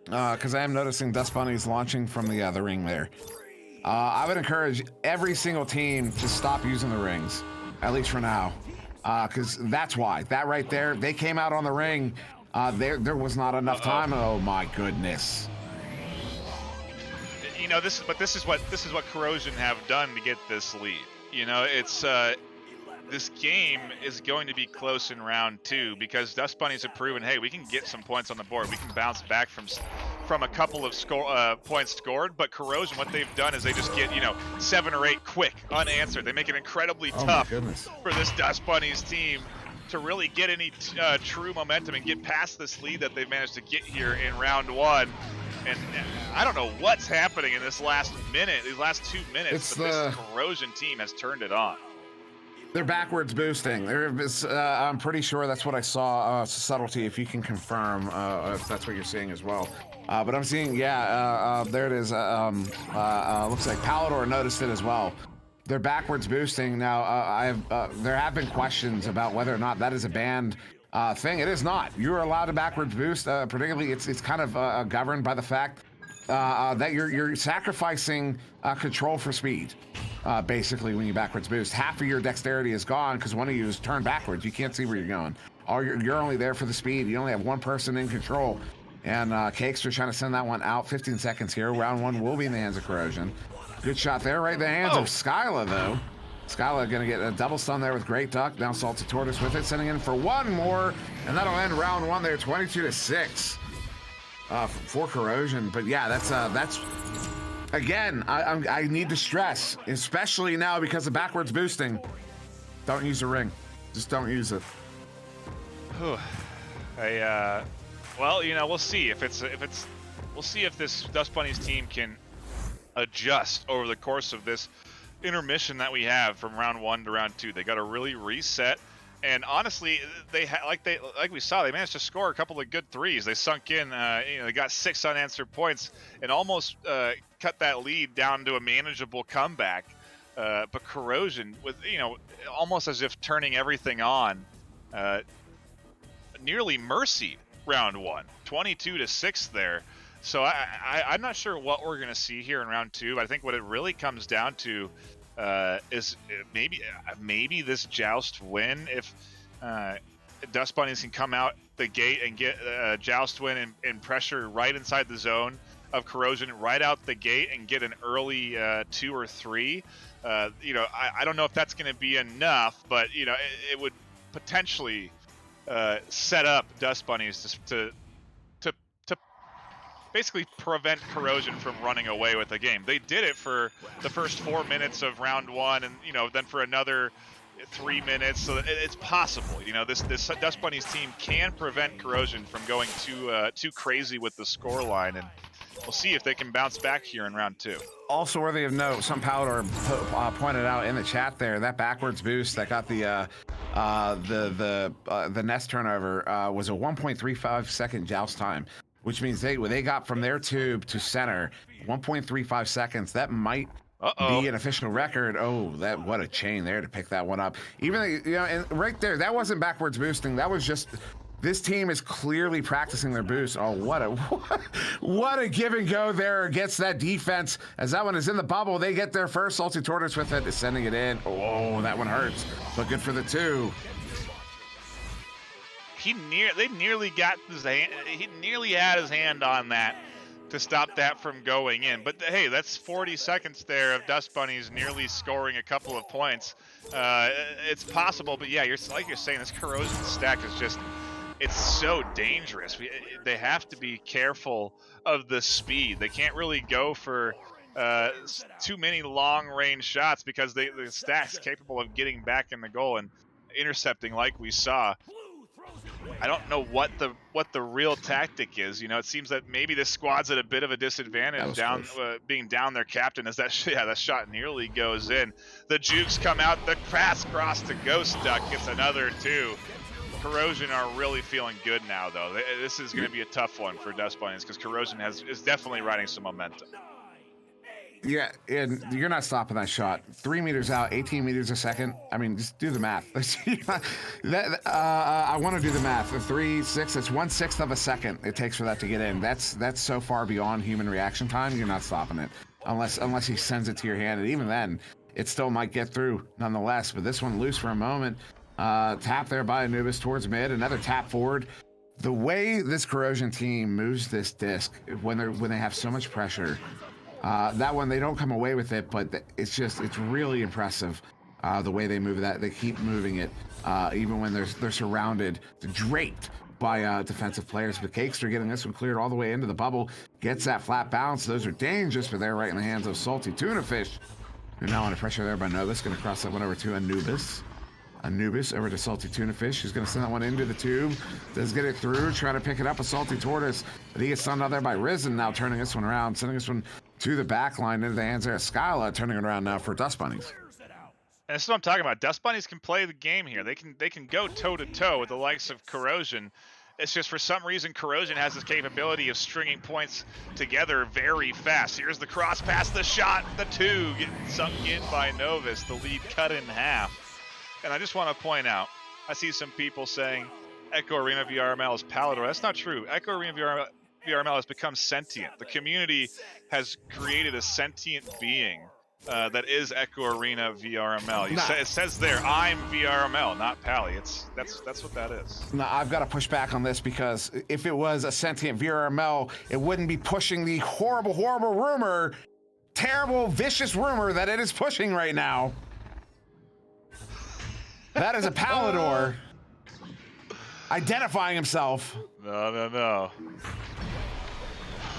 Speaker 3: because I am noticing Dust Bunnies launching from the ring there. I would encourage every single team to stop using the rings, at least for now, because that's why. That right there, they came out on the ring There was not enough time. Oh my goodness.
Speaker 10: You know, this is what Corrosion have done to get this lead. You know, it's this game is going to be close in round 2 because Dust Bunnies have proven, hey, we can get some points on the board. We can bounce back from a couple of points scored. But Corrosion, what they've done is they just get, you know, 7 or 8 quick unanswered. They make it incredibly tough for this Dust Bunnies team to really get any true momentum and get past this lead that they've managed to get here in round 1. And I don't know what's happening in this last minute, these last 2 minutes, but this Corrosion team has turned it on.
Speaker 3: They're backwards boosting. I'm pretty sure that's what I saw. Subtlety, if you can confirm if that's what you're seeing as well. But I'm seeing, there it is. Looks like Palador noticed it as well. They're backwards boosting. Now, there have been questions about whether or not that is a banned thing. It is not. You're allowed to backwards boost. Particularly, it's kind of governed by the fact that you're sacrificing control for speed. Basically, when you backwards boost, half of your dexterity is gone because one of you is turned backwards. You can't see where you're going. You're only there for the speed. You only have one person in control. And Cakes are trying to send that one out. 15 seconds here. Round 1 will be in the hands of Corrosion. Good shot there, right in the hands of Skyla, though. Skyla gonna get a double stun there with Great Duck. Now Salted Tortoise with it, sending in for one more, and that'll end round 1 there, 22-6 for Corrosion. But yeah, that's again, I need to stress, especially now because of backwards boosting. Don't use a ring. Just don't use it.
Speaker 10: Well, you know, we'll see we'll see if this Dust Bunnies team can adjust over the course of this intermission that we have from round 1 to round 2. They got to really reset, and honestly, like we saw, they managed to score a couple of good threes. They sunk in, they got 6 unanswered points and almost cut that lead down to a manageable comeback. But Corrosion, with, you know, almost as if turning everything on, nearly mercied round 1, 22-6 there. So I'm not sure what we're going to see here in round 2. I think what it really comes down to is maybe this Joust win. If Dust Bunnies can come out the gate and get Joust win and pressure right inside the zone of Corrosion right out the gate and get an early 2 or 3. You know, I don't know if that's going to be enough, but, you know, it would potentially set up Dust Bunnies to basically prevent Corrosion from running away with the game. They did it for the first 4 minutes of round 1, and, you know, then for another 3 minutes. So it's possible. You know, this Dust Bunnies team can prevent Corrosion from going too crazy with the score line, and we'll see if they can bounce back here in round 2.
Speaker 3: Also worthy of note, some Powder pointed out in the chat there, that backwards boost that got the nest turnover was a 1.35 second joust time, which means they got from their tube to center 1.35 seconds. That might be an official record. Oh, what a chain there to pick that one up. Even, you know, and right there, that wasn't backwards boosting. That was just, this team is clearly practicing their boost. Oh, what a give and go there against that defense. As that one is in the bubble, they get their first. Salty Tortoise with it, sending it in. Oh, that one hurts, but good for the 2.
Speaker 10: They nearly got his hand. He nearly had his hand on that to stop that from going in. But hey, that's 40 seconds there of Dust Bunnies nearly scoring a couple of points. It's possible, but yeah, you're saying, this Corrosion stack is just, it's so dangerous. They have to be careful of the speed. They can't really go for too many long-range shots because the stack's capable of getting back in the goal and intercepting like we saw. I don't know what the real tactic is. You know, it seems that maybe this squad's at a bit of a disadvantage being down their captain, as that shot nearly goes in. The jukes come out, the pass cross to Ghost Duck gets another 2. Corrosion are really feeling good now, though. This is going to be a tough one for Dust Bunnies because Corrosion is definitely riding some momentum.
Speaker 3: Yeah, and you're not stopping that shot. 3 meters out, 18 meters a second. I mean, just do the math. I want to do the math. The 3, 6, it's 1/6 of a second it takes for that to get in. That's so far beyond human reaction time. You're not stopping it unless he sends it to your hand, and even then, it still might get through nonetheless. But this one loose for a moment. Tap there by Anubis towards mid. Another tap forward. The way this Corrosion team moves this disc when they have so much pressure, that one they don't come away with it, but it's really impressive. The way they move that, they keep moving it, even when they're surrounded, draped by defensive players. But Cakester getting this one cleared all the way into the bubble, gets that flat bounce. Those are dangerous, but they're right in the hands of Salty Tuna Fish, who now under pressure there by Novus. Going to cross that one over to Anubis. Anubis over to Salty Tuna Fish. He's going to send that one into the tube. Does get it through, trying to pick it up a Salty Tortoise, but he gets stunned out there by Risen, now turning this one around, sending this one to the back line into the hands there of Skyla, turning it around now for Dust Bunnies.
Speaker 10: And this is what I'm talking about. Dust Bunnies can play the game here. They can go toe-to-toe with the likes of Corrosion. It's just for some reason Corrosion has this capability of stringing points together very fast. Here's the cross pass, the shot, the two getting sunk in by Novus, the lead cut in half. And I just want to point out, I see some people saying Echo Arena VRML is palatable. That's not true. Echo Arena VRML has become sentient. The community has created a sentient being that is Echo Arena VRML. It says there, I'm VRML, not Pally. That's what that is.
Speaker 3: Now, I've got to push back on this, because if it was a sentient VRML, it wouldn't be pushing the horrible, horrible rumor, terrible, vicious rumor that it is pushing right now. That is a Palador identifying himself.
Speaker 10: No.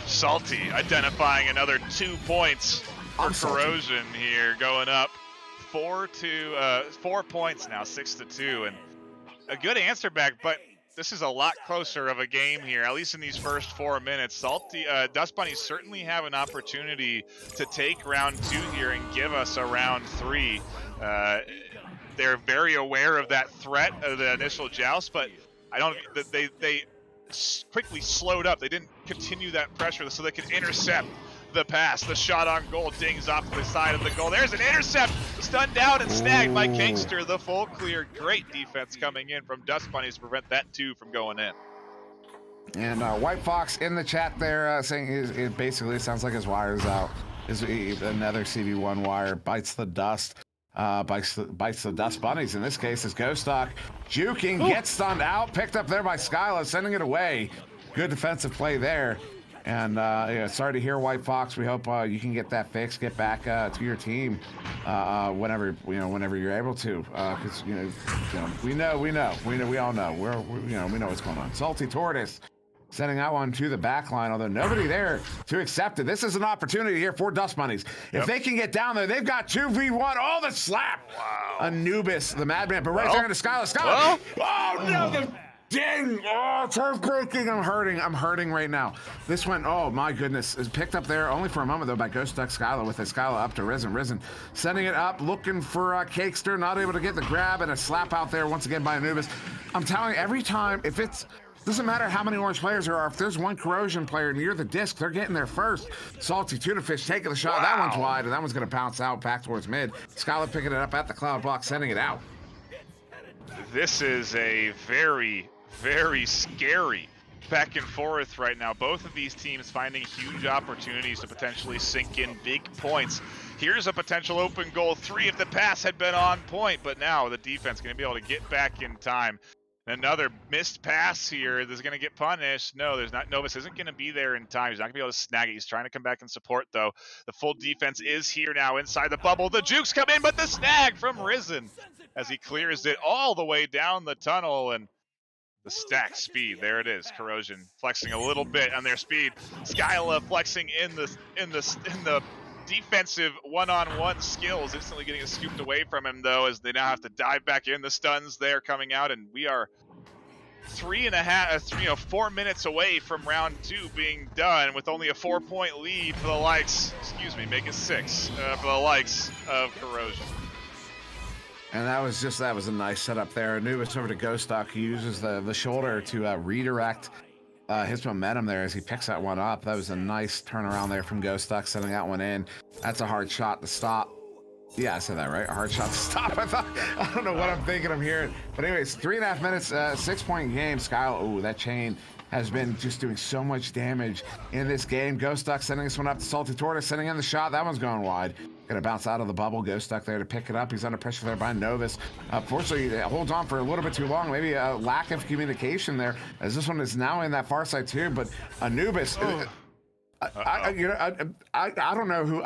Speaker 10: Salty identifying another 2 points for Corrosion here, going up 4 points now, 6-2, and a good answer back, but this is a lot closer of a game here, at least in these first 4 minutes. Salty, Dust Bunnies certainly have an opportunity to take round 2 here and give us a round 3. They're very aware of that threat of the initial joust, but they quickly slowed up. They didn't continue that pressure so they could intercept the pass. The shot on goal dings off the side of the goal. There's an intercept, stunned down and snagged by Cakester. The full clear. Great defense coming in from Dust Bunnies to prevent that 2 from going in.
Speaker 3: And White Fox in the chat there saying it basically sounds like his wire's out. Another CV1 wire bites the dust. Bites the Dust Bunnies. In this case, is Ghoststock juking, gets stunned out, picked up there by Skyla, sending it away. Good defensive play there. And sorry to hear, White Fox. We hope you can get that fixed, get back to your team whenever you're able to. Because we all know we know what's going on. Salty Tortoise sending that one to the back line, although nobody there to accept it. This is an opportunity here for Dust Bunnies. If they can get down there, they've got 2v1. Oh, the slap! Wow. Anubis, the madman, but right there into Skyla.
Speaker 10: Well.
Speaker 3: Oh, no, the ding! Oh, it's heartbreaking. I'm hurting right now. This one, oh my goodness, is picked up there only for a moment though by Ghoststock Skyla, with a Skyla up to Risen, sending it up, looking for Cakester, not able to get the grab, and a slap out there once again by Anubis. I'm telling you, every time, doesn't matter how many orange players there are. If there's one Corrosion player near the disc, they're getting there first. Salty Tuna Fish taking the shot. Wow. That one's wide, and that one's going to bounce out back towards mid. Skyla picking it up at the cloud block, sending it out.
Speaker 10: This is a very, very scary back and forth right now. Both of these teams finding huge opportunities to potentially sink in big points. Here's a potential open goal 3 if the pass had been on point, but now the defense going to be able to get back in time. Another missed pass here that's going to get punished. No, there's not. Novus isn't going to be there in time. He's not going to be able to snag it. He's trying to come back and support, though. The full defense is here now inside the bubble. The jukes come in, but the snag from Risen as he clears it all the way down the tunnel. And the stack speed, there it is. Corrosion flexing a little bit on their speed. Skyla flexing in the defensive one-on-one skills, instantly getting it scooped away from him though, as they now have to dive back in. The stuns there coming out, and we are 4 minutes away from round 2 being done, with only a 4-point lead for the likes, make it 6 for the likes of Corrosion.
Speaker 3: And that was a nice setup there. Anubis over to Ghoststock. He uses the shoulder to redirect his momentum there as he picks that one up. That was a nice turnaround there from Ghoststock, sending that one in. That's a hard shot to stop. Yeah, I said that right. A hard shot to stop. I don't know what I'm thinking. I'm hearing. But anyways, 3.5 minutes, 6-point game. Skyla, ooh, that chain has been just doing so much damage in this game. Ghost Duck sending this one up to Salty Tortoise, sending in the shot. That one's going wide. Gonna bounce out of the bubble. Ghost Duck there to pick it up. He's under pressure there by Novus. Fortunately, it holds on for a little bit too long. Maybe a lack of communication there, as this one is now in that far side too. But Anubis. I don't know who.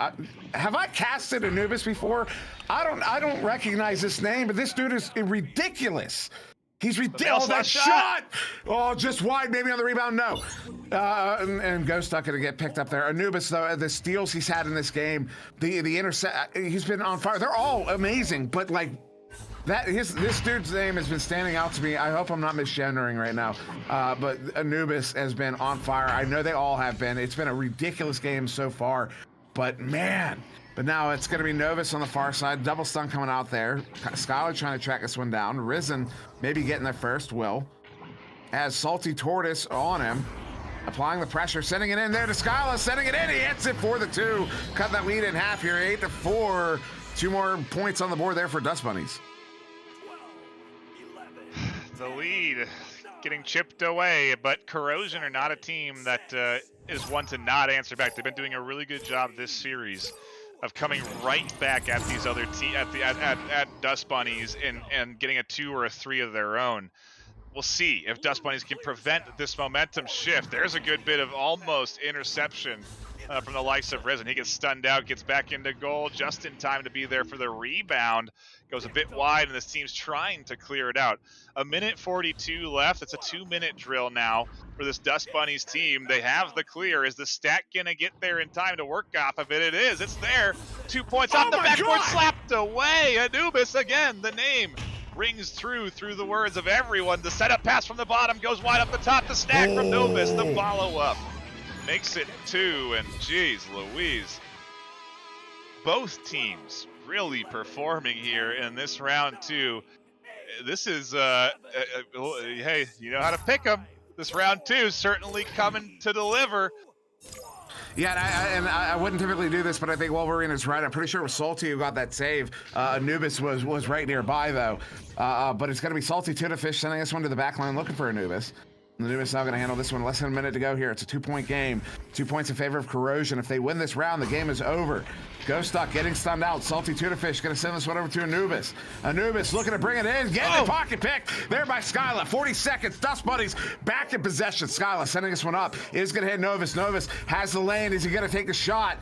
Speaker 3: Have I casted Anubis before? I don't recognize this name, but this dude is ridiculous. He's ridiculous. Oh, that shot! Oh, just wide, maybe on the rebound. No. And Ghost Duck gonna get picked up there. Anubis, though, the steals he's had in this game, the intercept, he's been on fire. They're all amazing, but like this dude's name has been standing out to me. I hope I'm not misgendering right now, but Anubis has been on fire. I know they all have been. It's been a ridiculous game so far, but man. But now it's going to be Novus on the far side. Double stun coming out there. Skylar trying to track this one down. Risen maybe getting there first. Will. Has Salty Tortoise on him. Applying the pressure. Sending it in there to Skylar. Sending it in. He hits it for the 2. Cut that lead in half here. 8-4. 2 more points on the board there for Dust Bunnies.
Speaker 10: The lead getting chipped away, but Corrosion are not a team that is one to not answer back. They've been doing a really good job this series of coming right back at these other at Dust Bunnies and getting a 2 or a 3 of their own. We'll see if Dust Bunnies can prevent this momentum shift. There's a good bit of almost interception from the likes of Risen. He gets stunned out, gets back into goal just in time to be there for the rebound. Goes a bit wide, and this team's trying to clear it out. 1:42 left. It's a 2-minute drill now for this Dust Bunnies team. They have the clear. Is the stack gonna get there in time to work off of it? It is. It's there. 2 points off the backboard, slapped away. Anubis again. The name rings through the words of everyone. The setup pass from the bottom goes wide up the top. The snag from Novus. The follow-up makes it 2, and geez Louise. Both teams really performing here in this round 2. This is, hey, you know how to pick them. This round 2 is certainly coming to deliver.
Speaker 3: Yeah, and I wouldn't typically do this, but I think Wolverine is right. I'm pretty sure it was Salty who got that save. Anubis was right nearby, though. But it's going to be Salty Tuna Fish sending this one to the back line looking for Anubis. Anubis now going to handle this one. Less than a minute to go here. It's a 2-point game. 2 points in favor of Corrosion. If they win this round, the game is over. Ghost Duck getting stunned out. Salty Tuna Fish going to send this one over to Anubis. Anubis looking to bring it in. Getting the pocket pick there by Skyla. 40 seconds. Dust Bunnies back in possession. Skyla sending this one up. Is going to hit Novus. Novus has the lane. Is he going to take the shot?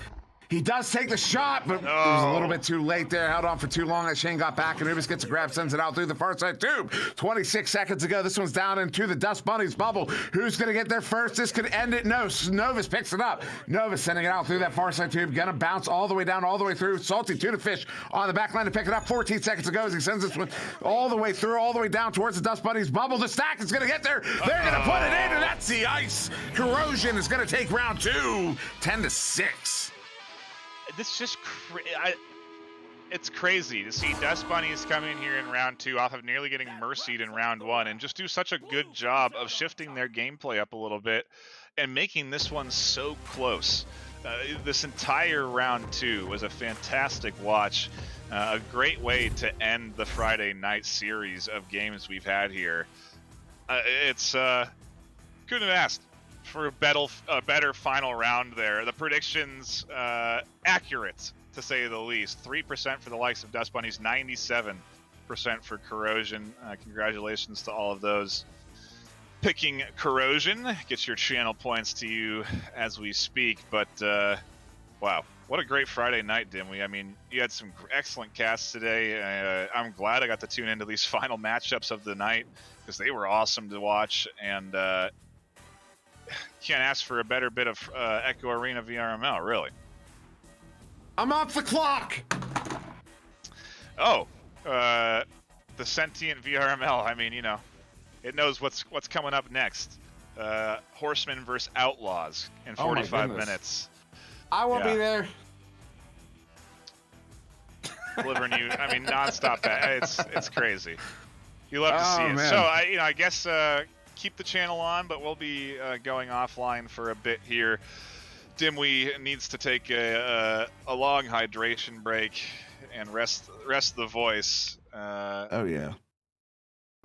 Speaker 3: He does take the shot, but it was a little bit too late there. Held on for too long. As Shane got back, Anubis gets a grab, sends it out through the far side tube. 26 seconds ago. This one's down into the Dust Bunnies bubble. Who's going to get there first? This could end it. No, Novus picks it up. Novus sending it out through that far side tube. Gonna bounce all the way down, all the way through. Salty Tuna Fish on the back line to pick it up. 14 seconds ago as he sends this one all the way through, all the way down towards the Dust Bunnies bubble. The stack is going to get there. They're going to put it in, and that's the ice. Corrosion is going to take round 2, 10-6.
Speaker 10: This just it's crazy to see Dust Bunnies come in here in round 2 off of nearly getting mercied in round 1 and just do such a good job of shifting their gameplay up a little bit and making this one so close. This entire round 2 was a fantastic watch, a great way to end the Friday night series of games we've had here. It's couldn't have asked for a better final round there. The predictions accurate, to say the least. 3% for the likes of Dust Bunnies, 97% for Corrosion. Congratulations to all of those picking Corrosion. Gets your channel points to you as we speak. But wow, what a great Friday night, Dimwi. I mean, you had some excellent casts today. I'm glad I got to tune into these final matchups of the night because they were awesome to watch, and can't ask for a better bit of Echo Arena VRML, really.
Speaker 3: I'm off the clock!
Speaker 10: Oh, the sentient VRML. I mean, you know, it knows what's coming up next. Horsemen versus Outlaws in 45 minutes.
Speaker 3: I won't be there.
Speaker 10: Delivering you, I mean, nonstop. It's crazy. You love to see it.
Speaker 3: Man.
Speaker 10: So I guess keep the channel on, but we'll be going offline for a bit here. Dimwi needs to take a long hydration break and rest the voice.
Speaker 3: Oh yeah,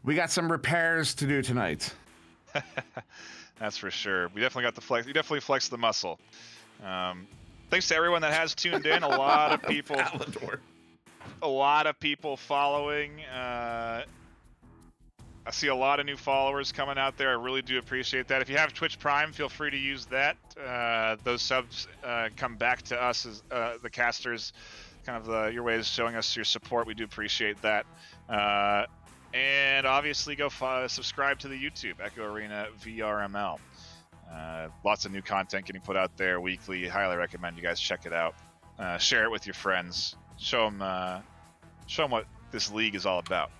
Speaker 3: we got some repairs to do tonight.
Speaker 10: That's for sure. We definitely got the flex. You definitely flexed the muscle. Thanks to everyone that has tuned in. A lot of people. A lot of people following. I see a lot of new followers coming out there. I really do appreciate that. If you have Twitch Prime, feel free to use that. Those subs come back to us as the casters, kind of your way of showing us your support. We do appreciate that. And obviously go subscribe to the YouTube, Echo Arena VRML. Lots of new content getting put out there weekly. Highly recommend you guys check it out. Share it with your friends. Show them what this league is all about.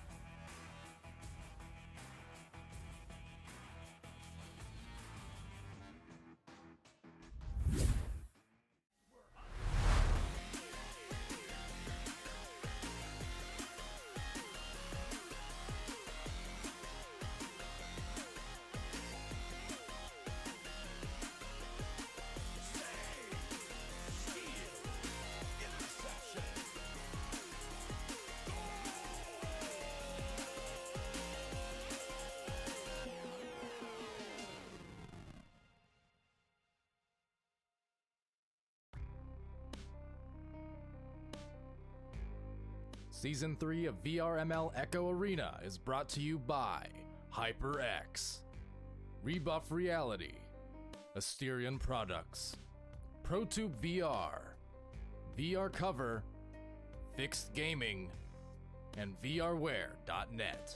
Speaker 1: Season 3 of VRML Echo Arena is brought to you by HyperX, Rebuff Reality, Asterion Products, ProTube VR, VR Cover, Fixed Gaming, and VRware.net.